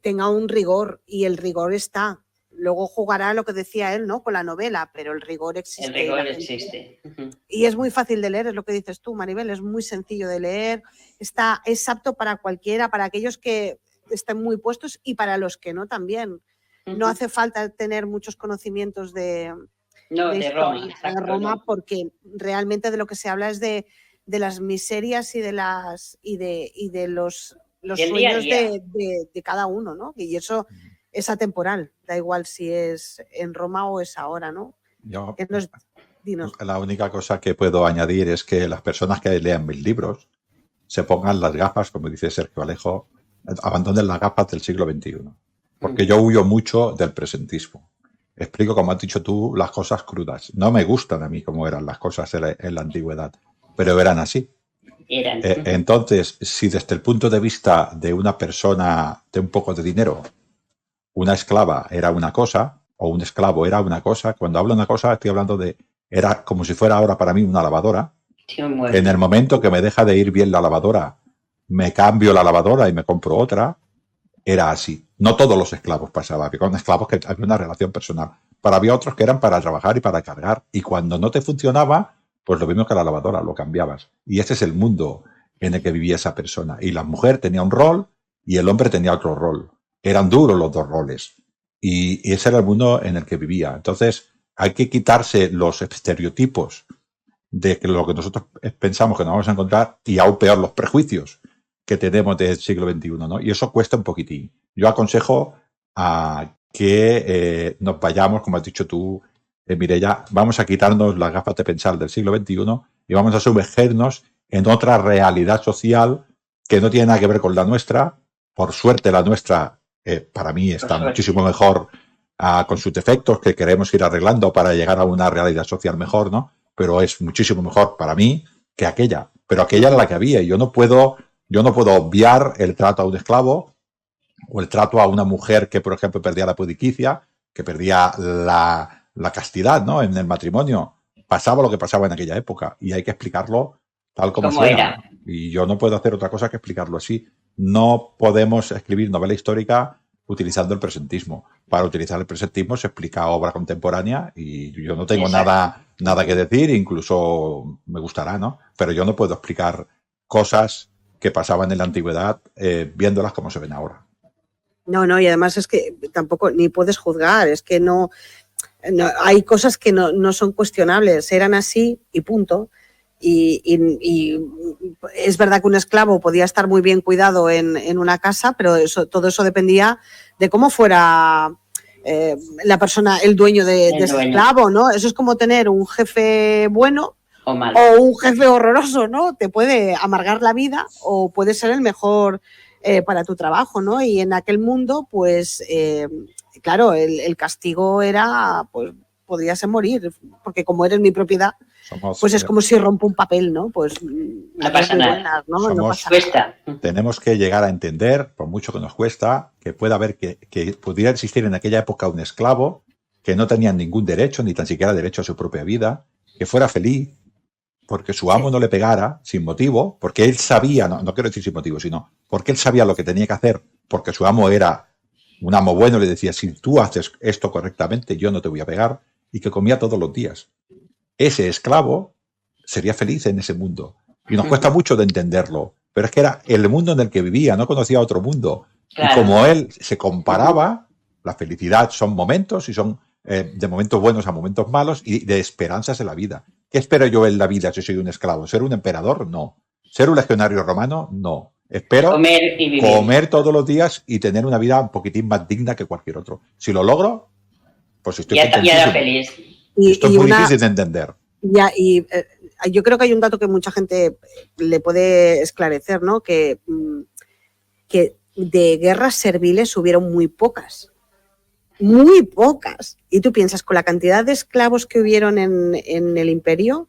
[SPEAKER 1] tenga un rigor, y el rigor está. Luego jugará lo que decía él, ¿no? Con la novela, pero el rigor existe.
[SPEAKER 3] El rigor existe.
[SPEAKER 1] Y es muy fácil de leer, es lo que dices tú, Maribel, es muy sencillo de leer, es apto para cualquiera, para aquellos que estén muy puestos y para los que no también. No hace falta tener muchos conocimientos de Roma, porque realmente de lo que se habla es de las miserias y de los sueños de cada uno, ¿no? Y eso es atemporal, da igual si es en Roma o es ahora, ¿no?
[SPEAKER 2] Dinos. La única cosa que puedo añadir es que las personas que lean mis libros se pongan las gafas, como dice Sergio Alejo, abandonen las gafas del siglo XXI. Porque yo huyo mucho del presentismo. Explico, como has dicho tú, las cosas crudas. No me gustan a mí como eran las cosas en la antigüedad, pero eran así. Entonces, si desde el punto de vista de una persona de un poco de dinero, una esclava era una cosa, o un esclavo era una cosa, cuando hablo de una cosa estoy hablando era como si fuera ahora para mí una lavadora. En el momento que me deja de ir bien la lavadora, me cambio la lavadora y me compro otra. Era así. No todos los esclavos pasaban. Había con esclavos que había una relación personal, pero había otros que eran para trabajar y para cargar, y cuando no te funcionaba, pues lo mismo que la lavadora, lo cambiabas. Y ese es el mundo en el que vivía esa persona. Y la mujer tenía un rol y el hombre tenía otro rol. Eran duros los dos roles. y ese era el mundo en el que vivía. Entonces, hay que quitarse los estereotipos de que lo que nosotros pensamos que nos vamos a encontrar y aún peor los prejuicios que tenemos del siglo XXI, ¿no? Y eso cuesta un poquitín. Yo aconsejo a que nos vayamos, como has dicho tú, Mireia, vamos a quitarnos las gafas de pensar del siglo XXI y vamos a sumergernos en otra realidad social que no tiene nada que ver con la nuestra. Por suerte la nuestra, para mí, está muchísimo mejor con sus defectos que queremos ir arreglando para llegar a una realidad social mejor, ¿no? Pero es muchísimo mejor para mí que aquella. Pero aquella era la que había y yo no puedo obviar el trato a un esclavo o el trato a una mujer que, por ejemplo, perdía la pudicicia, que perdía la castidad, ¿no? En el matrimonio. Pasaba lo que pasaba en aquella época y hay que explicarlo tal como suena.
[SPEAKER 3] Era.
[SPEAKER 2] Y yo no puedo hacer otra cosa que explicarlo así. No podemos escribir novela histórica utilizando el presentismo. Para utilizar el presentismo se explica obra contemporánea y yo no tengo nada que decir, incluso me gustará, ¿no? Pero yo no puedo explicar cosas que pasaban en la antigüedad viéndolas como se ven ahora.
[SPEAKER 1] No, y además es que tampoco ni puedes juzgar, es que no hay cosas que no son cuestionables, eran así y punto. Y es verdad que un esclavo podía estar muy bien cuidado en una casa, pero todo eso dependía de cómo fuera la persona, el dueño de ese esclavo, ¿no? Eso es como tener un jefe bueno o un jefe horroroso, ¿no? Te puede amargar la vida o puede ser el mejor para tu trabajo, ¿no? Y en aquel mundo, pues, claro, el castigo era, pues, podría ser morir, porque como eres mi propiedad, pues es como si rompo un papel, ¿no? Pues
[SPEAKER 3] no pasa nada.
[SPEAKER 1] Buenas, ¿no? Cuesta.
[SPEAKER 2] Tenemos que llegar a entender, por mucho que nos cuesta, que pueda haber que pudiera existir en aquella época un esclavo que no tenía ningún derecho, ni tan siquiera derecho a su propia vida, que fuera feliz, porque su amo no le pegara sin motivo, porque él sabía, no quiero decir sin motivo, sino porque él sabía lo que tenía que hacer, porque su amo era un amo bueno, le decía, si tú haces esto correctamente, yo no te voy a pegar, y que comía todos los días. Ese esclavo sería feliz en ese mundo. Y nos cuesta mucho de entenderlo, pero es que era el mundo en el que vivía, no conocía otro mundo. Claro. Y como él se comparaba, la felicidad son momentos y son de momentos buenos a momentos malos y de esperanzas en la vida. ¿Qué espero yo en la vida si soy un esclavo? ¿Ser un emperador? No. ¿Ser un legionario romano? No. Espero comer todos los días y tener una vida un poquitín más digna que cualquier otro. Si lo logro, pues estoy contentísimo.
[SPEAKER 3] Ya era feliz.
[SPEAKER 2] Esto es muy difícil de entender.
[SPEAKER 1] Yo creo que hay un dato que mucha gente le puede esclarecer, ¿no? Que de guerras serviles hubieron muy pocas. Muy pocas. Y tú piensas, con la cantidad de esclavos que hubieron en el imperio,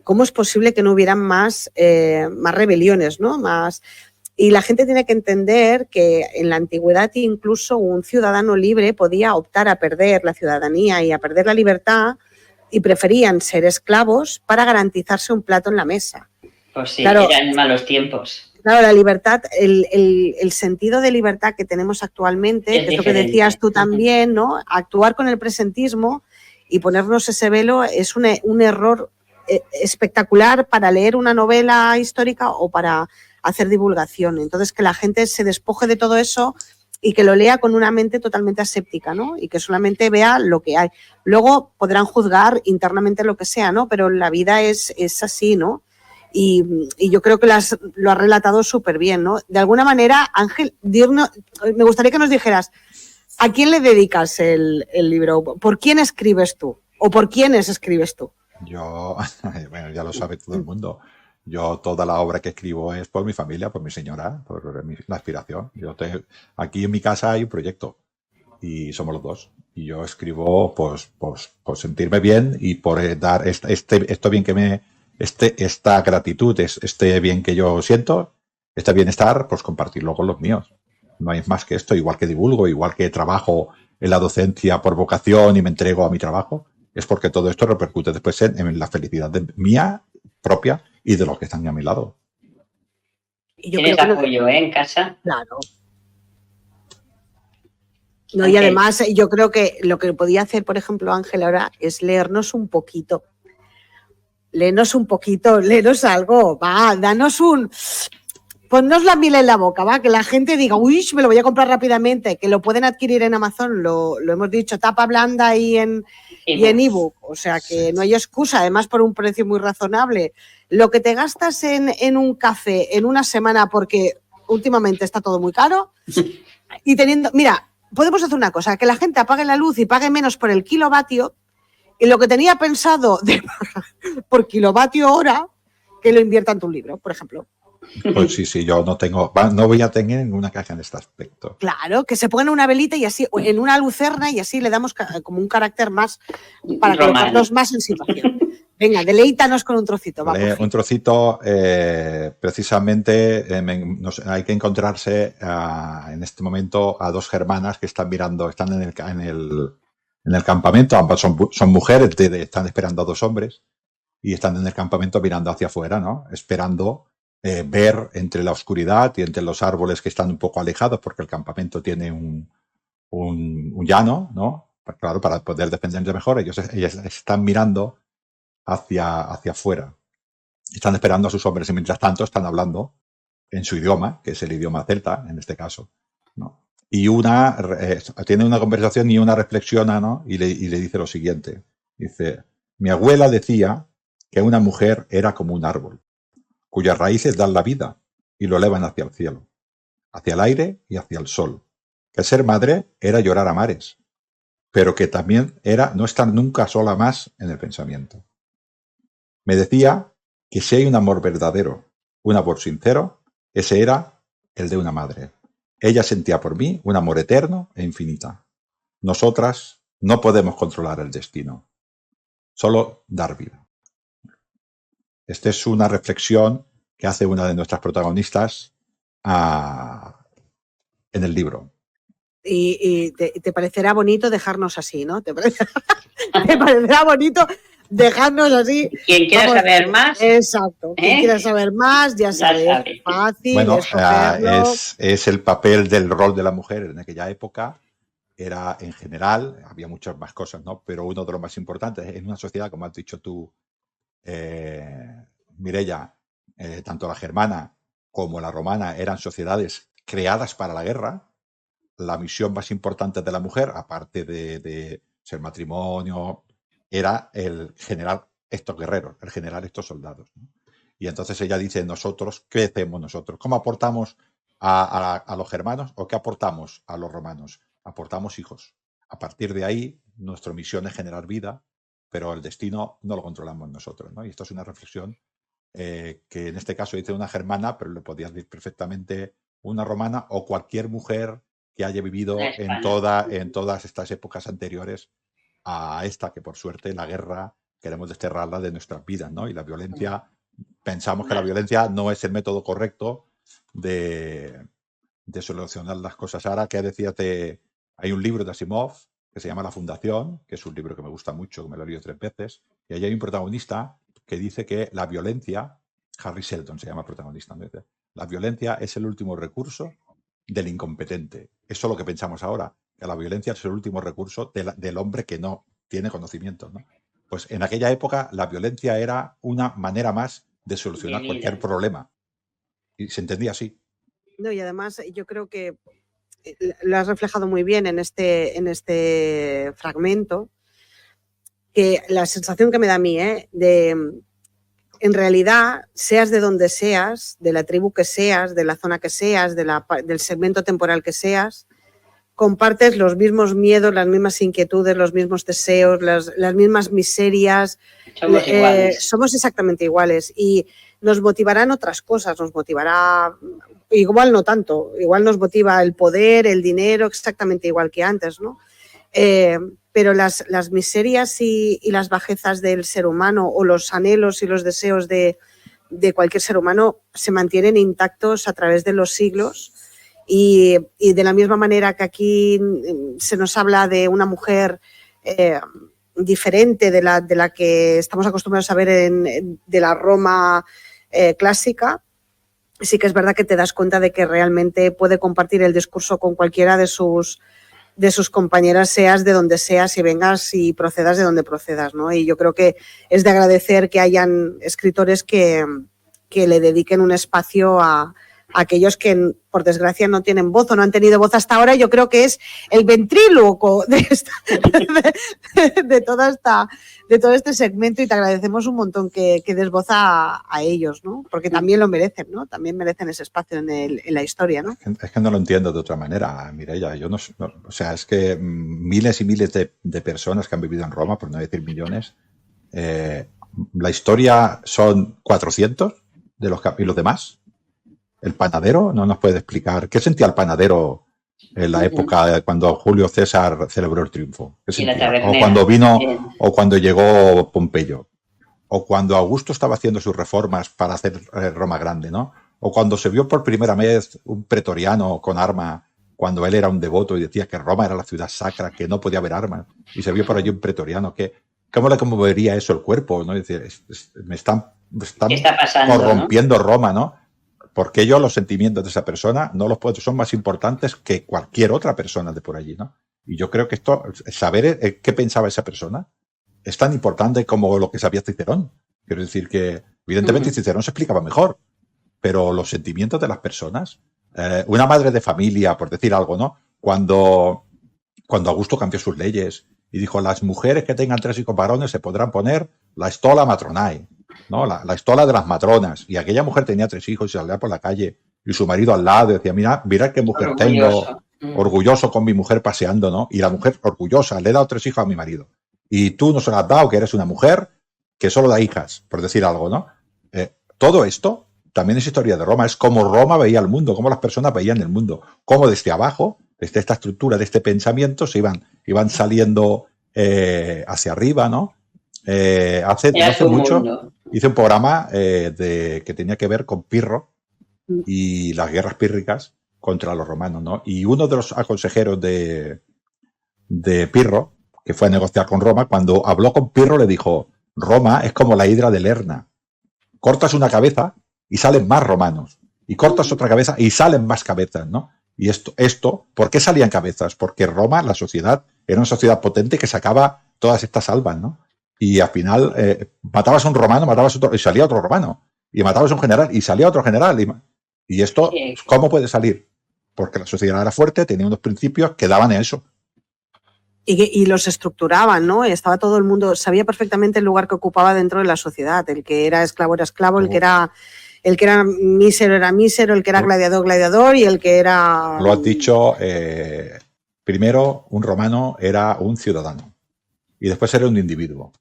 [SPEAKER 1] ¿cómo es posible que no hubieran más rebeliones, ¿no? Y la gente tiene que entender que en la antigüedad incluso un ciudadano libre podía optar a perder la ciudadanía y a perder la libertad y preferían ser esclavos para garantizarse un plato en la mesa.
[SPEAKER 3] Pues sí, claro, eran malos tiempos.
[SPEAKER 1] Claro, la libertad, el sentido de libertad que tenemos actualmente, que es lo que decías tú también, ¿no? Actuar con el presentismo y ponernos ese velo es un error espectacular para leer una novela histórica o para hacer divulgación. Entonces, que la gente se despoje de todo eso y que lo lea con una mente totalmente aséptica, ¿no? Y que solamente vea lo que hay. Luego podrán juzgar internamente lo que sea, ¿no? Pero la vida es así, ¿no? Y yo creo que lo has relatado súper bien, ¿no? De alguna manera, Ángel, me gustaría que nos dijeras, ¿a quién le dedicas el libro? ¿Por quién escribes tú? ¿O por quiénes escribes tú?
[SPEAKER 2] Yo, bueno, ya lo sabe todo el mundo. Yo toda la obra que escribo es por mi familia, por mi señora, por la aspiración. Aquí en mi casa hay un proyecto y somos los dos. Y yo escribo pues por sentirme bien y por dar esto bien que esta gratitud, este bien que yo siento, este bienestar, pues compartirlo con los míos. No hay más que esto, igual que divulgo, igual que trabajo en la docencia por vocación y me entrego a mi trabajo, es porque todo esto repercute después en la felicidad mía propia y de los que están a mi lado.
[SPEAKER 3] ¿Tienes apoyo en casa?
[SPEAKER 1] Claro. No, y además yo creo que lo que podía hacer, por ejemplo, Ángel ahora es leernos un poquito. Léenos algo, danos Ponnos la miel en la boca, ¿va? Que la gente diga, uy, me lo voy a comprar rápidamente, que lo pueden adquirir en Amazon, lo hemos dicho, tapa blanda y en ebook, o sea que no hay excusa, además por un precio muy razonable. Lo que te gastas en un café en una semana, porque últimamente está todo muy caro, y teniendo, mira, podemos hacer una cosa, que la gente apague la luz y pague menos por el kilovatio, y lo que tenía pensado de por kilovatio hora, que lo invierta en tu libro, por ejemplo.
[SPEAKER 2] Pues sí, yo no voy a tener ninguna caja en este aspecto.
[SPEAKER 1] Claro, que se pongan una velita y así, en una lucerna, y así le damos como un carácter más para colocarnos más en situación. Venga, deleítanos con un trocito.
[SPEAKER 2] Vale, un trocito, precisamente hay que encontrarse en este momento a dos germanas que están mirando, están en el campamento, ambas son mujeres, están esperando a dos hombres y están en el campamento mirando hacia afuera, ¿no? Esperando ver entre la oscuridad y entre los árboles que están un poco alejados, porque el campamento tiene un llano, ¿no? Claro, para poder defenderse mejor, ellas están mirando hacia afuera. Están esperando a sus hombres y mientras tanto están hablando en su idioma, que es el idioma celta, en este caso, ¿no? Y una tiene una conversación y una reflexiona, ¿no? Y le dice lo siguiente. Dice, mi abuela decía que una mujer era como un árbol, cuyas raíces dan la vida y lo elevan hacia el cielo, hacia el aire y hacia el sol. Que ser madre era llorar a mares, pero que también era no estar nunca sola más en el pensamiento. Me decía que si hay un amor verdadero, un amor sincero, ese era el de una madre. Ella sentía por mí un amor eterno e infinita. Nosotras no podemos controlar el destino, solo dar vida. Esta es una reflexión que hace una de nuestras protagonistas en el libro.
[SPEAKER 1] Y te parecerá bonito dejarnos así, ¿no? ¿Te parecerá bonito dejarnos así?
[SPEAKER 3] Quien quiera saber más.
[SPEAKER 1] Exacto. Quien quiera saber más, ya sabe. Es fácil.
[SPEAKER 2] Bueno, es el papel del rol de la mujer en aquella época. Era en general, había muchas más cosas, ¿no? Pero uno de los más importantes en una sociedad, como has dicho tú, Mireia, tanto la germana como la romana eran sociedades creadas para la guerra. La misión más importante de la mujer, aparte de ser matrimonio, era el generar estos guerreros, el generar estos soldados, ¿no? Y entonces ella dice, nosotros, ¿qué hacemos nosotros? ¿Cómo aportamos a los germanos o qué aportamos a los romanos? Aportamos hijos. A partir de ahí, nuestra misión es generar vida, pero el destino no lo controlamos nosotros, ¿no? Y esto es una reflexión que en este caso dice una germana, pero le podías decir perfectamente una romana o cualquier mujer que haya vivido en todas estas épocas anteriores a esta, que por suerte la guerra queremos desterrarla de nuestras vidas, ¿no? Y la violencia, pensamos que la violencia no es el método correcto de solucionar las cosas. Ahora, ¿qué decías hay un libro de Asimov que se llama La Fundación, que es un libro que me gusta mucho, que me lo he leído 3 veces, y allí hay un protagonista que dice que la violencia, Harry Seldon se llama el protagonista, ¿no? La violencia es el último recurso del incompetente. Eso es lo que pensamos ahora, que la violencia es el último recurso del hombre que no tiene conocimiento, ¿no? Pues en aquella época la violencia era una manera más de solucionar cualquier problema. Y se entendía así.
[SPEAKER 1] No, y además yo creo que lo has reflejado muy bien en este fragmento, que la sensación que me da a mí, en realidad, seas de donde seas, de la tribu que seas, de la zona que seas, del segmento temporal que seas, compartes los mismos miedos, las mismas inquietudes, los mismos deseos, las mismas miserias. Somos exactamente iguales y nos motivarán otras cosas, nos motivará, igual no tanto, igual nos motiva el poder, el dinero, exactamente igual que antes, ¿no? Pero las miserias y las bajezas del ser humano o los anhelos y los deseos de cualquier ser humano se mantienen intactos a través de los siglos y de la misma manera que aquí se nos habla de una mujer diferente de la que estamos acostumbrados a ver de la Roma clásica, sí que es verdad que te das cuenta de que realmente puede compartir el discurso con cualquiera de sus compañeras, seas de donde seas y vengas y procedas de donde procedas, ¿no? Y yo creo que es de agradecer que hayan escritores que le dediquen un espacio a aquellos que, por desgracia, no tienen voz o no han tenido voz hasta ahora. Yo creo que es el ventríloco de todo este segmento, y te agradecemos un montón que des voz a ellos, ¿no? Porque también lo merecen, ¿no? También merecen ese espacio en la historia, ¿no?
[SPEAKER 2] Es que no lo entiendo de otra manera, Mireia. Yo o sea, es que miles y miles de personas que han vivido en Roma, por no decir millones, la historia son 400 de y los demás. El panadero no nos puede explicar qué sentía el panadero en la época cuando Julio César celebró el triunfo. ¿Qué sentía? O cuando vino, o cuando llegó Pompeyo, o cuando Augusto estaba haciendo sus reformas para hacer Roma grande, ¿no? O cuando se vio por primera vez un pretoriano con arma, cuando él era un devoto y decía que Roma era la ciudad sacra, que no podía haber armas, y se vio por allí un pretoriano, ¿cómo le conmovería eso el cuerpo, ¿no? Es decir, me están corrompiendo, ¿no? Roma, ¿no? Porque yo los sentimientos de esa persona no los puedo, son más importantes que cualquier otra persona de por allí, ¿no? Y yo creo que esto, saber qué pensaba esa persona, es tan importante como lo que sabía Cicerón. Quiero decir que, evidentemente, Cicerón se explicaba mejor, pero los sentimientos de las personas, una madre de familia, por decir algo, ¿no? Cuando Augusto cambió sus leyes y dijo, las mujeres que tengan 3 hijos varones se podrán poner la stola matronae, ¿no? La estola de las matronas. Y aquella mujer tenía 3 hijos y salía por la calle y su marido al lado y decía, mira qué mujer tengo, orgulloso con mi mujer paseando, ¿no? Y la mujer orgullosa, le he dado 3 hijos a mi marido. Y tú no se lo has dado, que eres una mujer que solo da hijas, por decir algo, ¿no? Todo esto también es historia de Roma, es cómo Roma veía el mundo, cómo las personas veían el mundo, cómo desde abajo, desde esta estructura, de este pensamiento, se iban saliendo hacia arriba, ¿no? Hace mucho hice un programa que tenía que ver con Pirro y las guerras pírricas contra los romanos, ¿no? Y uno de los consejeros de Pirro, que fue a negociar con Roma, cuando habló con Pirro le dijo, Roma es como la hidra de Lerna. Cortas una cabeza y salen más romanos. Y cortas otra cabeza y salen más cabezas, ¿no? Y esto, ¿por qué salían cabezas? Porque Roma, la sociedad, era una sociedad potente que sacaba todas estas albas, ¿no? Y al final matabas a un romano, matabas a otro, y salía otro romano. Y matabas a un general y salía otro general. Y esto, ¿cómo puede salir? Porque la sociedad era fuerte, tenía unos principios que daban a eso.
[SPEAKER 1] Y los estructuraban, ¿no? Estaba todo el mundo, sabía perfectamente el lugar que ocupaba dentro de la sociedad. El que era esclavo, el que era mísero, el que era gladiador, y el que era...
[SPEAKER 2] Lo has dicho, primero un romano era un ciudadano y después era un individuo.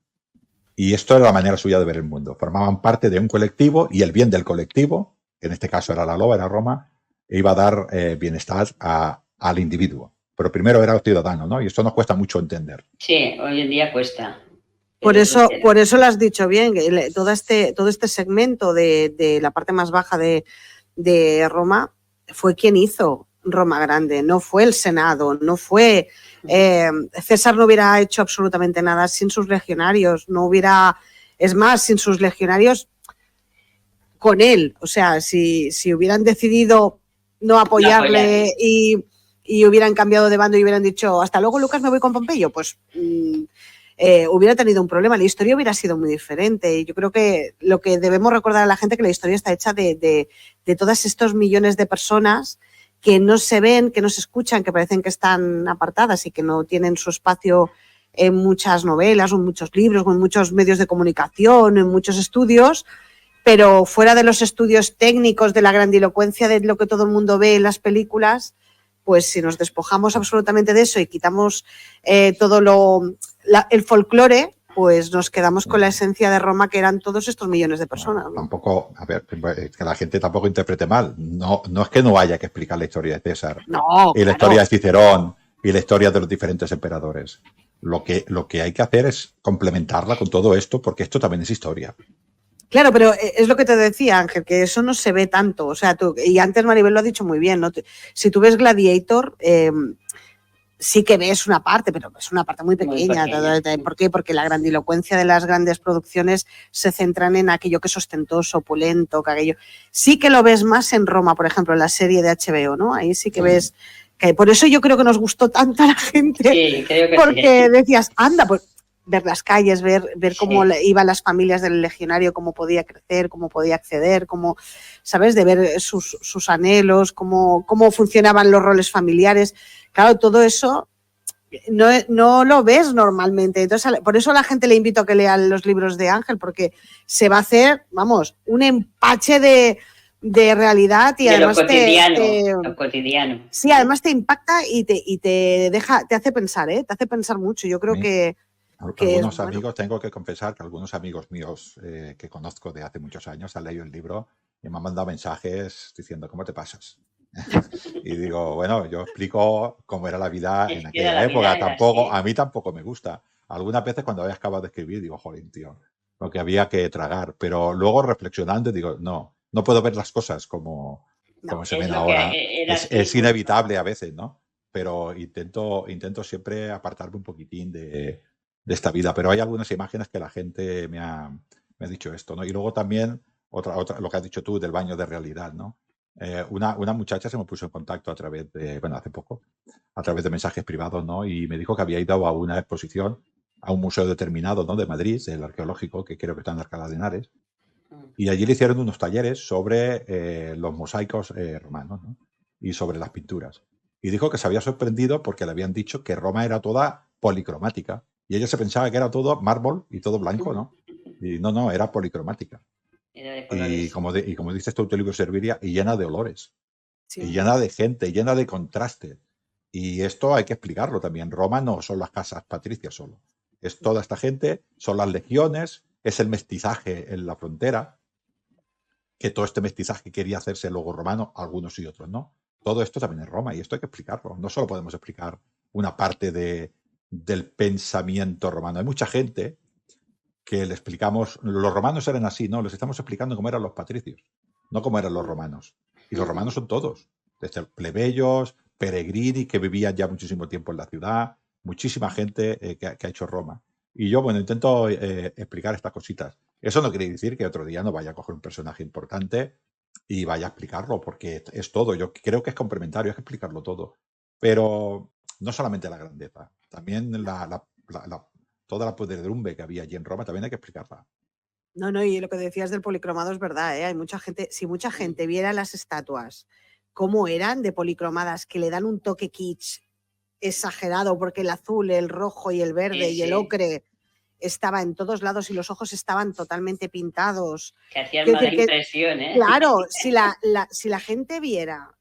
[SPEAKER 2] Y esto era la manera suya de ver el mundo. Formaban parte de un colectivo y el bien del colectivo, que en este caso era la loba, era Roma, iba a dar bienestar al individuo. Pero primero era ciudadano, ¿no? Y esto nos cuesta mucho entender.
[SPEAKER 3] Sí, hoy en día cuesta.
[SPEAKER 1] Por eso lo has dicho bien, todo este segmento de la parte más baja de Roma fue quien hizo Roma grande, no fue el Senado, no fue... César no hubiera hecho absolutamente nada sin sus legionarios, es más, sin sus legionarios con él. O sea, si hubieran decidido no apoyarle y hubieran cambiado de bando y hubieran dicho, hasta luego Lucas, me voy con Pompeyo, pues... hubiera tenido un problema, la historia hubiera sido muy diferente. Y yo creo que lo que debemos recordar a la gente es que la historia está hecha de todos estos millones de personas que no se ven, que no se escuchan, que parecen que están apartadas y que no tienen su espacio en muchas novelas, o en muchos libros, o en muchos medios de comunicación, en muchos estudios, pero fuera de los estudios técnicos, de la grandilocuencia, de lo que todo el mundo ve en las películas, pues si nos despojamos absolutamente de eso y quitamos todo el folclore, pues nos quedamos con la esencia de Roma, que eran todos estos millones de personas, ¿no?
[SPEAKER 2] Tampoco, a ver, que la gente tampoco interprete mal. No es que no haya que explicar la historia de César, y la historia de Cicerón, y la historia de los diferentes emperadores. Lo que hay que hacer es complementarla con todo esto, porque esto también es historia.
[SPEAKER 1] Claro, pero es lo que te decía, Ángel, que eso no se ve tanto. O sea, y antes Maribel lo ha dicho muy bien, ¿no? Si tú ves Gladiator, sí que ves una parte, pero es una parte muy pequeña. ¿Por qué? Porque la grandilocuencia de las grandes producciones se centran en aquello que es ostentoso, opulento, que aquello. Sí que lo ves más en Roma, por ejemplo, en la serie de HBO, ¿no? Ahí sí que ves... Que por eso yo creo que nos gustó tanto a la gente,
[SPEAKER 3] sí, creo que
[SPEAKER 1] porque
[SPEAKER 3] sí.
[SPEAKER 1] Decías, anda, pues ver las calles, ver cómo iban las familias del legionario, cómo podía crecer, cómo podía acceder, cómo, ¿sabes? De ver sus anhelos, cómo funcionaban los roles familiares. Claro, todo eso no lo ves normalmente. Entonces, por eso a la gente le invito a que lean los libros de Ángel, porque se va a hacer, vamos, un empache de realidad y
[SPEAKER 3] de
[SPEAKER 1] además
[SPEAKER 3] lo cotidiano.
[SPEAKER 1] Sí, además te impacta y te hace pensar, te hace pensar mucho. Yo creo que
[SPEAKER 2] algunos amigos, tengo que confesar que algunos amigos míos que conozco de hace muchos años han leído el libro y me han mandado mensajes diciendo ¿cómo te pasas? Y digo, bueno, yo explico cómo era la vida en aquella época. Tampoco, a mí tampoco me gusta. Algunas veces cuando había acabado de escribir digo, jolín, tío, lo que había que tragar. Pero luego reflexionando digo, no puedo ver las cosas como se ven ahora. Es inevitable a veces, ¿no? Pero intento siempre apartarme un poquitín de esta vida. Pero hay algunas imágenes que la gente me ha dicho esto, ¿no? Y luego también otra, lo que has dicho tú del baño de realidad, ¿no? Una muchacha se me puso en contacto a través de, hace poco, a través de mensajes privados, ¿no? Y me dijo que había ido a una exposición a un museo determinado, ¿no? De Madrid, el arqueológico, que creo que está en Alcalá de Henares. Y allí le hicieron unos talleres sobre los mosaicos romanos, ¿no? Y sobre las pinturas. Y dijo que se había sorprendido porque le habían dicho que Roma era toda policromática. Y ella se pensaba que era todo mármol y todo blanco, ¿no? Y no, era policromática. Y como dices tú, tu libro serviría y llena de olores, y llena de gente, llena de contrastes. Y esto hay que explicarlo también. Roma no son las casas patricias solo. Es toda esta gente, son las legiones, es el mestizaje en la frontera, que todo este mestizaje quería hacerse luego romano, algunos y otros no. Todo esto también es Roma y esto hay que explicarlo. No solo podemos explicar una parte del pensamiento romano. Hay mucha gente que le explicamos, los romanos eran así, no, les estamos explicando cómo eran los patricios, no cómo eran los romanos. Y los romanos son todos, desde plebeyos, peregrini, que vivían ya muchísimo tiempo en la ciudad, muchísima gente que ha hecho Roma. Y yo, intento explicar estas cositas. Eso no quiere decir que otro día no vaya a coger un personaje importante y vaya a explicarlo, porque es todo. Yo creo que es complementario, hay que explicarlo todo. Pero no solamente la grandeza, también toda la podredumbre que había allí en Roma, también hay que explicarla.
[SPEAKER 1] No, y lo que decías del policromado es verdad, Hay mucha gente, si mucha gente viera las estatuas, cómo eran de policromadas, que le dan un toque kitsch exagerado, porque el azul, el rojo y el verde y el ocre estaba en todos lados y los ojos estaban totalmente pintados.
[SPEAKER 3] Que hacían mala impresión, ¿eh?
[SPEAKER 1] Claro, si la gente viera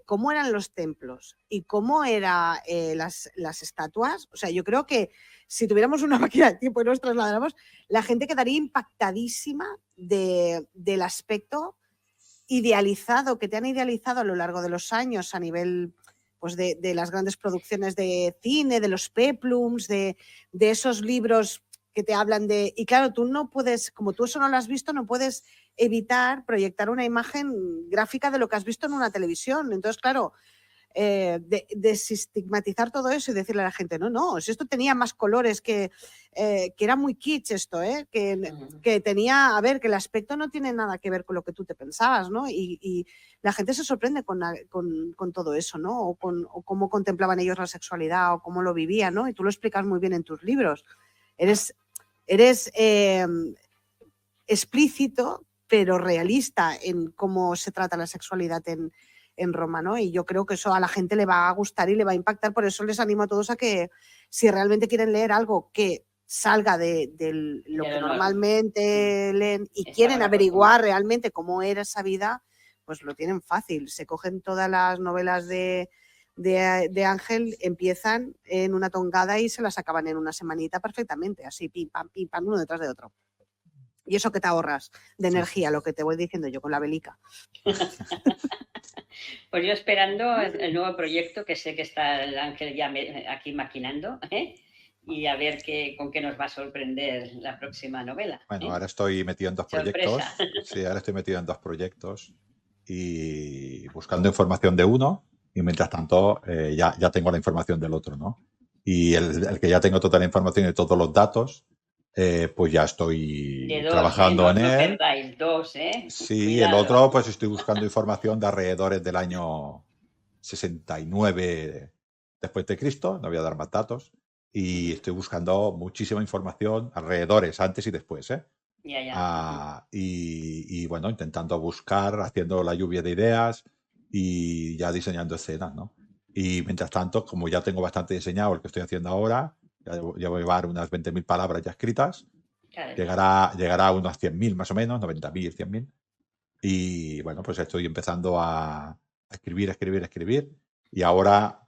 [SPEAKER 1] cómo eran los templos y cómo eran las estatuas, o sea, yo creo que si tuviéramos una máquina de tiempo y nos trasladáramos, la gente quedaría impactadísima del aspecto idealizado, que te han idealizado a lo largo de los años a nivel pues de las grandes producciones de cine, de los peplums, de esos libros que te hablan de... Y claro, tú no puedes, como tú eso no lo has visto, no puedes evitar proyectar una imagen gráfica de lo que has visto en una televisión. Entonces, claro, desestigmatizar todo eso y decirle a la gente, no, si esto tenía más colores, que era muy kitsch esto, que tenía, a ver, que el aspecto no tiene nada que ver con lo que tú te pensabas, ¿no? Y la gente se sorprende con todo eso, ¿no? O cómo contemplaban ellos la sexualidad o cómo lo vivían, ¿no? Y tú lo explicas muy bien en tus libros. Eres explícito, pero realista en cómo se trata la sexualidad en Roma, ¿no? Y yo creo que eso a la gente le va a gustar y le va a impactar. Por eso les animo a todos a que, si realmente quieren leer algo que salga de lo que normalmente leen y quieren averiguar realmente cómo era esa vida, pues lo tienen fácil. Se cogen todas las novelas de Ángel, empiezan en una tongada y se las acaban en una semanita perfectamente, así pim, pam, uno detrás de otro. Y eso que te ahorras de energía, lo que te voy diciendo yo con la velica.
[SPEAKER 3] Pues yo esperando el nuevo proyecto, que sé que está el Ángel ya aquí maquinando, y a ver con qué nos va a sorprender la próxima novela.
[SPEAKER 2] Bueno, ahora estoy metido en dos proyectos. Sí, ahora estoy metido en dos proyectos y buscando información de uno, y mientras tanto ya tengo la información del otro, ¿no? Y el que ya tengo toda la información y todos los datos, pues ya estoy trabajando en él.
[SPEAKER 3] No perdáis dos,
[SPEAKER 2] Sí, cuidado. El otro, pues estoy buscando información de alrededores del año 69 después de Cristo, no voy a dar más datos, y estoy buscando muchísima información, alrededores, antes y después, ¿eh? Y bueno, intentando buscar, haciendo la lluvia de ideas y ya diseñando escenas, ¿no? Y mientras tanto, como ya tengo bastante diseñado el que estoy haciendo ahora, ya voy a llevar unas 20.000 palabras ya escritas, llegará a unos 100.000 más o menos, 90.000, 100.000. Y bueno, pues estoy empezando a escribir. Y ahora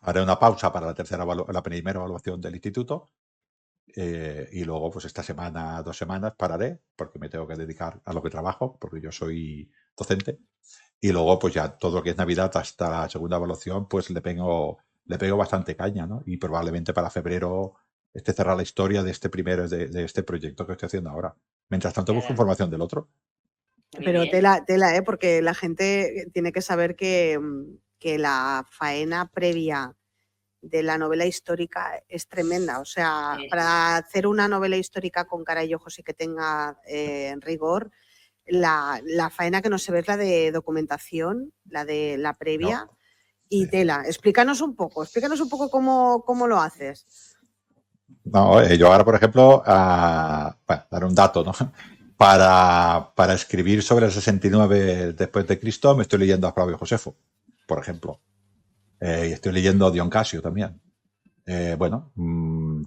[SPEAKER 2] haré una pausa para la primera evaluación del instituto. Y luego, pues esta semana, 2 semanas, pararé porque me tengo que dedicar a lo que trabajo, porque yo soy docente. Y luego, pues ya todo lo que es Navidad hasta la segunda evaluación, pues le pego bastante caña, ¿no? Y probablemente para febrero esté cerrada la historia de este proyecto que estoy haciendo ahora. Mientras tanto, busco información del otro.
[SPEAKER 1] Pero tela, porque la gente tiene que saber que la faena previa de la novela histórica es tremenda. O sea, para hacer una novela histórica con cara y ojos y que tenga rigor, la faena que no se ve es la de documentación, la de la previa y tela. Explícanos un poco cómo lo haces.
[SPEAKER 2] No, yo ahora, por ejemplo, dar un dato, ¿no? Para escribir sobre el 69 después de Cristo me estoy leyendo a Flavio Josefo, por ejemplo. Y estoy leyendo a Dion Casio también. Bueno,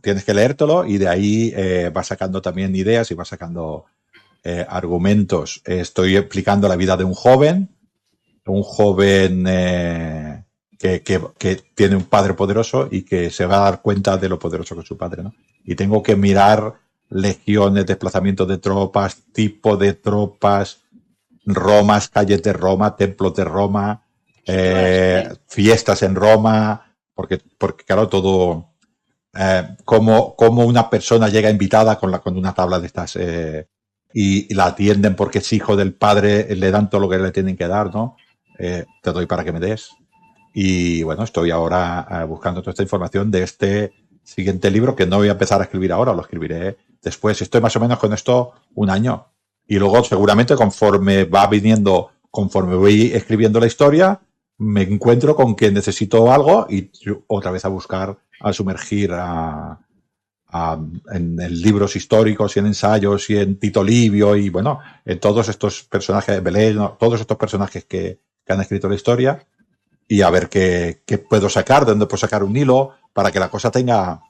[SPEAKER 2] tienes que leértelo y de ahí vas sacando también ideas y vas sacando argumentos. Estoy explicando la vida de un joven que tiene un padre poderoso y que se va a dar cuenta de lo poderoso que es su padre, ¿no? Y tengo que mirar legiones, desplazamientos de tropas, tipo de tropas, calles de Roma, templos de Roma, fiestas en Roma, porque claro, todo como una persona llega invitada con una tabla de estas y la atienden porque es hijo del padre, le dan todo lo que le tienen que dar, ¿no? Te doy para que me des. Y bueno, estoy ahora buscando toda esta información de este siguiente libro que no voy a empezar a escribir ahora, lo escribiré después. Estoy más o menos con esto un año. Y luego seguramente conforme voy escribiendo la historia, me encuentro con que necesito algo y otra vez a sumergir en libros históricos y en ensayos y en Tito Livio y bueno, en todos estos personajes de Belén, todos estos personajes que han escrito la historia y a ver qué puedo sacar, de dónde puedo sacar un hilo para que la cosa tenga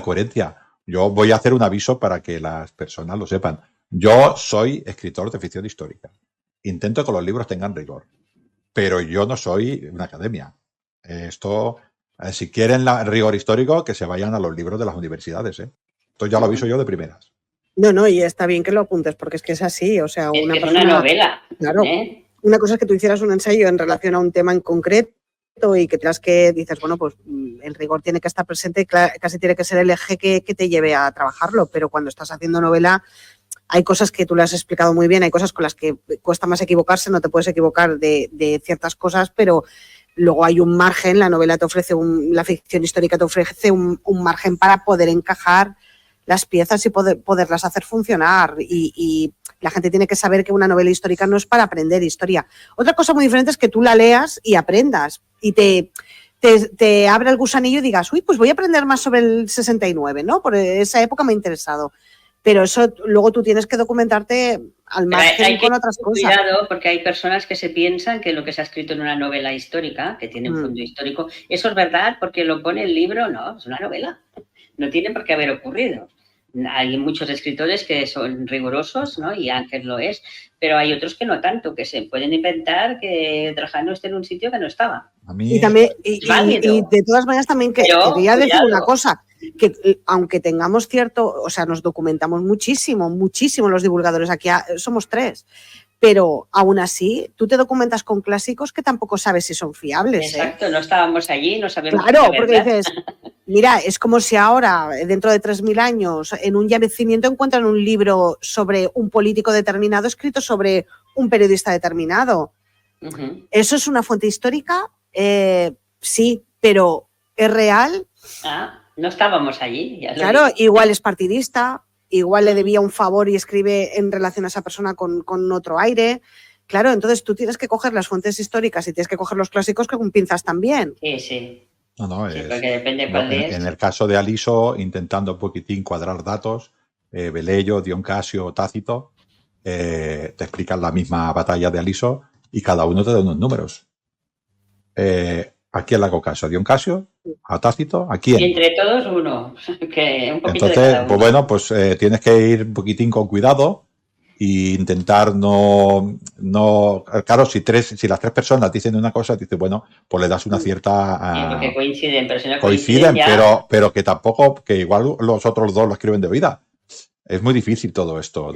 [SPEAKER 2] coherencia. Yo voy a hacer un aviso para que las personas lo sepan. Yo soy escritor de ficción histórica. Intento que los libros tengan rigor, pero yo no soy una academia. Si quieren rigor histórico, que se vayan a los libros de las universidades. Esto ya lo aviso yo de primeras.
[SPEAKER 1] No, y está bien que lo apuntes, porque es que es así. O sea,
[SPEAKER 3] es una novela.
[SPEAKER 1] Claro. Una cosa es que tú hicieras un ensayo en relación a un tema en concreto y que dices, bueno, pues el rigor tiene que estar presente, casi tiene que ser el eje que te lleve a trabajarlo, pero cuando estás haciendo novela hay cosas que tú le has explicado muy bien, hay cosas con las que cuesta más equivocarse, no te puedes equivocar de ciertas cosas, pero luego hay un margen, la novela te ofrece, la ficción histórica te ofrece un margen para poder encajar las piezas y poderlas hacer funcionar y la gente tiene que saber que una novela histórica no es para aprender historia. Otra cosa muy diferente es que tú la leas y aprendas y te abre el gusanillo y digas, uy, pues voy a aprender más sobre el 69, ¿no? Por esa época me ha interesado. Pero eso luego tú tienes que documentarte al margen con otras cosas.
[SPEAKER 3] Cuidado, porque hay personas que se piensan que lo que se ha escrito en una novela histórica, que tiene un fondo histórico, eso es verdad porque lo pone el libro, no, es una novela. No tiene por qué haber ocurrido. Hay muchos escritores que son rigurosos, ¿no? Y Ángel lo es, pero hay otros que no tanto, que se pueden inventar que Trajano esté en un sitio que no estaba.
[SPEAKER 1] Y de todas maneras también quería decir una cosa, que aunque tengamos o sea, nos documentamos muchísimo los divulgadores, aquí somos 3, pero aún así tú te documentas con clásicos que tampoco sabes si son fiables.
[SPEAKER 3] Exacto, no estábamos allí, no sabemos.
[SPEAKER 1] Claro, porque dices, mira, es como si ahora, dentro de 3.000 años, en un yacimiento encuentran un libro sobre un político determinado escrito sobre un periodista determinado. Uh-huh. ¿Eso es una fuente histórica? Sí, pero ¿es real?
[SPEAKER 3] No estábamos allí.
[SPEAKER 1] Claro, igual es partidista, igual le debía un favor y escribe en relación a esa persona con otro aire. Claro, entonces tú tienes que coger las fuentes históricas y tienes que coger los clásicos con pinzas también.
[SPEAKER 3] Sí.
[SPEAKER 2] No,
[SPEAKER 3] Sí, porque depende cuál lees.
[SPEAKER 2] en el caso de Aliso, intentando un poquitín cuadrar datos, Velello, Dion Casio, Tácito, te explican la misma batalla de Aliso y cada uno te da unos números. ¿A quién le hago caso? ¿A Dion Casio? ¿A Tácito? ¿A quién?
[SPEAKER 3] Y entre todos uno, que un poquito de
[SPEAKER 2] Entonces,
[SPEAKER 3] cada uno.
[SPEAKER 2] pues bueno, pues tienes que ir un poquitín con cuidado e intentar no, claro, si las tres personas dicen una cosa, dices, bueno, pues le das una
[SPEAKER 3] Sí,
[SPEAKER 2] cierta,
[SPEAKER 3] porque coinciden, pero si no
[SPEAKER 2] coinciden,
[SPEAKER 3] ya...
[SPEAKER 2] pero que tampoco, que igual los otros dos lo escriben de oída. Es muy difícil todo esto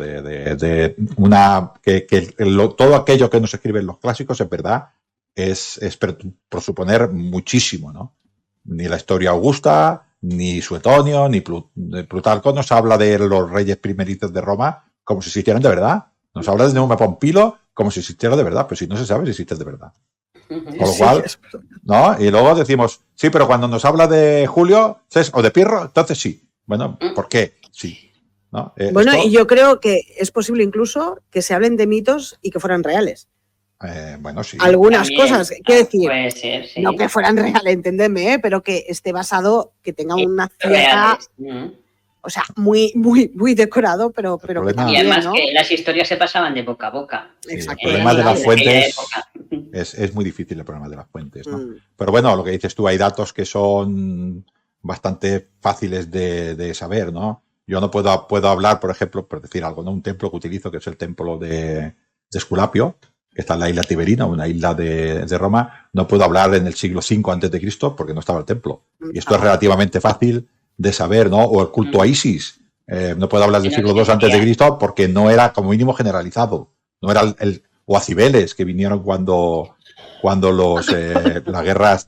[SPEAKER 2] todo aquello que nos escriben los clásicos, es verdad, es por suponer muchísimo, ¿no? Ni la historia augusta, ni Suetonio, ni Plutarco nos habla de los reyes primerizos de Roma como si existieran de verdad. Nos habla de Numa Pompilo como si existiera de verdad, pero si no se sabe si existen de verdad. Con lo cual, ¿no? Y luego decimos, sí, pero cuando nos habla de Julio o de Pirro, entonces sí. Bueno, ¿por qué? Sí. ¿No?
[SPEAKER 1] Bueno, y yo creo que es posible incluso que se hablen de mitos y que fueran reales.
[SPEAKER 2] Bueno, sí.
[SPEAKER 1] Algunas cosas, quiero decir,
[SPEAKER 3] puede ser, sí.
[SPEAKER 1] No que fueran reales, entendedme, pero que esté basado, que tenga una cierta, o sea, muy, muy, muy decorado, pero que también,
[SPEAKER 3] y además,
[SPEAKER 1] ¿no?
[SPEAKER 3] que las historias se pasaban de boca a boca.
[SPEAKER 2] Sí, el problema de las fuentes es muy difícil, el problema de las fuentes, ¿no? Pero bueno, lo que dices tú, hay datos que son bastante fáciles de saber, ¿no? Yo no puedo hablar, por ejemplo, por decir algo, ¿no? Un templo que utilizo, que es el templo de Esculapio, que está en la isla Tiberina, una isla de Roma. No puedo hablar en el siglo V a.C. porque no estaba el templo. Y esto es relativamente fácil de saber, ¿no? O el culto a Isis. No puedo hablar del siglo II a.C. porque no era como mínimo generalizado. No era o a Cibeles, que vinieron cuando las guerras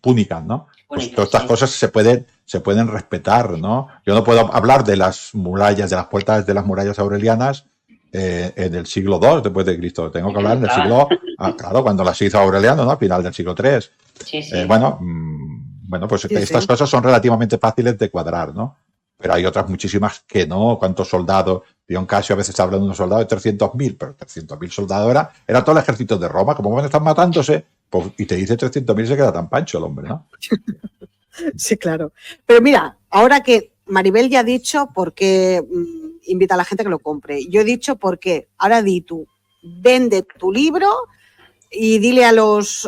[SPEAKER 2] púnicas, ¿no? Pues todas estas cosas se pueden respetar, ¿no? Yo no puedo hablar de las murallas, de las puertas de las murallas aurelianas en el siglo II después de Cristo. Tengo que hablar en el siglo, claro, cuando las hizo Aureliano, ¿no? Al final del siglo III.
[SPEAKER 3] Sí, sí.
[SPEAKER 2] Bueno, pues estas cosas son relativamente fáciles de cuadrar, ¿no? Pero hay otras muchísimas que no. ¿Cuántos soldados? Dion Casio a veces habla de unos soldados de 300.000, pero 300.000 soldados era todo el ejército de Roma. Como van a estar matándose, pues, y te dice 300.000, se queda tan pancho el hombre, ¿no?
[SPEAKER 1] Sí, claro. Pero mira, ahora que Maribel ya ha dicho por qué invita a la gente a que lo compre, yo he dicho por qué. Ahora di tú, vende tu libro y dile a los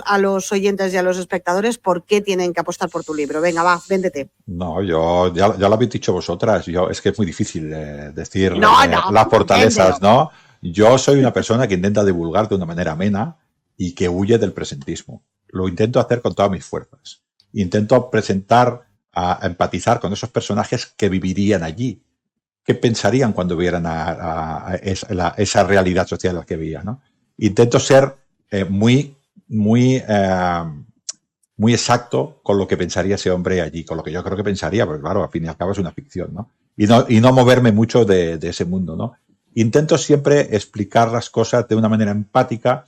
[SPEAKER 1] oyentes y a los espectadores por qué tienen que apostar por tu libro. Venga, va, véndete.
[SPEAKER 2] No, yo ya lo habéis dicho vosotras. Es que es muy difícil decir las fortalezas, ¿no? Yo soy una persona que intenta divulgar de una manera amena y que huye del presentismo. Lo intento hacer con todas mis fuerzas. Intento presentar, a empatizar con esos personajes que vivirían allí. ¿Qué pensarían cuando vieran esa realidad social en la que vivían, ¿no? Intento ser muy exacto con lo que pensaría ese hombre allí, con lo que yo creo que pensaría, porque claro, al fin y al cabo es una ficción, ¿no? Y no moverme mucho de ese mundo, ¿no? Intento siempre explicar las cosas de una manera empática,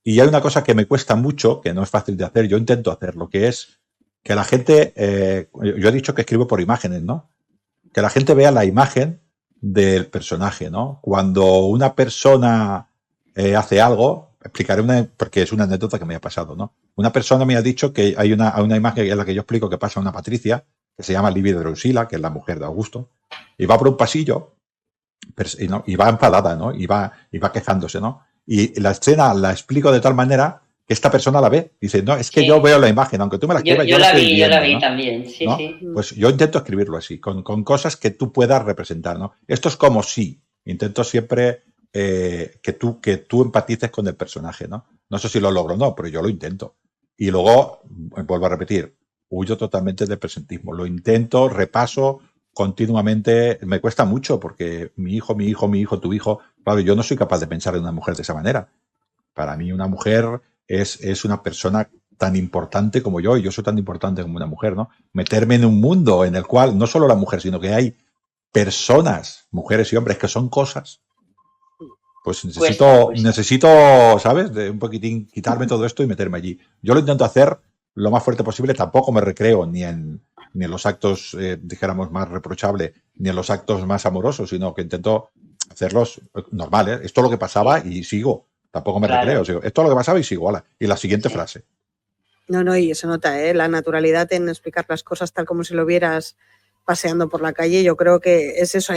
[SPEAKER 2] y hay una cosa que me cuesta mucho, que no es fácil de hacer, yo intento hacerlo, que es que la gente, yo he dicho que escribo por imágenes, ¿no? Que la gente vea la imagen del personaje, ¿no? Cuando una persona hace algo, explicaré porque es una anécdota que me ha pasado, ¿no? Una persona me ha dicho que hay una imagen en la que yo explico que pasa una Patricia, que se llama Livia de Drusila, que es la mujer de Augusto, y va por un pasillo, y va enfadada, ¿no? Y va quejándose, ¿no? Y la escena la explico de tal manera que esta persona la ve. Dice, no, es que yo veo la imagen, aunque tú me la escribas, yo la vi,
[SPEAKER 3] ¿no? También, sí,
[SPEAKER 2] ¿no?
[SPEAKER 3] sí.
[SPEAKER 2] Pues yo intento escribirlo así, con cosas que tú puedas representar, ¿no? Esto es como si, intento siempre que tú empatices con el personaje, ¿no? No sé si lo logro o no, pero yo lo intento. Y luego, vuelvo a repetir, huyo totalmente del presentismo. Lo intento, repaso continuamente. Me cuesta mucho porque mi hijo, tu hijo, claro, yo no soy capaz de pensar en una mujer de esa manera. Para mí una mujer es una persona tan importante como yo, y yo soy tan importante como una mujer, ¿no? Meterme en un mundo en el cual no solo la mujer, sino que hay personas, mujeres y hombres, que son cosas, pues necesito, ¿sabes? Un poquitín quitarme todo esto y meterme allí. Yo lo intento hacer lo más fuerte posible, tampoco me recreo ni en los actos, dijéramos, más reprochables, ni en los actos más amorosos, sino que intento hacerlos normales. Esto es lo que pasaba y sigo. Tampoco me recreo. Esto es lo que pasaba y sigo. Y la siguiente frase.
[SPEAKER 1] No, y se nota, la naturalidad en explicar las cosas tal como si lo vieras paseando por la calle. Yo creo que es eso.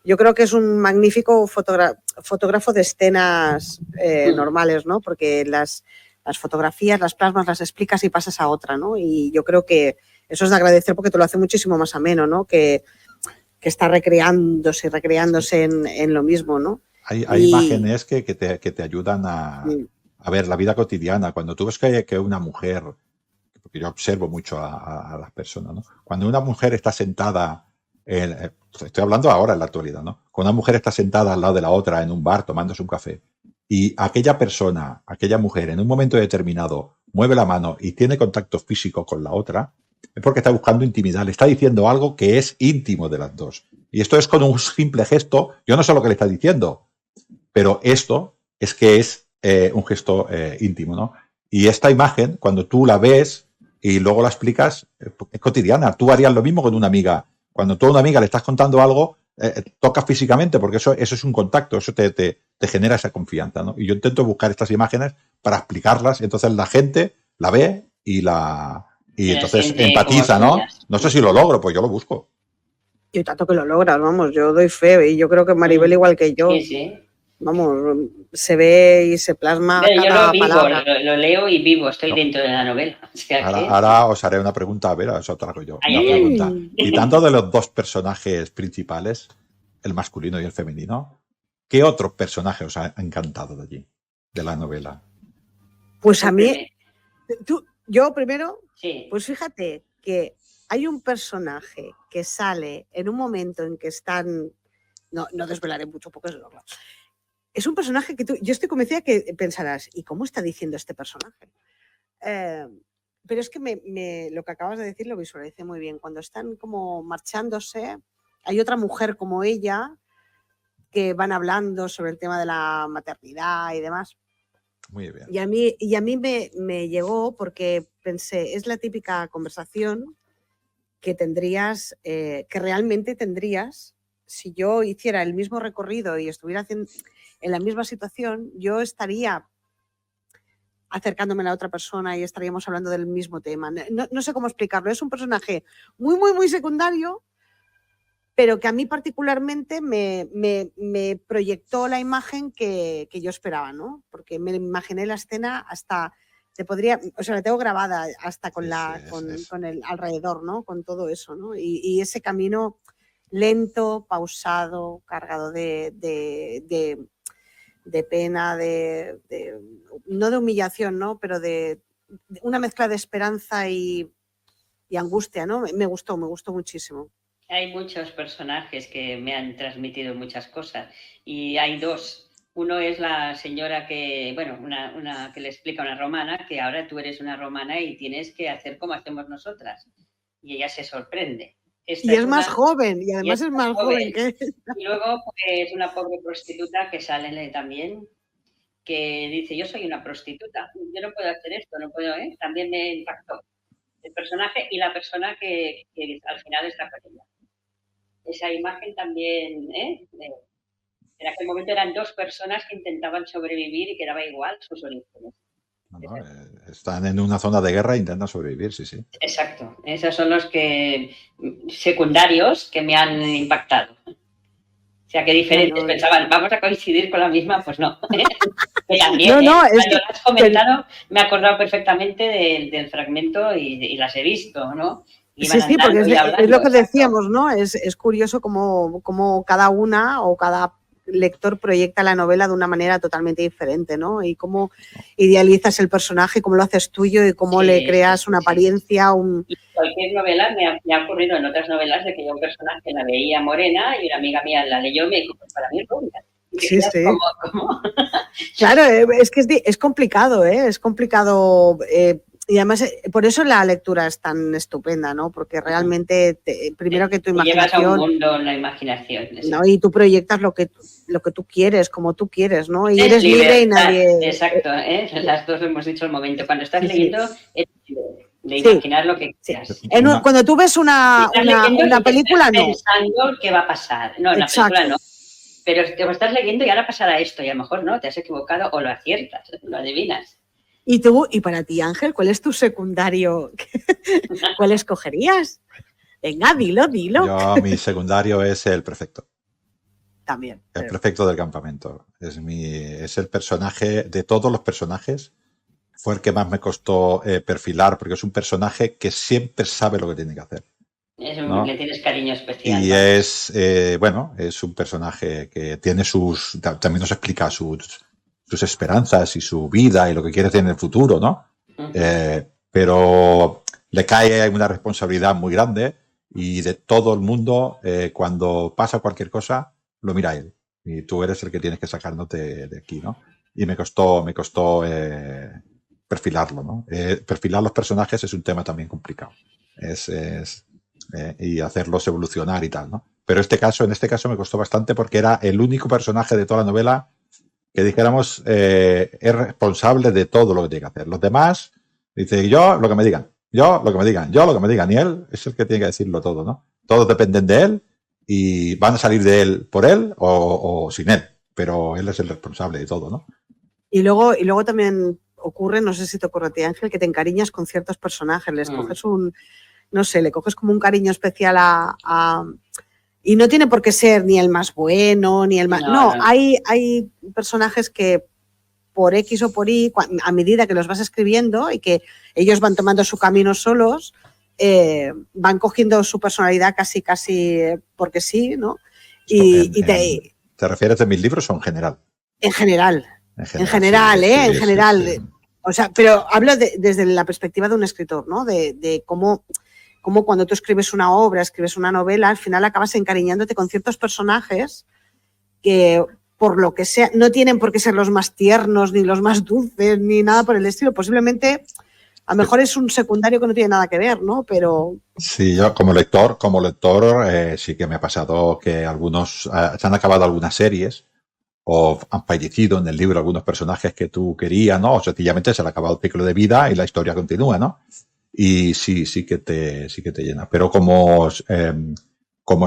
[SPEAKER 1] Yo creo que es un magnífico fotógrafo de escenas normales, ¿no? Porque las fotografías, las plasmas, las explicas y pasas a otra, ¿no? Y yo creo que eso es de agradecer porque te lo hace muchísimo más ameno, ¿no? Que está recreándose en lo mismo, ¿no?
[SPEAKER 2] Hay imágenes que te ayudan a ver la vida cotidiana. Cuando tú ves que una mujer, porque yo observo mucho a las personas, ¿no? Cuando una mujer está sentada, estoy hablando ahora en la actualidad, ¿no? Cuando una mujer está sentada al lado de la otra en un bar tomándose un café y aquella persona, aquella mujer, en un momento determinado mueve la mano y tiene contacto físico con la otra, es porque está buscando intimidad, le está diciendo algo que es íntimo de las dos. Y esto es con un simple gesto, yo no sé lo que le está diciendo, pero esto es que es un gesto íntimo, ¿no? Y esta imagen, cuando tú la ves y luego la explicas, es cotidiana. Tú harías lo mismo con una amiga. Cuando tú a una amiga le estás contando algo, tocas físicamente, porque eso es un contacto, eso te genera esa confianza, ¿no? Y yo intento buscar estas imágenes para explicarlas, entonces la gente la ve y entonces empatiza, ¿no? No sé si lo logro, pues yo lo busco.
[SPEAKER 1] Yo tanto que lo logras, vamos, yo doy fe y yo creo que Maribel igual que yo.
[SPEAKER 3] Sí.
[SPEAKER 1] Vamos, se ve y se plasma
[SPEAKER 3] pero
[SPEAKER 1] cada
[SPEAKER 3] yo lo vivo,
[SPEAKER 1] palabra.
[SPEAKER 3] Lo leo y vivo, estoy dentro de la novela. O sea
[SPEAKER 2] ahora os haré una pregunta, a ver, eso te la hago yo. Una pregunta. Quitando de los dos personajes principales, el masculino y el femenino, ¿qué otro personaje os ha encantado de allí, de la novela?
[SPEAKER 1] Pues a mí, yo primero,
[SPEAKER 3] sí.
[SPEAKER 1] Pues fíjate que hay un personaje que sale en un momento en que están, no desvelaré mucho porque es un personaje que yo estoy convencida que pensarás, ¿y cómo está diciendo este personaje? Pero es que lo que acabas de decir lo visualicé muy bien. Cuando están como marchándose, hay otra mujer como ella que van hablando sobre el tema de la maternidad y demás.
[SPEAKER 2] Muy bien.
[SPEAKER 1] Y a mí me llegó porque pensé, es la típica conversación que tendrías, que realmente tendrías, si yo hiciera el mismo recorrido y estuviera haciendo en la misma situación, yo estaría acercándome a la otra persona y estaríamos hablando del mismo tema. No sé cómo explicarlo. Es un personaje muy, muy, muy secundario, pero que a mí particularmente me proyectó la imagen que yo esperaba, ¿no? Porque me imaginé la escena hasta, la tengo grabada hasta con el alrededor, ¿no? Con todo eso, ¿no? Y ese camino lento, pausado, cargado de pena, no de humillación, ¿no? Pero de una mezcla de esperanza y angustia, ¿no? Me gustó muchísimo.
[SPEAKER 3] Hay muchos personajes que me han transmitido muchas cosas y hay dos. Uno es la señora que, bueno, una que le explica a una romana que ahora tú eres una romana y tienes que hacer como hacemos nosotras. Y ella se sorprende.
[SPEAKER 1] Y es más joven, y además es más joven que ella.
[SPEAKER 3] Y luego, pues, una pobre prostituta que sale también, que dice, yo soy una prostituta, yo no puedo hacer esto, no puedo, ¿eh? También me impactó el personaje y la persona que al final está con ella. Esa imagen también, en aquel momento eran dos personas que intentaban sobrevivir y que daba igual sus orígenes.
[SPEAKER 2] No, están en una zona de guerra e intentan sobrevivir, sí.
[SPEAKER 3] Exacto, esos son los secundarios que me han impactado. O sea, que diferentes pensaban, ¿vamos a coincidir con la misma? Pues no. Que también, cuando lo has comentado, me he acordado perfectamente del fragmento y las he visto, ¿no?
[SPEAKER 1] Sí, porque es lo que decíamos, ¿no? Es curioso cómo cada una o cada lector proyecta la novela de una manera totalmente diferente, ¿no? Y cómo idealizas el personaje, cómo lo haces tuyo y cómo le creas una apariencia.
[SPEAKER 3] Y cualquier novela me ha ocurrido en otras novelas de que yo un personaje la veía morena y una amiga mía la leyó y me dijo, pues para mí es rubia.
[SPEAKER 1] Sí. ¿Cómo? Claro, es que es complicado, ¿eh? Es complicado. Y además, por eso la lectura es tan estupenda, ¿no? Porque realmente, primero que tu imaginación...
[SPEAKER 3] Llevas a un mundo en la imaginación.
[SPEAKER 1] ¿no? Y tú proyectas lo que tú quieres, como tú quieres, ¿no? Y eres libre y nadie...
[SPEAKER 3] Exacto, ¿eh? Las dos hemos dicho el momento. Cuando estás leyendo, eres libre de imaginar lo que quieras.
[SPEAKER 1] Cuando tú ves una película, no.
[SPEAKER 3] Pensando qué va a pasar. No, en la película no. Pero te estás leyendo y ahora pasará esto y a lo mejor no, te has equivocado o lo aciertas, lo adivinas.
[SPEAKER 1] ¿Y tú, y para ti, Ángel, cuál es tu secundario? ¿Cuál escogerías? Venga, dilo.
[SPEAKER 2] Mi secundario es el prefecto.
[SPEAKER 1] También.
[SPEAKER 2] El prefecto del campamento. Es el personaje, de todos los personajes, fue el que más me costó perfilar, porque es un personaje que siempre sabe lo que tiene que hacer. ¿no?
[SPEAKER 3] Le tienes cariño especial.
[SPEAKER 2] Y es un personaje que tiene también nos explica sus esperanzas y su vida y lo que quiere hacer en el futuro, ¿no? Pero le cae una responsabilidad muy grande y de todo el mundo, cuando pasa cualquier cosa, lo mira él. Y tú eres el que tienes que sacarnos de aquí, ¿no? Y me costó perfilarlo, ¿no? Perfilar los personajes es un tema también complicado. Y hacerlos evolucionar y tal, ¿no? Pero en este caso me costó bastante porque era el único personaje de toda la novela que dijéramos es responsable de todo lo que tiene que hacer. Los demás dice yo lo que me digan, yo lo que me digan, y él es el que tiene que decirlo todo, ¿no? Todos dependen de él y van a salir de él por él o sin él, pero él es el responsable de todo, ¿no?
[SPEAKER 1] Y luego también ocurre, no sé si te ocurre a ti, Ángel, que te encariñas con ciertos personajes, les coges no sé, le coges como un cariño especial y no tiene por qué ser ni el más bueno, ni el más... No. Hay personajes que por X o por Y, a medida que los vas escribiendo y que ellos van tomando su camino solos, van cogiendo su personalidad casi porque sí, ¿no?
[SPEAKER 2] ¿Te refieres a mis libros o en general?
[SPEAKER 1] En general. En general. O sea, pero hablo desde la perspectiva de un escritor, ¿no? De cómo cuando tú escribes una obra, escribes una novela, al final acabas encariñándote con ciertos personajes que, por lo que sea, no tienen por qué ser los más tiernos, ni los más dulces, ni nada por el estilo. Posiblemente, a lo mejor es un secundario que no tiene nada que ver, ¿no? Pero...
[SPEAKER 2] Sí, yo como lector sí que me ha pasado que algunos se han acabado algunas series o han fallecido en el libro algunos personajes que tú querías, ¿no? O sencillamente se le ha acabado el ciclo de vida y la historia continúa, ¿no? Y sí que te llena. Pero como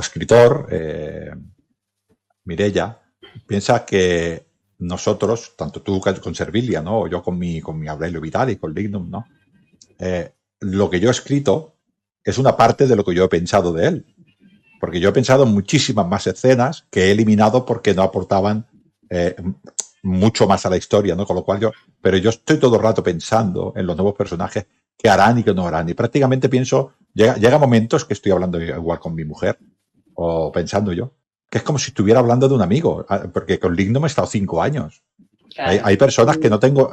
[SPEAKER 2] escritor, Mireia, piensa que nosotros, tanto tú con Servilia, ¿no? O yo con mi Aurelio Vitali, con Lignum, ¿no? Lo que yo he escrito es una parte de lo que yo he pensado de él. Porque yo he pensado en muchísimas más escenas que he eliminado porque no aportaban mucho más a la historia, ¿no? Con lo cual pero yo estoy todo el rato pensando en los nuevos personajes que harán y que no harán. Y prácticamente pienso, llega momentos que estoy hablando igual con mi mujer, o pensando yo, que es como si estuviera hablando de un amigo, porque con Lignum he estado 5 años. Claro. Hay personas que no tengo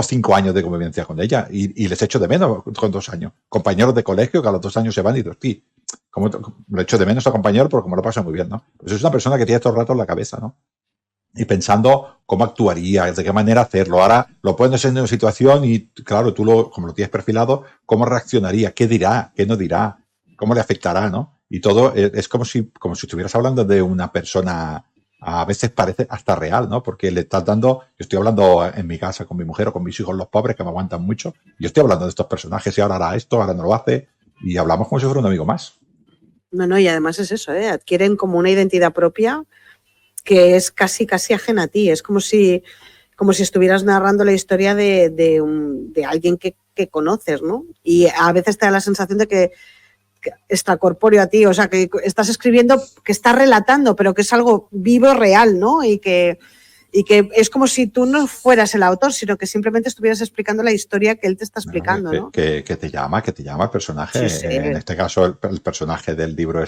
[SPEAKER 2] 5 años de convivencia con ella y les echo de menos con 2 años. Compañeros de colegio que a los 2 años se van y digo, sí, como lo echo de menos a compañero porque me lo paso muy bien, ¿no? Pues es una persona que tiene todo el rato en la cabeza, ¿no? Y pensando cómo actuaría, de qué manera hacerlo. Ahora lo pones en una situación y, claro, tú como lo tienes perfilado, cómo reaccionaría, qué dirá, qué no dirá, cómo le afectará, ¿no? Y todo es como si estuvieras hablando de una persona, a veces parece hasta real, ¿no? Porque le estás dando, yo estoy hablando en mi casa con mi mujer o con mis hijos, los pobres, que me aguantan mucho, yo estoy hablando de estos personajes y ahora hará esto, ahora no lo hace, y hablamos como si fuera un amigo más.
[SPEAKER 1] No, y además es eso, adquieren como una identidad propia que es casi ajena a ti. Es como si estuvieras narrando la historia de alguien que conoces, ¿no? Y a veces te da la sensación de que extracorpóreo a ti, o sea, que estás escribiendo, que estás relatando, pero que es algo vivo, real, ¿no? Y que es como si tú no fueras el autor, sino que simplemente estuvieras explicando la historia que él te está explicando, ¿no?
[SPEAKER 2] Que te llama el personaje. Sí. En este caso, el personaje del libro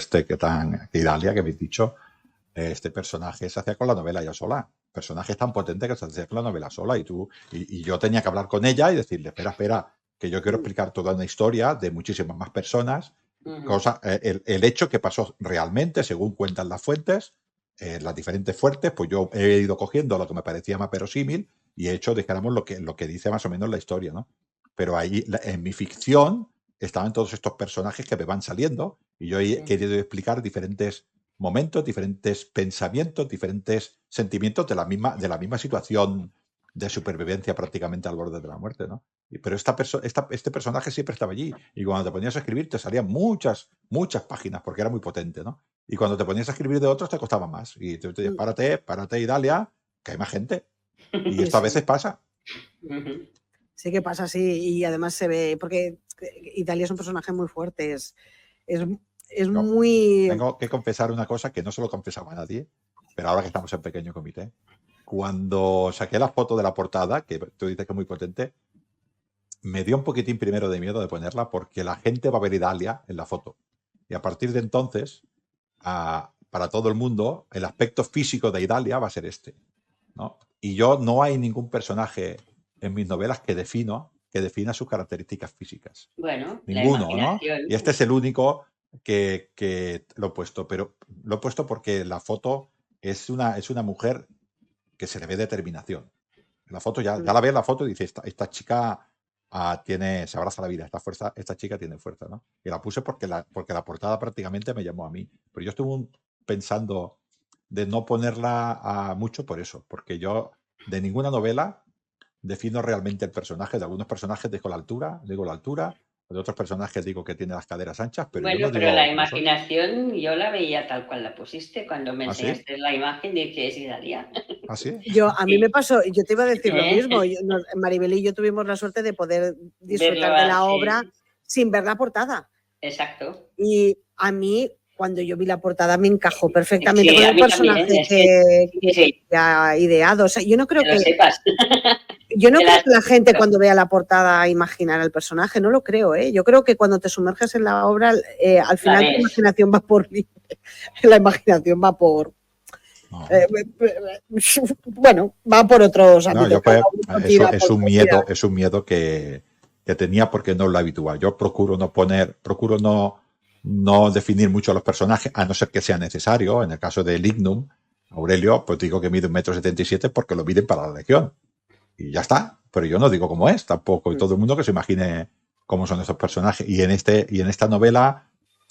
[SPEAKER 2] Idalia, que habéis dicho, este personaje se hacía con la novela ya sola. Personaje tan potente que se hacía con la novela sola y yo tenía que hablar con ella y decirle, espera, que yo quiero explicar toda una historia de muchísimas más personas, el hecho que pasó realmente, según cuentan las fuentes, las diferentes fuentes, pues yo he ido cogiendo lo que me parecía más verosímil y he hecho, dijéramos, lo que dice más o menos la historia, ¿no? Pero ahí, en mi ficción, estaban todos estos personajes que me van saliendo y yo he querido explicar diferentes momentos, diferentes pensamientos, diferentes sentimientos de la misma situación de supervivencia prácticamente al borde de la muerte, ¿no? Pero este personaje siempre estaba allí y cuando te ponías a escribir te salían muchas páginas porque era muy potente, ¿no? Y cuando te ponías a escribir de otros te costaba más y te decías, párate, Idalia, que hay más gente y esto a veces pasa.
[SPEAKER 1] Sí que pasa así y además se ve, porque Idalia es un personaje muy fuerte, es
[SPEAKER 2] No,
[SPEAKER 1] muy...
[SPEAKER 2] Tengo que confesar una cosa que no se lo confesaba a nadie, pero ahora que estamos en pequeño comité, cuando saqué la foto de la portada, que tú dices que es muy potente, me dio un poquitín primero de miedo de ponerla porque la gente va a ver Idalia en la foto. Y a partir de entonces, para todo el mundo, el aspecto físico de Idalia va a ser este, ¿no? Y yo no hay ningún personaje en mis novelas que defina sus características físicas.
[SPEAKER 3] Bueno, la
[SPEAKER 2] Ninguno, ¿no?
[SPEAKER 3] imaginación.
[SPEAKER 2] Y este es el único que lo he puesto, pero lo he puesto porque la foto es una mujer que se le ve determinación. La foto ya la ves la foto y dice, esta chica se abraza la vida, esta chica tiene fuerza, ¿no? Y la puse porque la portada prácticamente me llamó a mí. Pero yo estuve pensando de no ponerla mucho por eso, porque yo de ninguna novela defino realmente el personaje. De algunos personajes digo la altura, de otros personajes digo que tiene las caderas anchas, pero yo
[SPEAKER 3] Bueno,
[SPEAKER 2] no
[SPEAKER 3] pero la
[SPEAKER 2] digo cómo son.
[SPEAKER 3] imaginación yo la veía tal cual la pusiste. Cuando me
[SPEAKER 2] ¿Ah, sí?
[SPEAKER 3] enseñaste la imagen dije, es Idalia.
[SPEAKER 2] ¿Ah, sí?
[SPEAKER 1] A mí me pasó, yo te iba a decir lo
[SPEAKER 3] ¿Eh?
[SPEAKER 1] mismo, Maribel y yo tuvimos la suerte de poder disfrutar
[SPEAKER 3] Verlo
[SPEAKER 1] de la
[SPEAKER 3] así.
[SPEAKER 1] obra sin ver la portada.
[SPEAKER 3] Exacto.
[SPEAKER 1] Y a mí, cuando yo vi la portada, me encajó perfectamente con
[SPEAKER 3] a
[SPEAKER 1] el
[SPEAKER 3] mí
[SPEAKER 1] personaje
[SPEAKER 3] también,
[SPEAKER 1] que
[SPEAKER 3] sí,
[SPEAKER 1] había ideado. O sea, yo no creo
[SPEAKER 3] que lo
[SPEAKER 1] que
[SPEAKER 3] sepas.
[SPEAKER 1] la gente cuando vea la portada imaginará el personaje, no lo creo, ¿eh? Yo creo que cuando te sumerges en la obra, al final la imaginación va por libre. La imaginación va por...
[SPEAKER 2] No.
[SPEAKER 1] Bueno, va por otros ámbitos.
[SPEAKER 2] Es un miedo que tenía porque no es lo habitual. Yo procuro no definir mucho a los personajes, a no ser que sea necesario. En el caso de Lignum, Aurelio, pues digo que mide 1,77 m porque lo miden para la Legión. Y ya está. Pero yo no digo cómo es tampoco. Y todo el mundo que se imagine cómo son esos personajes. Y en esta novela,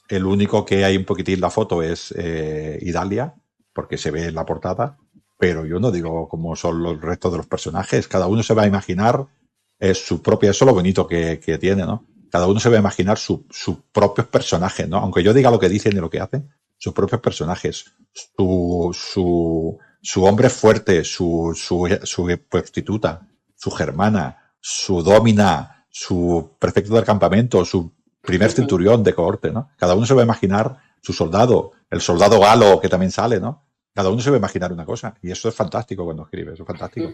[SPEAKER 2] el único que hay un poquitín la foto es Idalia, porque se ve en la portada. Pero yo no digo cómo son los restos de los personajes. Cada uno se va a imaginar su propia... Eso es lo bonito que tiene, ¿no? Cada uno se va a imaginar sus propios personajes, ¿no? Aunque yo diga lo que dicen y lo que hacen, sus propios personajes. Su hombre fuerte, su prostituta, su germana, su domina, su prefecto del campamento, su primer centurión de cohorte, ¿no? Cada uno se va a imaginar su soldado, el soldado galo que también sale, ¿no? Cada uno se va a imaginar una cosa. Y eso es fantástico cuando escribes, eso es fantástico.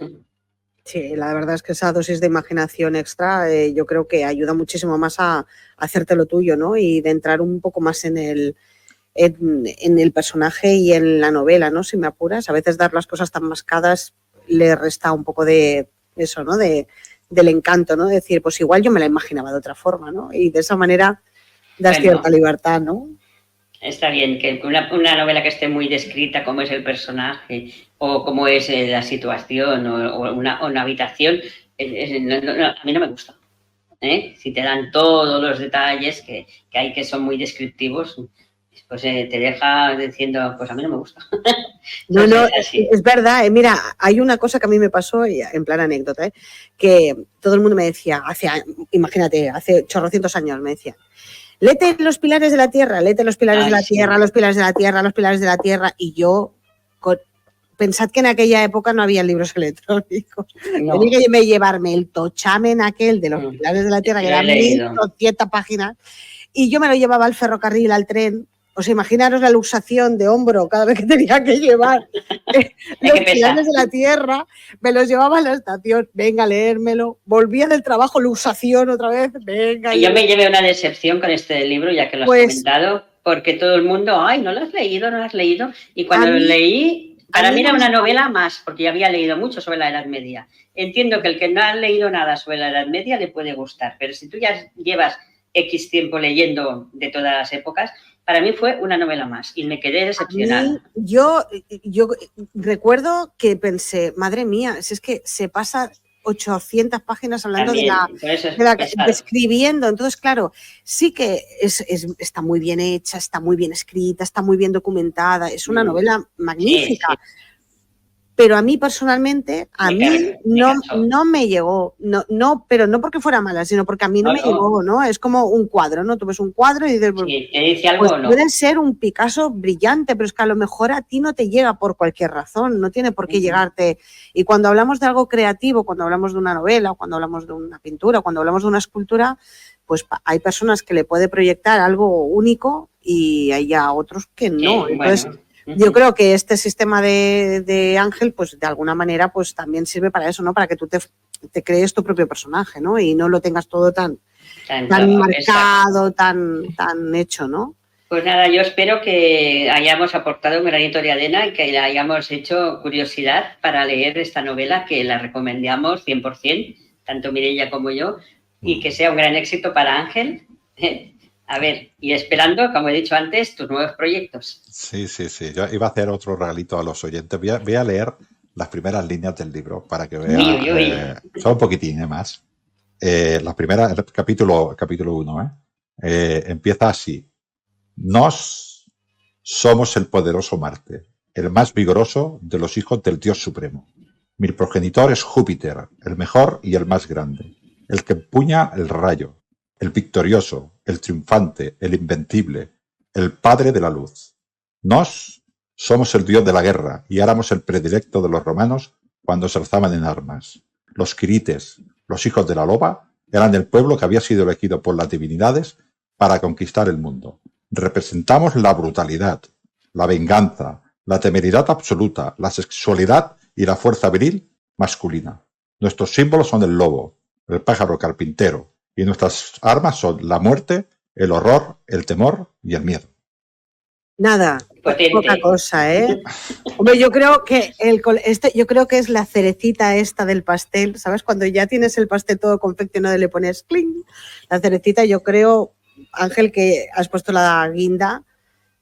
[SPEAKER 1] Sí, la verdad es que esa dosis de imaginación extra yo creo que ayuda muchísimo más a hacerte lo tuyo, ¿no? Y de entrar un poco más en el personaje y en la novela, ¿no? Si me apuras, a veces dar las cosas tan mascadas le resta un poco de eso, ¿no? Del encanto, ¿no? Decir, pues igual yo me la imaginaba de otra forma, ¿no? Y de esa manera das cierta libertad, ¿no?
[SPEAKER 3] Está bien que una novela que esté muy descrita, como es el personaje o cómo es la situación o una habitación, a mí no me gusta. Si te dan todos los detalles que hay que son muy descriptivos, pues te deja diciendo, pues a mí no me gusta.
[SPEAKER 1] No, es verdad. Mira, hay una cosa que a mí me pasó, en plan anécdota, que todo el mundo me decía, imagínate, hace chorrocientos años me decía, léete los pilares de la tierra, léete los pilares de la tierra, los pilares de la tierra, los pilares de la tierra. Y yo, pensad que en aquella época no había libros electrónicos.
[SPEAKER 3] No.
[SPEAKER 1] Tenía que llevarme el tochamen aquel de los pilares de la tierra, que eran 1.200 páginas, y yo me lo llevaba al ferrocarril, al tren. O sea, imaginaros la luxación de hombro cada vez que tenía que llevar los pilares de la tierra, me los llevaba a la estación, venga a leérmelo, volvía del trabajo, luxación otra vez, venga.
[SPEAKER 3] Y yo me llevé una decepción con este libro, ya que lo has comentado, porque todo el mundo, ay, no lo has leído, y cuando lo leí, para mí era una novela más, porque ya había leído mucho sobre la Edad Media. Entiendo que el que no ha leído nada sobre la Edad Media le puede gustar, pero si tú ya llevas X tiempo leyendo de todas las épocas, para mí fue una novela más y me quedé decepcionada.
[SPEAKER 1] Yo recuerdo que pensé, madre mía, si es que se pasa 800 páginas hablando describiendo. Entonces, claro, sí que está muy bien hecha, está muy bien escrita, está muy bien documentada, es una novela magnífica. Sí. pero a mí personalmente, no me llegó, pero no porque fuera mala, sino porque a mí no me llegó, ¿no? Es como un cuadro, ¿no? Tú ves un cuadro y dices,
[SPEAKER 3] sí, ¿te dice algo o no?
[SPEAKER 1] Puede ser un Picasso brillante, pero es que a lo mejor a ti no te llega por cualquier razón, no tiene por qué llegarte. Y cuando hablamos de algo creativo, cuando hablamos de una novela, cuando hablamos de una pintura, cuando hablamos de una escultura, pues hay personas que le puede proyectar algo único y hay a otros que no.
[SPEAKER 3] Sí,
[SPEAKER 1] entonces,
[SPEAKER 3] bueno.
[SPEAKER 1] Yo creo que este sistema de Ángel, pues de alguna manera, pues también sirve para eso, ¿no? Para que tú te crees tu propio personaje, ¿no? Y no lo tengas todo tan marcado, tan hecho, ¿no?
[SPEAKER 3] Pues nada, yo espero que hayamos aportado un granito de arena y que le hayamos hecho curiosidad para leer esta novela, que la recomendamos 100%, tanto Mireia como yo, y que sea un gran éxito para Ángel. A ver, y esperando, como he dicho antes, tus nuevos proyectos.
[SPEAKER 2] Sí. Yo iba a hacer otro regalito a los oyentes. Voy a leer las primeras líneas del libro para que vean. Solo un poquitín más. La primera, el capítulo 1, empieza así. Nos somos el poderoso Marte, el más vigoroso de los hijos del Dios Supremo. Mi progenitor es Júpiter, el mejor y el más grande, el que empuña el rayo, el victorioso, el triunfante, el invencible, el padre de la luz. Nos somos el dios de la guerra y éramos el predilecto de los romanos cuando se alzaban en armas. Los quirites, los hijos de la loba, eran el pueblo que había sido elegido por las divinidades para conquistar el mundo. Representamos la brutalidad, la venganza, la temeridad absoluta, la sexualidad y la fuerza viril masculina. Nuestros símbolos son el lobo, el pájaro carpintero, y nuestras armas son la muerte, el horror, el temor y el miedo.
[SPEAKER 1] Nada,
[SPEAKER 3] potente.
[SPEAKER 1] Poca cosa, ¿eh? Hombre, yo creo que es la cerecita esta del pastel, ¿sabes? Cuando ya tienes el pastel todo confeccionado y le pones cling, la cerecita, yo creo, Ángel, que has puesto la guinda,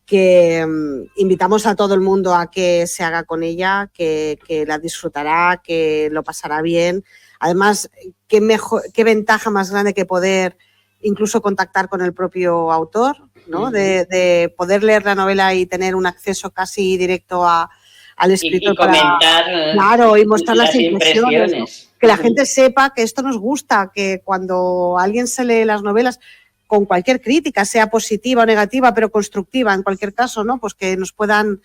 [SPEAKER 1] que invitamos a todo el mundo a que se haga con ella, que la disfrutará, que lo pasará bien. Además, qué ventaja más grande que poder incluso contactar con el propio autor, ¿no? De poder leer la novela y tener un acceso casi directo al escritor.
[SPEAKER 3] Y comentar,
[SPEAKER 1] claro, y mostrar las impresiones, ¿no? Que la
[SPEAKER 3] Uh-huh.
[SPEAKER 1] gente sepa que esto nos gusta, que cuando alguien se lee las novelas, con cualquier crítica, sea positiva o negativa, pero constructiva en cualquier caso, ¿no? Pues que nos puedan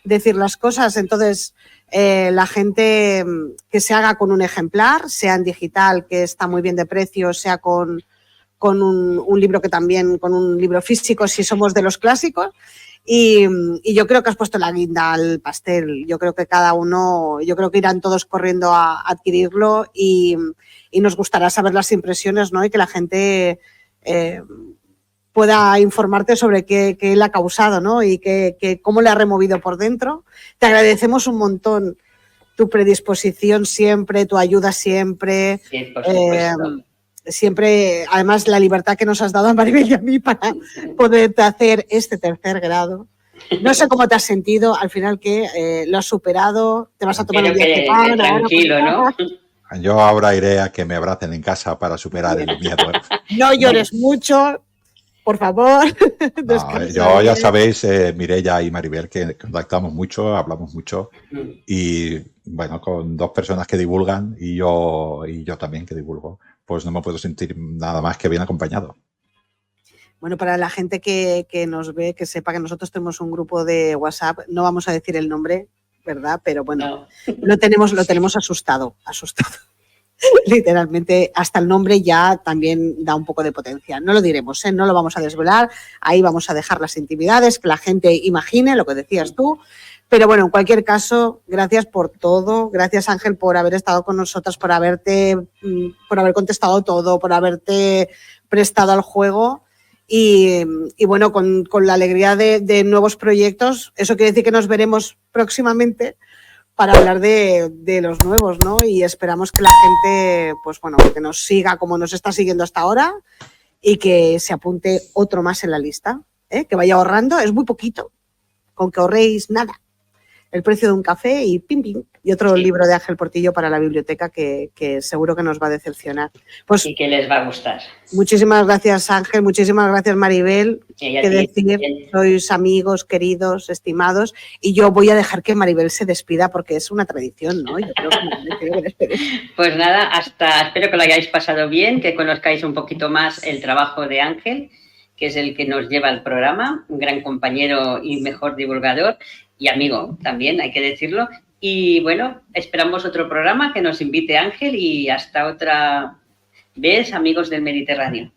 [SPEAKER 1] decir las cosas. Entonces, la gente que se haga con un ejemplar, sea en digital, que está muy bien de precio, sea con un libro que también, con un libro físico, si somos de los clásicos. Y yo creo que has puesto la guinda al pastel. Yo creo que cada uno, yo creo que irán todos corriendo a adquirirlo y nos gustará saber las impresiones, ¿no? Y que la gente pueda informarte sobre qué le ha causado, ¿no? Y cómo le ha removido por dentro. Te agradecemos un montón tu predisposición siempre, tu ayuda siempre.
[SPEAKER 3] Sí, por supuesto.
[SPEAKER 1] Siempre, además, la libertad que nos has dado a Maribel y a mí para poderte hacer este tercer grado. No sé cómo te has sentido, al final que lo has superado, te vas a tomar un día
[SPEAKER 3] tranquilo, ¿no?
[SPEAKER 2] Yo ahora iré a que me abracen en casa para superar el miedo.
[SPEAKER 1] No llores mucho, por favor.
[SPEAKER 2] No, yo ya sabéis, Mireia y Maribel, que contactamos mucho, hablamos mucho y bueno, con dos personas que divulgan y yo también que divulgo, pues no me puedo sentir nada más que bien acompañado.
[SPEAKER 1] Bueno, para la gente que nos ve, que sepa que nosotros tenemos un grupo de WhatsApp, no vamos a decir el nombre, ¿verdad? Pero bueno, no. lo tenemos asustado. Literalmente, hasta el nombre ya también da un poco de potencia. No lo diremos, no lo vamos a desvelar, ahí vamos a dejar las intimidades, que la gente imagine lo que decías tú. Pero bueno, en cualquier caso, gracias por todo. Gracias, Ángel, por haber estado con nosotras, por haber contestado todo, por haberte prestado al juego. Y bueno, con la alegría de nuevos proyectos, eso quiere decir que nos veremos próximamente para hablar de los nuevos, ¿no? Y esperamos que la gente, pues bueno, que nos siga como nos está siguiendo hasta ahora y que se apunte otro más en la lista, que vaya ahorrando, es muy poquito, con que ahorréis nada, el precio de un café y pim, pim. y otro
[SPEAKER 3] Sí.
[SPEAKER 1] libro de Ángel Portillo para la biblioteca que seguro que nos va a decepcionar. Pues
[SPEAKER 3] Y que les va a gustar.
[SPEAKER 1] muchísimas gracias, Ángel, muchísimas gracias, Maribel.
[SPEAKER 3] Y a
[SPEAKER 1] Qué
[SPEAKER 3] ti
[SPEAKER 1] decir,
[SPEAKER 3] también.
[SPEAKER 1] sois amigos, queridos, estimados, y yo voy a dejar que Maribel se despida porque es una tradición, ¿no? Yo creo que Maribel tiene que despedirse.
[SPEAKER 3] Pues nada, espero que lo hayáis pasado bien, que conozcáis un poquito más el trabajo de Ángel, que es el que nos lleva al programa, un gran compañero y mejor divulgador y amigo también, hay que decirlo. Y bueno, esperamos otro programa que nos invite Ángel y hasta otra vez, amigos del Mediterráneo.